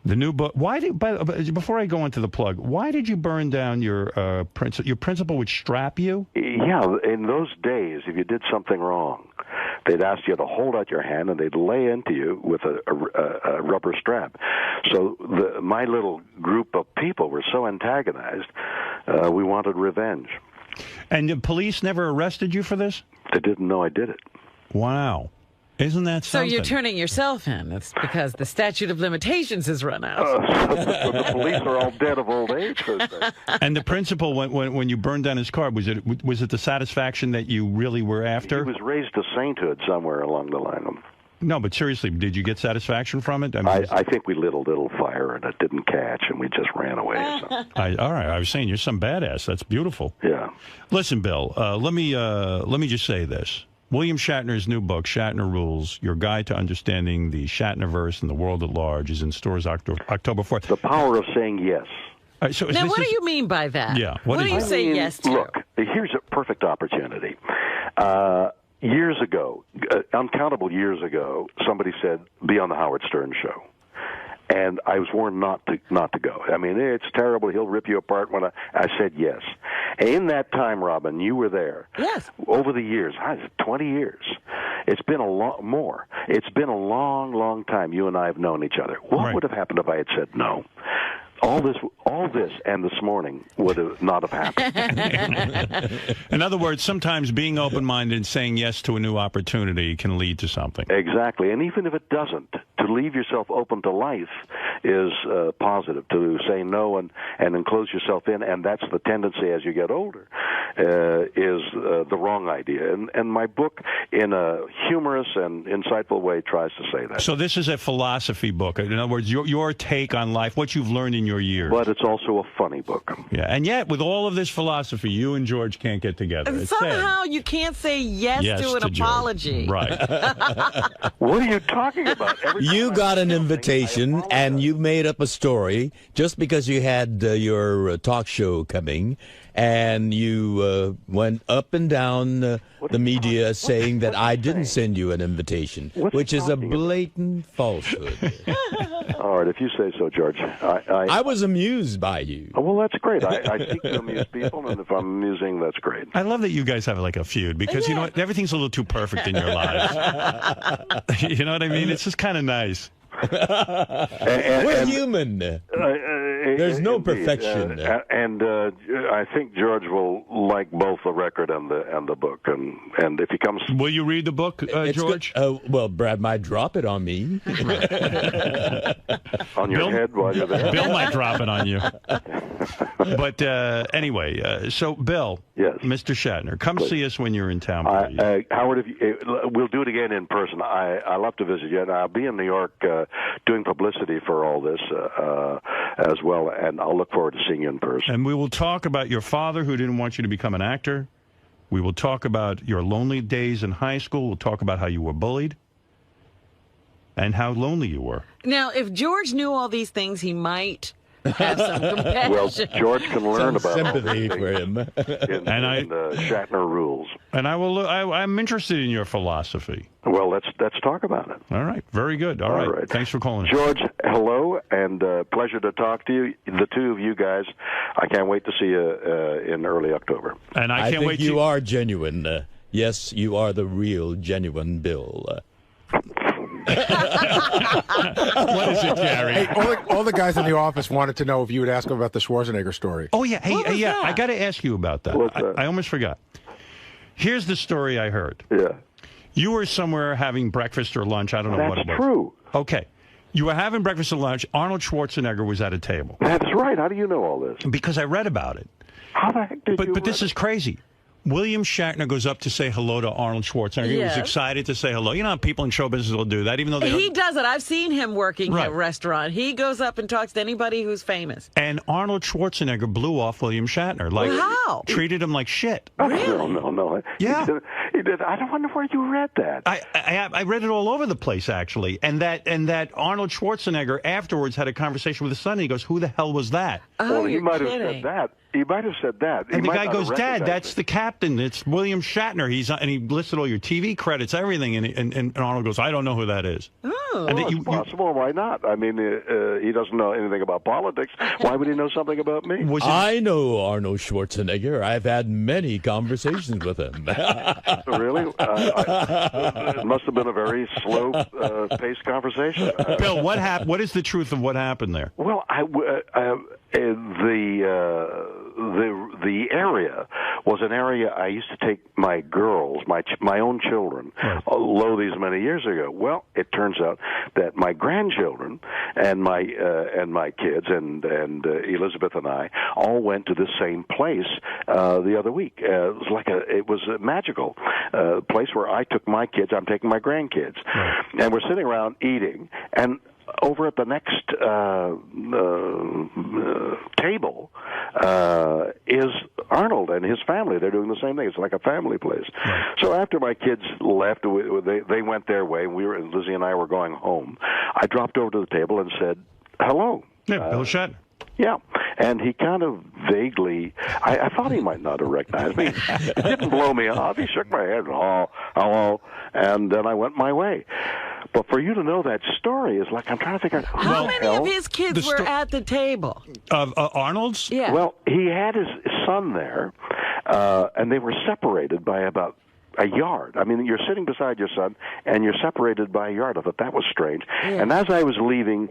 The new book. Before I go into the plug, why did you burn down your principal would strap you? Yeah, in those days, if you did something wrong, they'd ask you to hold out your hand, and they'd lay into you with a rubber strap. So my little group of people were so antagonized, we wanted revenge. And the police never arrested you for this? They didn't know I did it. Wow. Isn't that something? So you're turning yourself in. It's because the statute of limitations has run out. The police are all dead of old age. And the principal, when you burned down his car, was it the satisfaction that you really were after? He was raised to sainthood somewhere along the line. No, but seriously, did you get satisfaction from it? I think we lit a little fire and it didn't catch, and we just ran away. So. All right, I was saying you're some badass. That's beautiful. Yeah. Listen, Bill, let me just say this. William Shatner's new book, Shatner Rules, Your Guide to Understanding the Shatnerverse and the World at Large, is in stores October 4th. The power of saying yes. So now, what do you mean by that? Yeah. What do you say yes to? Look, here's a perfect opportunity. Years ago, uncountable years ago, somebody said, be on the Howard Stern show. And I was warned not to go. I mean, it's terrible. He'll rip you apart. When I said yes. And in that time, Robin, you were there. Yes. Over the years, 20 years. It's been a lot more. It's been a long, long time you and I have known each other. What would have happened if I had said no? all this and this morning would have not have happened. In other words, sometimes being open-minded and saying yes to a new opportunity can lead to something. Exactly. And even if it doesn't, to leave yourself open to life is positive. To say no and enclose yourself in, and that's the tendency as you get older, is the wrong idea. And my book, in a humorous and insightful way, tries to say that. So this is a philosophy book. In other words, your take on life, what you've learned in your years. But it's also a funny book. Yeah, and yet, with all of this philosophy, you and George can't get together. And It's somehow you can't say yes to an apology. Right. What are you talking about? You got an invitation, and you made up a story just because you had your talk show coming, and you went up and down the media saying that I didn't send you an invitation, which is a blatant falsehood. All right, if you say so, George. I was amused by you. Well, that's great. I seek to amuse people, and if I'm amusing, that's great. I love that you guys have like a feud because you know what? Everything's a little too perfect in your lives. You know what I mean? It's just kind of nice. We're human. There's no perfection. And I think George will like both the record and the book. And if he comes, will you read the book, George? Well, Brad might drop it on me. On your head while you're there. Bill might drop it on you. But anyway, so Bill, yes, Mr. Shatner, come see us when you're in town. Howard, we'll do it again in person. I love to visit you, and I'll be in New York doing publicity for all this as well, and I'll look forward to seeing you in person. And we will talk about your father who didn't want you to become an actor. We will talk about your lonely days in high school. We'll talk about how you were bullied and how lonely you were. Now, if George knew all these things, he might have some compassion. Well, George can learn about sympathy for him. in Shatner rules. And I'm interested in your philosophy. Well, let's talk about it. All right, very good. All right. Thanks for calling. George, hello, and pleasure to talk to you. The two of you guys, I can't wait to see you in early October. And I can't wait. You are genuine. Yes, you are the real, genuine Bill. What is it, Gary? Hey, all the guys in the office wanted to know if you would ask them about the Schwarzenegger story. Oh, yeah. Hey, yeah, I got to ask you about that. I almost forgot. Here's the story I heard. Yeah. You were somewhere having breakfast or lunch. I don't know what it was. That's true. Okay. You were having breakfast or lunch. Arnold Schwarzenegger was at a table. That's right. How do you know all this? Because I read about it. How the heck did you? But this is crazy. William Shatner goes up to say hello to Arnold Schwarzenegger. He was excited to say hello. You know how people in show business will do that, even though he does it. I've seen him working at a restaurant. He goes up and talks to anybody who's famous. And Arnold Schwarzenegger blew off William Shatner. Like, how? Treated him like shit. Really? No. Yeah. He did. I don't wonder where you read that. I read it all over the place, actually. And that Arnold Schwarzenegger afterwards had a conversation with his son. And he goes, "Who the hell was that?" Well, he might have said that. He might have said that. And the guy goes, "Dad, that's the captain. It's William Shatner. And he listed all your TV credits, everything. And Arnold goes, "I don't know who that is." Oh, and it's possible. Why not? I mean, he doesn't know anything about politics. Why would he know something about me? I know Arnold Schwarzenegger. I've had many conversations with him. Really? It must have been a very slow-paced conversation. Bill, what happened? What is the truth of what happened there? Well, the area was an area I used to take my girls, my own children, lo these many years ago. Well, it turns out that my grandchildren and my kids and Elizabeth and I all went to the same place the other week. It was a magical place where I took my kids. I'm taking my grandkids, and we're sitting around eating and. Over at the next table is Arnold and his family. They're doing the same thing. It's like a family place. Right. So after my kids left, they went their way. Lizzie and I were going home. I dropped over to the table and said, "Hello." Yeah, Bill Shatner. Yeah, and he kind of vaguely, I thought he might not have recognized me. He didn't blow me off. He shook my head, hello, and then I went my way. But for you to know that story is like, I'm trying to figure out how many of his kids were at the table? Arnold's? Yeah. Well, he had his son there, and they were separated by about a yard. I mean, you're sitting beside your son, and you're separated by a yard. I thought that was strange. And as I was leaving,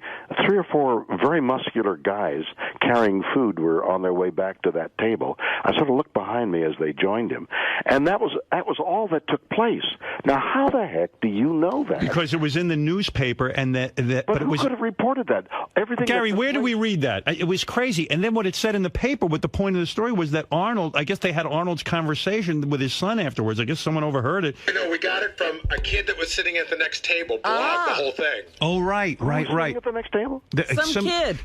3 or 4 very muscular guys carrying food were on their way back to that table. I sort of looked behind me as they joined him, and that was all that took place. Now, how the heck do you know that? Because it was in the newspaper, and but who could have reported that? Everything. Gary, where do we read that? It was crazy. And then what it said in the paper, what the point of the story was that Arnold, I guess they had Arnold's conversation with his son afterwards. I guess someone overheard it. No, we got it from a kid that was sitting at the next table, blogged the whole thing. Oh, right. Sitting at the next table?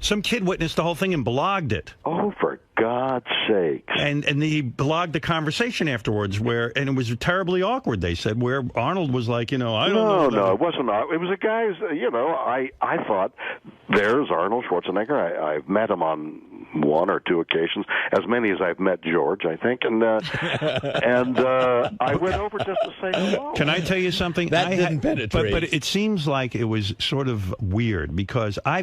Some kid witnessed the whole thing and blogged it. Oh, for God's sakes. And he blogged the conversation afterwards, and it was terribly awkward, they said, where Arnold was like, I don't know. No, it wasn't. It was a guy's, I thought, there's Arnold Schwarzenegger. I've met him on 1 or 2 occasions, as many as I've met George, I think, and I went over just to say hello. Can I tell you something? That didn't penetrate. But it seems like it was sort of weird, because I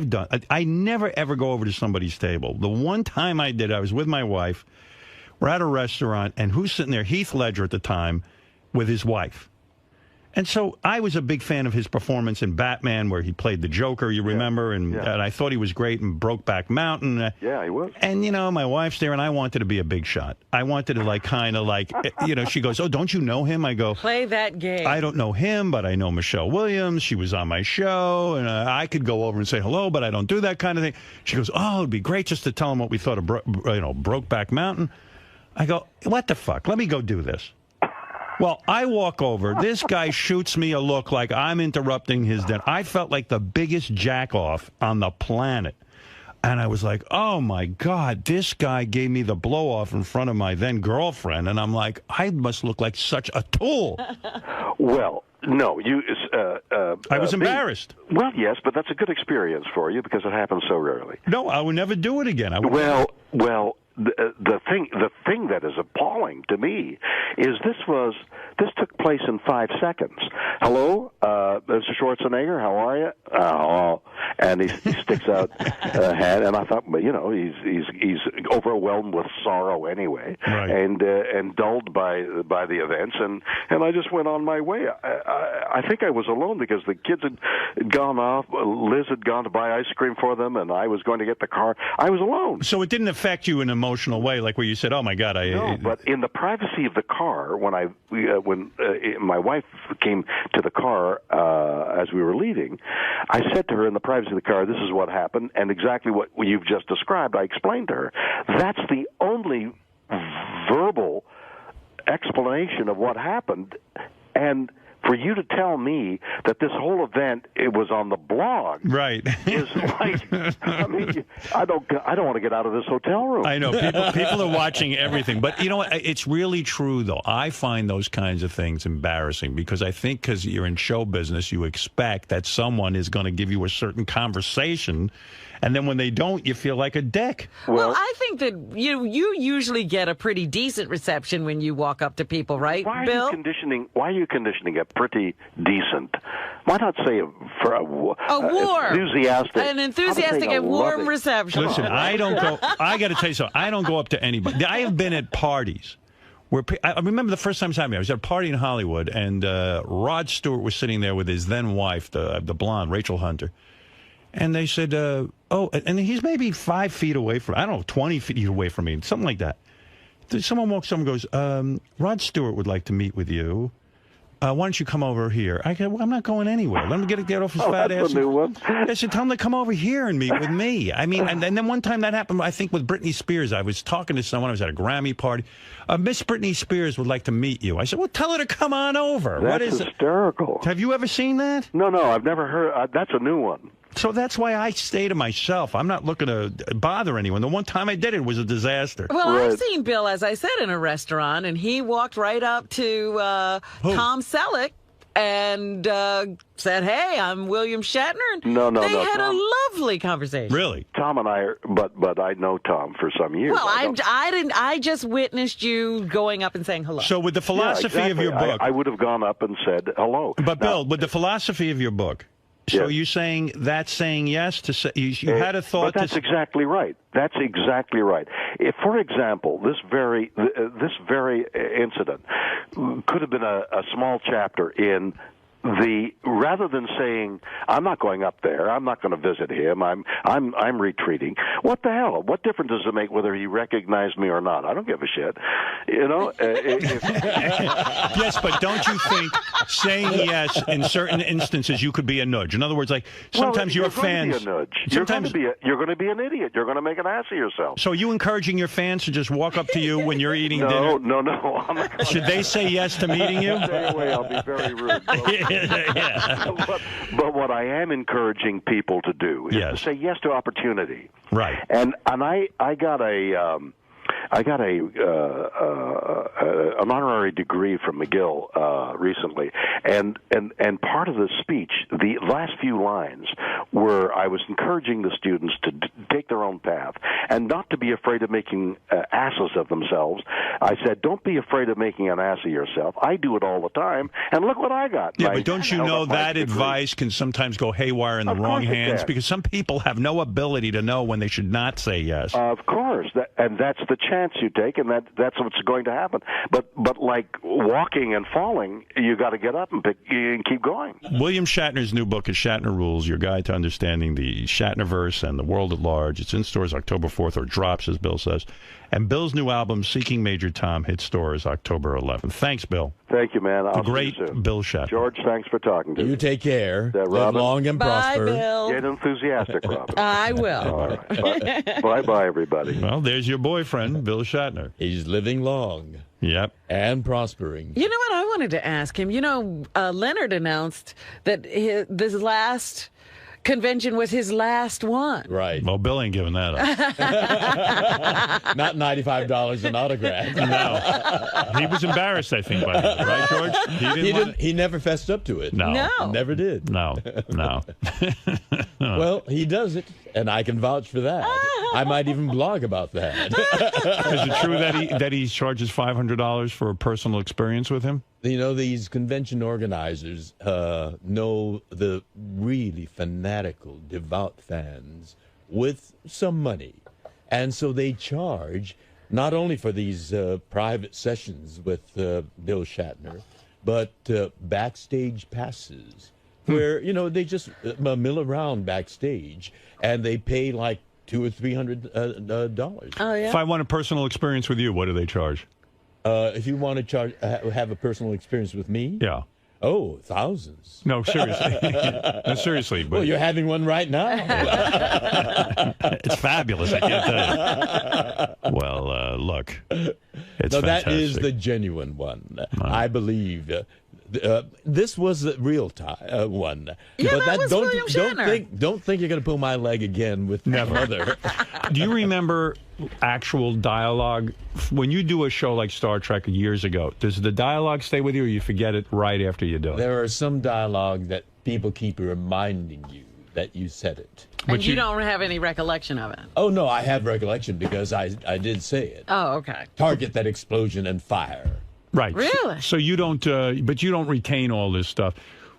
never ever go over to somebody's table. The one time I did, I was with my wife. We're at a restaurant, and who's sitting there? Heath Ledger at the time with his wife. And so I was a big fan of his performance in Batman, where he played the Joker, you remember, and I thought he was great in Brokeback Mountain. Yeah, he was. And, my wife's there, and I wanted to be a big shot. I wanted to, she goes, oh, don't you know him? I go, play that game. I don't know him, but I know Michelle Williams. She was on my show, and I could go over and say hello, but I don't do that kind of thing. She goes, oh, it'd be great just to tell him what we thought of, Brokeback Mountain. I go, what the fuck? Let me go do this. Well, I walk over. This guy shoots me a look like I'm interrupting his dinner. I felt like the biggest jack-off on the planet. And I was like, oh, my God, this guy gave me the blow-off in front of my then-girlfriend. And I'm like, I must look like such a tool. Well, no, I was embarrassed. Well, yes, but that's a good experience for you because it happens so rarely. No, I would never do it again. Well, the thing that is appalling to me is this took place in 5 seconds. Hello, Mr. Schwarzenegger, how are you? Oh, and he sticks out a hand, and I thought, he's overwhelmed with sorrow anyway, and dulled by the events, and I just went on my way. I think I was alone because the kids had gone off. Liz had gone to buy ice cream for them, and I was going to get the car. I was alone. So it didn't affect you in an emotional way, like where you said, "Oh my God!" No, but in the privacy of the car, when my wife came to the car as we were leaving, I said to her in the privacy of the car, "This is what happened," and exactly what you've just described. I explained to her. That's the only verbal explanation of what happened, and for you to tell me that this whole event, it was on the blog, right? Is like, I mean, I don't want to get out of this hotel room. I know people are watching everything, but you know what? It's really true, though. I find those kinds of things embarrassing because I think because you're in show business, you expect that someone is going to give you a certain conversation. And then when they don't, you feel like a dick. Well, I think that you usually get a pretty decent reception when you walk up to people, right, Bill? Why are you conditioning a pretty decent? Why not say warm, an enthusiastic and warm reception? Listen, I got to tell you something. I don't go up to anybody. I have been at parties. I remember the first time I was at a party in Hollywood, and Rod Stewart was sitting there with his then wife, the blonde, Rachel Hunter. And they said, and he's maybe 5 feet away from, 20 feet away from me, something like that. Someone walks up and goes, Rod Stewart would like to meet with you. Why don't you come over here? I go, well, I'm not going anywhere. Let him get off his fat ass. That's a new one. I said, tell him to come over here and meet with me. I mean, and then one time that happened, I think, with Britney Spears. I was talking to someone. I was at a Grammy party. Miss Britney Spears would like to meet you. I said, well, tell her to come on over. That's hysterical. Have you ever seen that? No, I've never heard. That's a new one. So that's why I stay to myself. I'm not looking to bother anyone. The one time I did it was a disaster. Well, I've seen Bill, as I said, in a restaurant, and he walked right up to Tom Selleck and said, hey, I'm William Shatner. And they had a lovely conversation. Really? Tom and I but I know Tom for some years. Well, I just witnessed you going up and saying hello. So with the philosophy of your book, I would have gone up and said hello. But Bill, with the philosophy of your book, so you're saying that's saying yes to say you had a thought. But that's exactly right. That's exactly right. If, for example, this very incident could have been a small chapter in rather than saying, I'm not going up there, I'm not going to visit him, I'm retreating. What the hell? What difference does it make whether he recognized me or not? I don't give a shit. You know? Yes, but don't you think saying yes in certain instances you could be a nudge? In other words, like sometimes your fans. Going to be a nudge. Sometimes you're going to be an idiot. You're going to make an ass of yourself. So are you encouraging your fans to just walk up to you when you're eating dinner? No. I'm not Should they say yes to meeting you? Stay away. I'll be very rude. But what I am encouraging people to do is to say yes to opportunity. Right. And I got an honorary degree from McGill recently, and part of the speech, the last few lines, were I was encouraging the students to take their own path and not to be afraid of making asses of themselves. I said, don't be afraid of making an ass of yourself. I do it all the time, and look what I got. Yeah, but don't you know that advice can sometimes go haywire in the wrong hands? Because some people have no ability to know when they should not say yes. Of course, and that's the chance you take, and that's what's going to happen. But like walking and falling, you got to get up and keep going. William Shatner's new book is Shatner Rules, Your Guide to Understanding the Shatnerverse and the World at Large. It's in stores October 4th, or drops, as Bill says. And Bill's new album, Seeking Major Tom, hits stores October 11th. Thanks, Bill. Thank you, man. The great Bill Shatner. George, thanks for talking to me. You take care. Live long and prosper. Bill. Get enthusiastic, Robin. I will. All right. Bye-bye, everybody. Well, there's your boyfriend, Bill Shatner. He's living long. Yep. And prospering. You know what I wanted to ask him? You know, Leonard announced that this last convention was his last one. Right. Well, Bill ain't giving that up. Not $95 an autograph. No. He was embarrassed, I think, by that, right, George? He never fessed up to it. No. Never did. No. Well, he does it, and I can vouch for that. I might even blog about that. Is it true that he charges $500 for a personal experience with him? You know, these convention organizers know the really fanatical, devout fans with some money. And so they charge not only for these private sessions with Bill Shatner, but backstage passes where, you know, they just mill around backstage and they pay like $200 or $300. Oh, yeah. If I want a personal experience with you, what do they charge? If you want to have a personal experience with me? Yeah. Oh, thousands. No, seriously. No, seriously. But well, you're having one right now. It's fabulous, I can't tell you. Well, look, it's fantastic. That is the genuine one. I believe this was the real one. Yeah, but that was William Shatner. Don't think you're going to pull my leg again with Mother. Do you remember actual dialogue when you do a show like Star Trek years ago? Does the dialogue stay with you, or you forget it right after you do it? There are some dialogue that people keep reminding you that you said it. And you don't have any recollection of it? Oh, no, I have recollection because I did say it. Oh, okay. Target that explosion and fire. Right. Really? So you don't, but you don't retain all this stuff.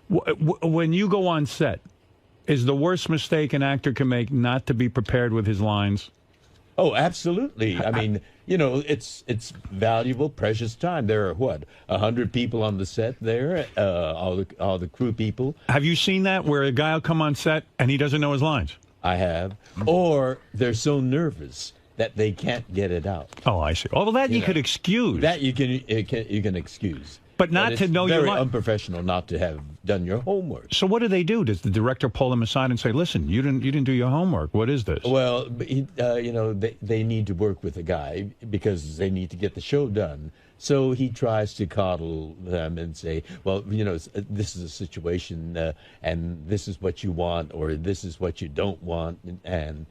When you go on set, is the worst mistake an actor can make not to be prepared with his lines? Oh, absolutely. I mean, you know, it's valuable, precious time. There are, 100 people on the set there, all the crew people. Have you seen that, where a guy will come on set and he doesn't know his lines? I have. Or they're so nervous that they can't get it out. Oh, I see. Oh, well, that you could excuse. That you can excuse. But not to know your lines. It's very unprofessional not to have done your homework. So what do? Does the director pull them aside and say, "Listen, you didn't do your homework. What is this?" Well, you know, they need to work with the guy because they need to get the show done. So he tries to coddle them and say, "Well, you know, this is a situation, and this is what you want, or this is what you don't want," and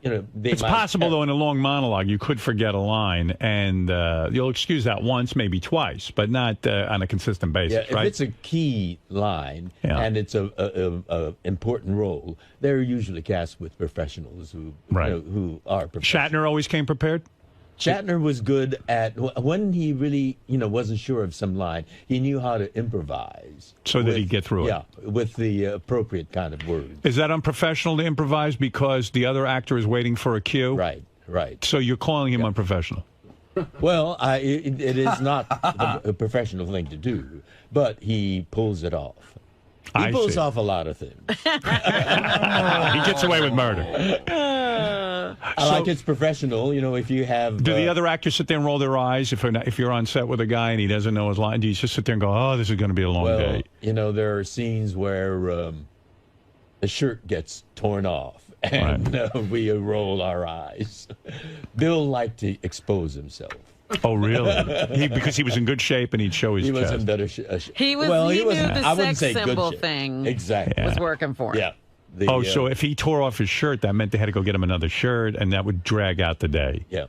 you know, it's possible, though, in a long monologue, you could forget a line, and you'll excuse that once, maybe twice, but not on a consistent basis, right? If it's a key line and it's a important role, they're usually cast with professionals who are professionals. Shatner always came prepared? Shatner was good at, when he really, wasn't sure of some line, he knew how to improvise. So that he'd get through it. Yeah, with the appropriate kind of words. Is that unprofessional to improvise because the other actor is waiting for a cue? Right. So you're calling him unprofessional? Well, it is not a professional thing to do, but he pulls it off. He pulls off a lot of things. He gets away with murder. Like it's professional, you know, if you have... Do the other actors sit there and roll their eyes if you're on set with a guy and he doesn't know his line? Do you just sit there and go, oh, this is going to be a long day? You know, there are scenes where the shirt gets torn off and we roll our eyes. Bill liked to expose himself. Oh, really? Because he was in good shape and he'd show his chest. He was in better shape. He knew the sex symbol thing was working for him. Yeah. So if he tore off his shirt, that meant they had to go get him another shirt, and that would drag out the day. Yeah.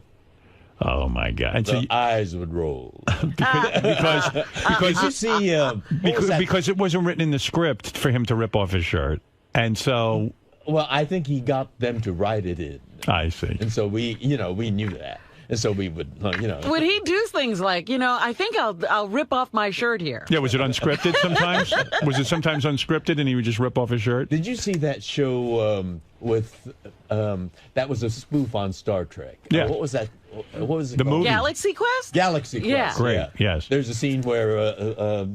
Oh, my God. And the eyes would roll. because you see, because it wasn't written in the script for him to rip off his shirt. And so... Well, I think he got them to write it in. I see. And so we knew that. And so we would, Would he do things like, I think I'll rip off my shirt here? Yeah, was it unscripted sometimes? Was it sometimes unscripted and he would just rip off his shirt? Did you see that show with, that was a spoof on Star Trek? Yeah. What was that? What was it the called? movie? Galaxy Quest? Galaxy Quest. Yeah. Great, yes. There's a scene where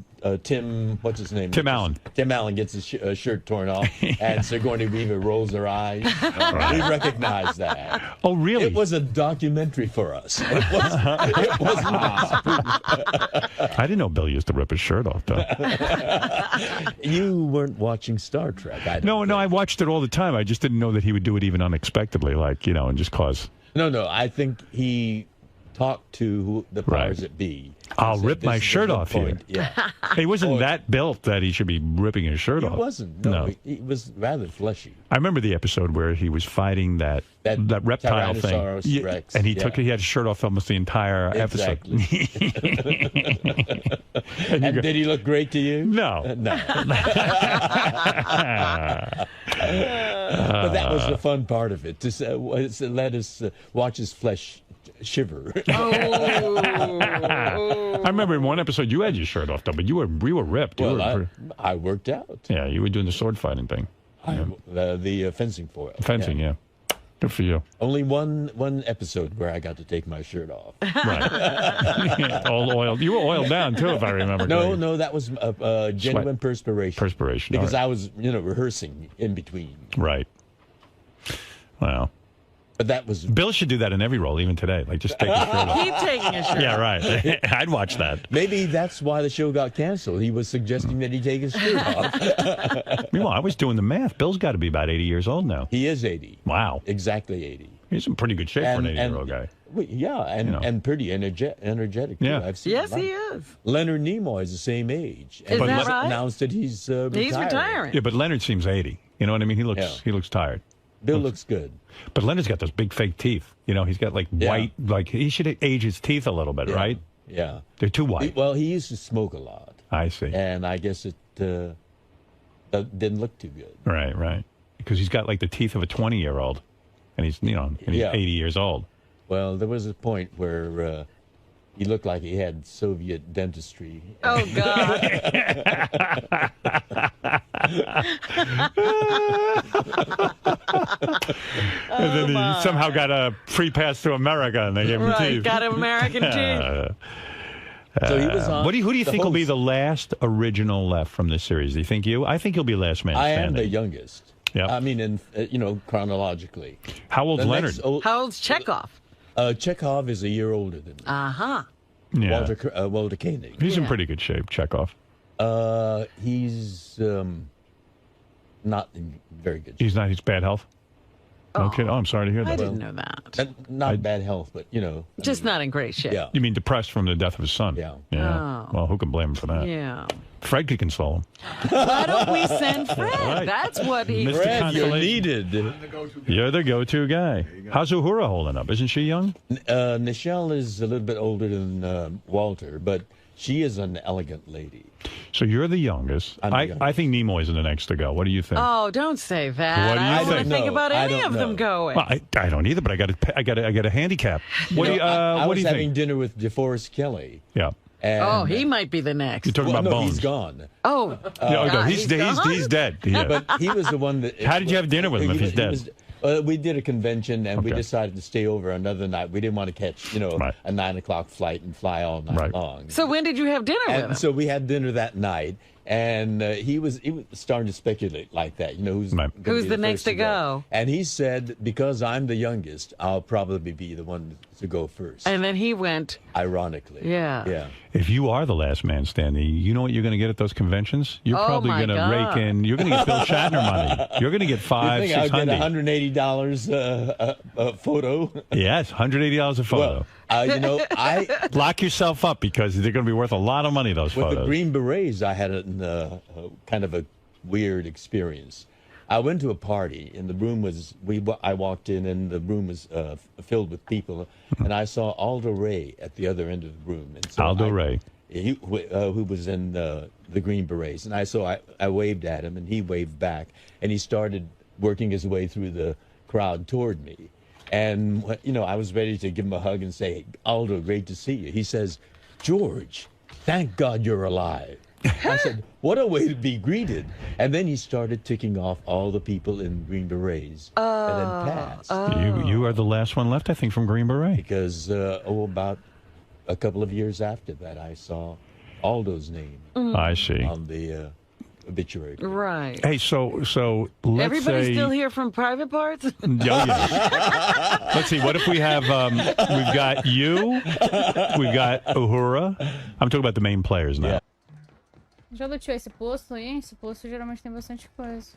Tim, what's his name? Tim Allen. Tim Allen gets his shirt torn off, and Sigourney Weaver rolls her eyes. We recognize that. Oh, really? It was a documentary for us. It wasn't I didn't know Bill used to rip his shirt off, though. You weren't watching Star Trek. No, I watched it all the time. I just didn't know that he would do it even unexpectedly, and just cause... No, I think he talked to the powers that be. I'll rip my shirt off here. Yeah. He wasn't that built that he should be ripping his shirt off. He wasn't. No. He was rather fleshy. I remember the episode where he was fighting that reptile thing. Rex. And he had his shirt off almost the entire episode. And did he look great to you? No. No. But that was the fun part of it, to let us watch his flesh shiver. I remember in one episode you had your shirt off, though, but you were ripped. Well, I worked out. Yeah, you were doing the sword fighting thing. The fencing foil. Fencing, yeah. Good for you. Only one episode where I got to take my shirt off. Right. All oiled. You were oiled down, too, if I remember correctly. No, that was genuine perspiration. Perspiration. Because I was, rehearsing in between. Right. Wow. But that was... Bill should do that in every role, even today. Like, just take his shirt off. Keep taking his shirt off. Yeah, right. I'd watch that. Maybe that's why the show got canceled. He was suggesting that he take his shirt off. Meanwhile, I was doing the math. Bill's got to be about 80 years old now. He is 80. Wow. Exactly 80. He's in pretty good shape for an 80-year-old guy. Yeah, and pretty energetic, too. Yeah. I've seen yes, he is. Leonard Nimoy is the same age. Is that right? Announced that he's retiring. He's retiring. Yeah, but Leonard seems 80. You know what I mean? He looks tired. Bill looks good. But Leonard's got those big fake teeth. He's got white, he should age his teeth a little bit, right? Yeah. They're too white. Well, he used to smoke a lot. I see. And I guess it didn't look too good. Right. Because he's got the teeth of a 20-year-old. And he's, he's 80 years old. Well, there was a point where he looked like he had Soviet dentistry. Oh, God. And then he somehow got a free pass to America, and they gave him teeth. Got American teeth. So he was on. Who do you think will be the last original left from this series? Do you think you? I think you'll be last man standing. I am the youngest. Yeah. I mean, chronologically. How old's Leonard? How old's Chekhov? Chekhov is a year older than me. Uh-huh. Yeah. Walter Koenig. He's in pretty good shape, Chekhov. He's not in very good shape. He's not. He's bad health. No kidding. Oh, I'm sorry to hear that. I didn't know that. Not bad health, but just not in great shape. Yeah. You mean depressed from the death of his son? Yeah. Oh. Well, who can blame him for that? Yeah. Fred could console him. Why don't we send Fred? Right. That's what he... Mr. Fred, you're needed. You're the go-to guy. How's Uhura holding up? Isn't she young? Nichelle is a little bit older than Walter, but she is an elegant lady. So you're the youngest. I think Nimoy's in the next to go. What do you think? Oh, don't say that. What do you I don't want to think? think about any of them going. Well, I don't either, but I got a handicap. What do you I was think? having dinner with DeForest Kelly. Yeah. And he might be the next. You're talking about Bones. He's gone. Oh, no, he's gone? dead. Yeah. But he was the one that... How did you have dinner with him if he's dead? We did a convention, and we decided to stay over another night. We didn't want to catch, a 9 o'clock flight and fly all night long. So when did you have dinner with him? So we had dinner that night, and he was starting to speculate like that. Who's the next to go? And he said, because I'm the youngest, I'll probably be the one to go first. And then he went. Ironically. Yeah. If you are the last man standing, you know what you're going to get at those conventions? You're probably going to rake in. You're going to get Bill Shatner money. You're going to get $500, $600. I'll get $180 a photo. Yes, $180 a photo. Well, I lock yourself up because they're going to be worth a lot of money. Those with photos. The Green Berets, I had a kind of a weird experience. I went to a party, and the room was I walked in, and the room was filled with people, and I saw Aldo Ray at the other end of the room. And so Aldo Ray, who was in the Green Berets, and I waved at him, and he waved back, and he started working his way through the crowd toward me. And, I was ready to give him a hug and say, Aldo, great to see you. He says, George, thank God you're alive. I said, what a way to be greeted. And then he started ticking off all the people in Green Berets that had passed. You are the last one left, I think, from Green Beret. Because, about a couple of years after that, I saw Aldo's name. I see. On the obituary. Right. Hey, so let's Everybody's say... still here from Private Parts? Yeah. Let's see, what if we have, we've got you, we've got Uhura. I'm talking about the main players now. Yeah. Já luteou esse posto aí? Esse posto geralmente tem bastante coisa.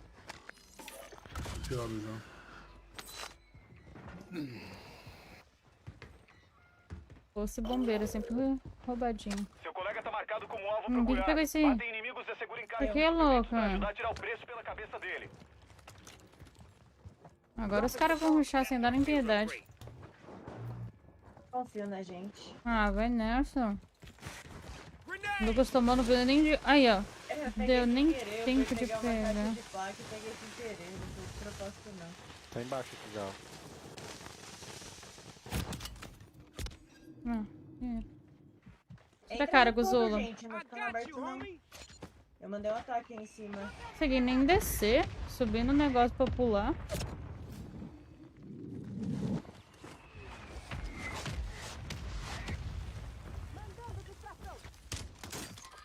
Posto e bombeiro, sempre roubadinho. Seu colega tá marcado como alvo procurado. Quem que pegou esse aí? Batem inimigos e assegurem carro. Que louco, pra ajudar a tirar o preço pela cabeça dele. Agora os caras vão rushar sem dar nem piedade. Confia na gente. Ah, vai nessa. O Lucas tomando veio nem de... Aí, ó. Deu nem tempo de pegar. Tá embaixo aqui já. Tira a cara, Guzula. Eu mandei um ataque aí em cima. Consegui nem descer. Subindo o negócio pra pular.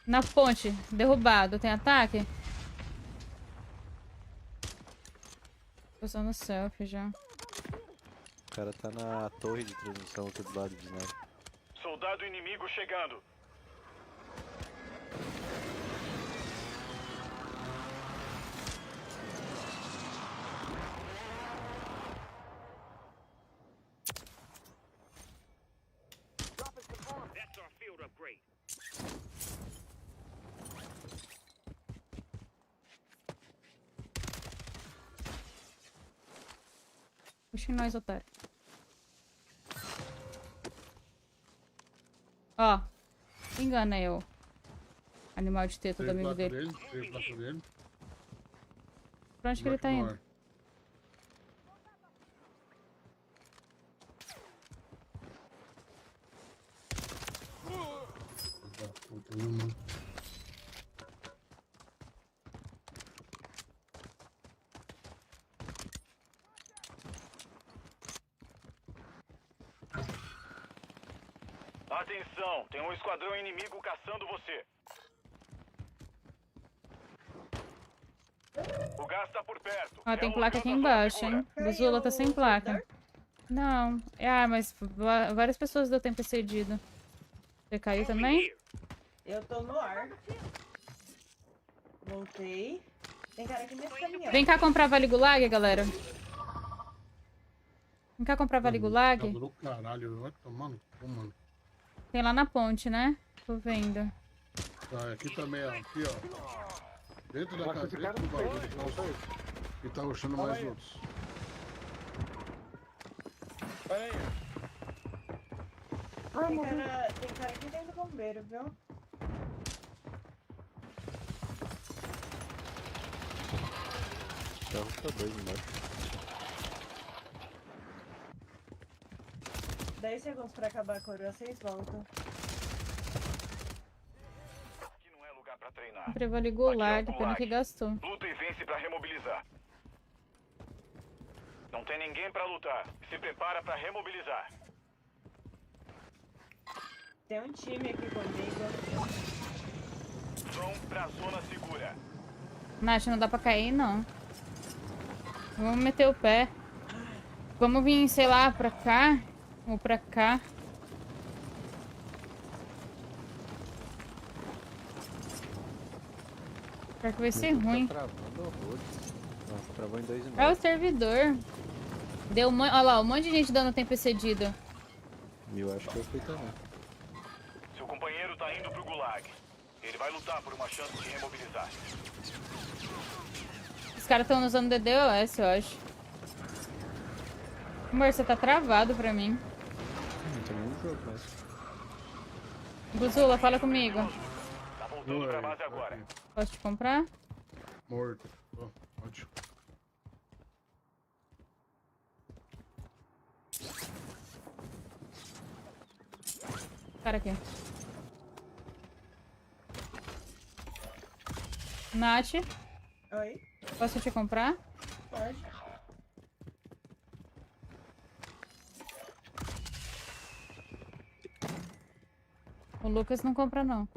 Na ponte, derrubado. Tem ataque? Usando selfie já. O cara tá na torre de transmissão aqui do lado de sniper. Soldado inimigo chegando. That's our field upgrade. Puxa em nós, otário. Ó. Engana eu. Animal de teta do amigo dele. Pra onde que ele tá indo? Atenção, tem um esquadrão inimigo caçando você. O gás tá por perto. Ó, tem placa aqui embaixo, hein? Guzula tá sem placa. Não. Ah, mas várias pessoas deu tempo excedido. Você caiu também? Eu tô no ar. Voltei. Tem cara aqui nesse caminhão. Vem cá comprar Vale Gulag, galera. Vem cá comprar Vale Gulag. Caralho, vai tomando, mano. Tem lá na ponte, né? Tô vendo. Tá, aqui também, ó. Aqui, ó. Dentro da casa, dentro do bagulho. E tá rushando mais outros. Olha aí. Tem cara aqui dentro do bombeiro, viu? Tá rushando dois embaixo. 10 segundos pra acabar a coroa, 6 voltam. Aqui não é lugar pra treinar. Comprei Vale Gulag, pena que gastou. Luta e vence pra remobilizar. Não tem ninguém pra lutar. Se prepara pra remobilizar. Tem um time aqui comigo. Vão pra zona segura. Nath, não dá pra cair, não. Vamos meter o pé. Vamos vir, sei lá, pra cá. Ou pra cá. Pior que vai ser ruim. Tá travando horrores. Nossa, travou em 2,5. É o servidor. Deu olha lá, um monte de gente dando tempo excedido. Eu acho que eu fui também. Seu companheiro tá indo pro gulag. Ele vai lutar por uma chance de remobilizar. Os caras estão usando DDoS, eu acho. Amor, você tá travado pra mim. Não tem nenhum jogo mais. Buzula, fala comigo. Tá voltando pra base agora. Posso te comprar? Morto. Ótimo. Cara aqui. Nath, Oi? posso te comprar? Pode. O Lucas não compra, não.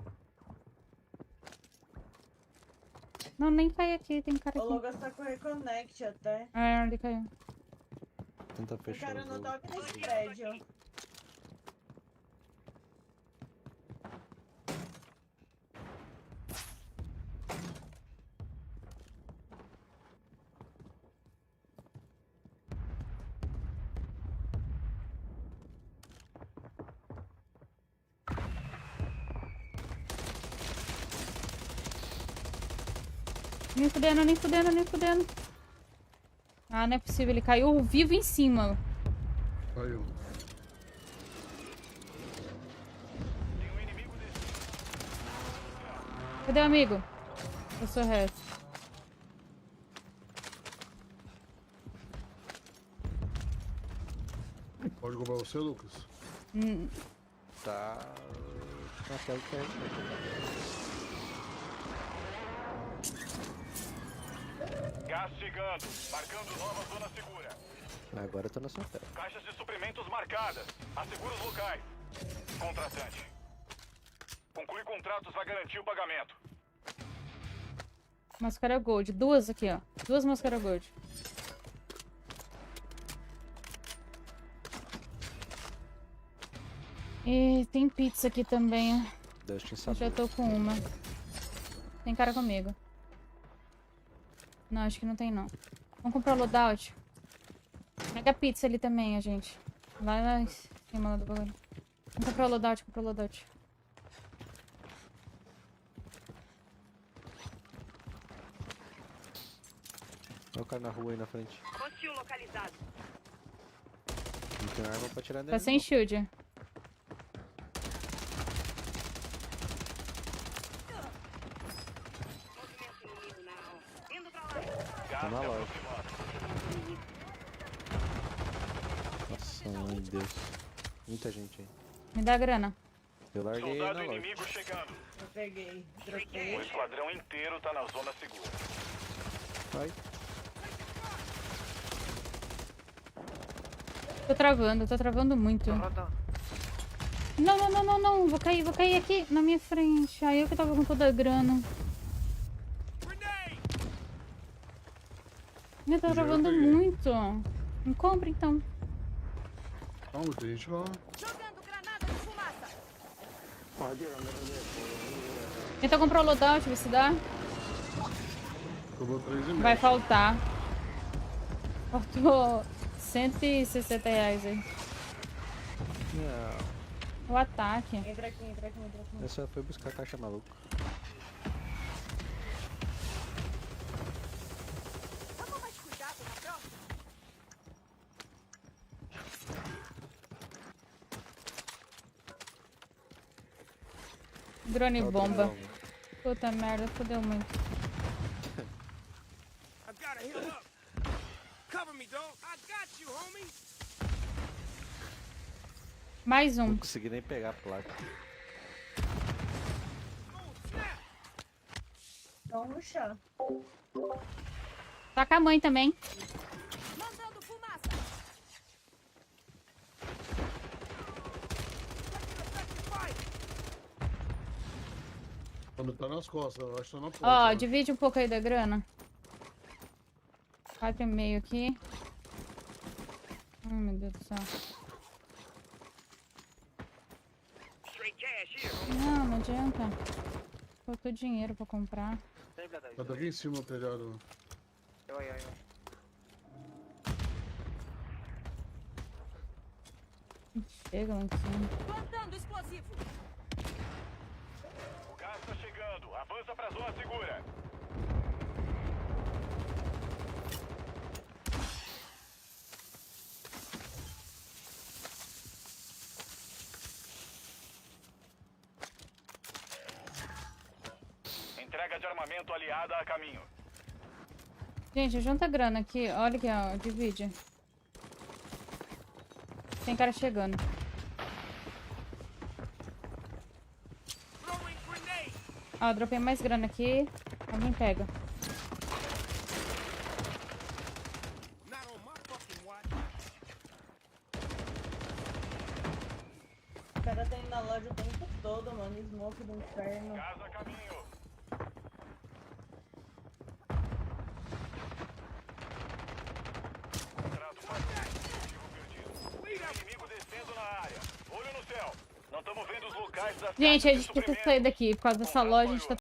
Não, nem cai aqui, tem cara O aqui. Lucas tá com reconnect até. Ah, ele caiu. Tenta O fechar cara o não jogo. toca nesse prédio. Nem fudendo, nem fudendo, nem fudendo. Ah, não é possível, ele caiu vivo em cima. Caiu. Cadê o amigo? Eu sou reto. Pode comprar você, Lucas? Tá. Na tela que é. Gás chegando. Marcando nova zona segura. Agora eu tô na sua tela. Caixas de suprimentos marcadas. Assegura os locais. Contratante. Concluir contratos vai garantir o pagamento. Máscara Gold. Duas aqui, ó. Duas máscaras Gold. E tem pizza aqui também, ó. Deixa Eu já tô com uma. Tem cara comigo. Não, acho que não tem, não. Vamos comprar o loadout. Pega a pizza ali também, a gente. Lá em cima lá do bagulho. Vamos comprar o loadout, comprar o loadout. Olha o cara na rua aí na frente. Hostil localizado. Não tem arma pra tirar nele. Tá sem shield. Tá na loja. Nossa, mãe de Deus. Muita gente aí. Me dá a grana. Eu larguei Soldado na loja. inimigo chegando. Eu peguei. Dropei. O esquadrão inteiro tá na zona segura. Vai. Tô travando muito. Não, não, não, não, não. Vou cair aqui na minha frente. Aí eu que tava com toda a grana. Eu tô travando muito. Me compra então. Calma, tem gente lá. Tenta comprar o loadout, vê se dá. Cobrou 3,5. Vai faltar. Faltou 160 reais aí. Não. O ataque. Entra aqui, entra aqui, entra aqui. Essa foi buscar a caixa maluca. Drone bomba. Puta merda, fodeu muito. Mais um. Não consegui nem pegar a placa. Vamos no chão. Tá com a mãe também. Quando tá nas costas, eu acho que tá na ponta. Ó, né? divide um pouco aí da grana. 4,5 aqui. Ai, meu Deus do céu. Não, não adianta. Faltou dinheiro pra comprar. Tá daqui em cima o telhado. Chega lá em cima. Plantando explosivo. O gás tá chegando. Avança pra zona segura. Entrega de armamento aliada a caminho. Gente, junta a grana aqui. Olha aqui, ó. Divide. Tem cara chegando. Ó, dropei mais grana aqui. Alguém pega. O cara tá indo na loja o tempo todo, mano. Smoke do inferno. Casa a caminho. Inimigo descendo na área. Olho no céu. Não estamos vendo os locais da Gente, a gente precisa sair daqui. Por causa dessa loja, a gente tá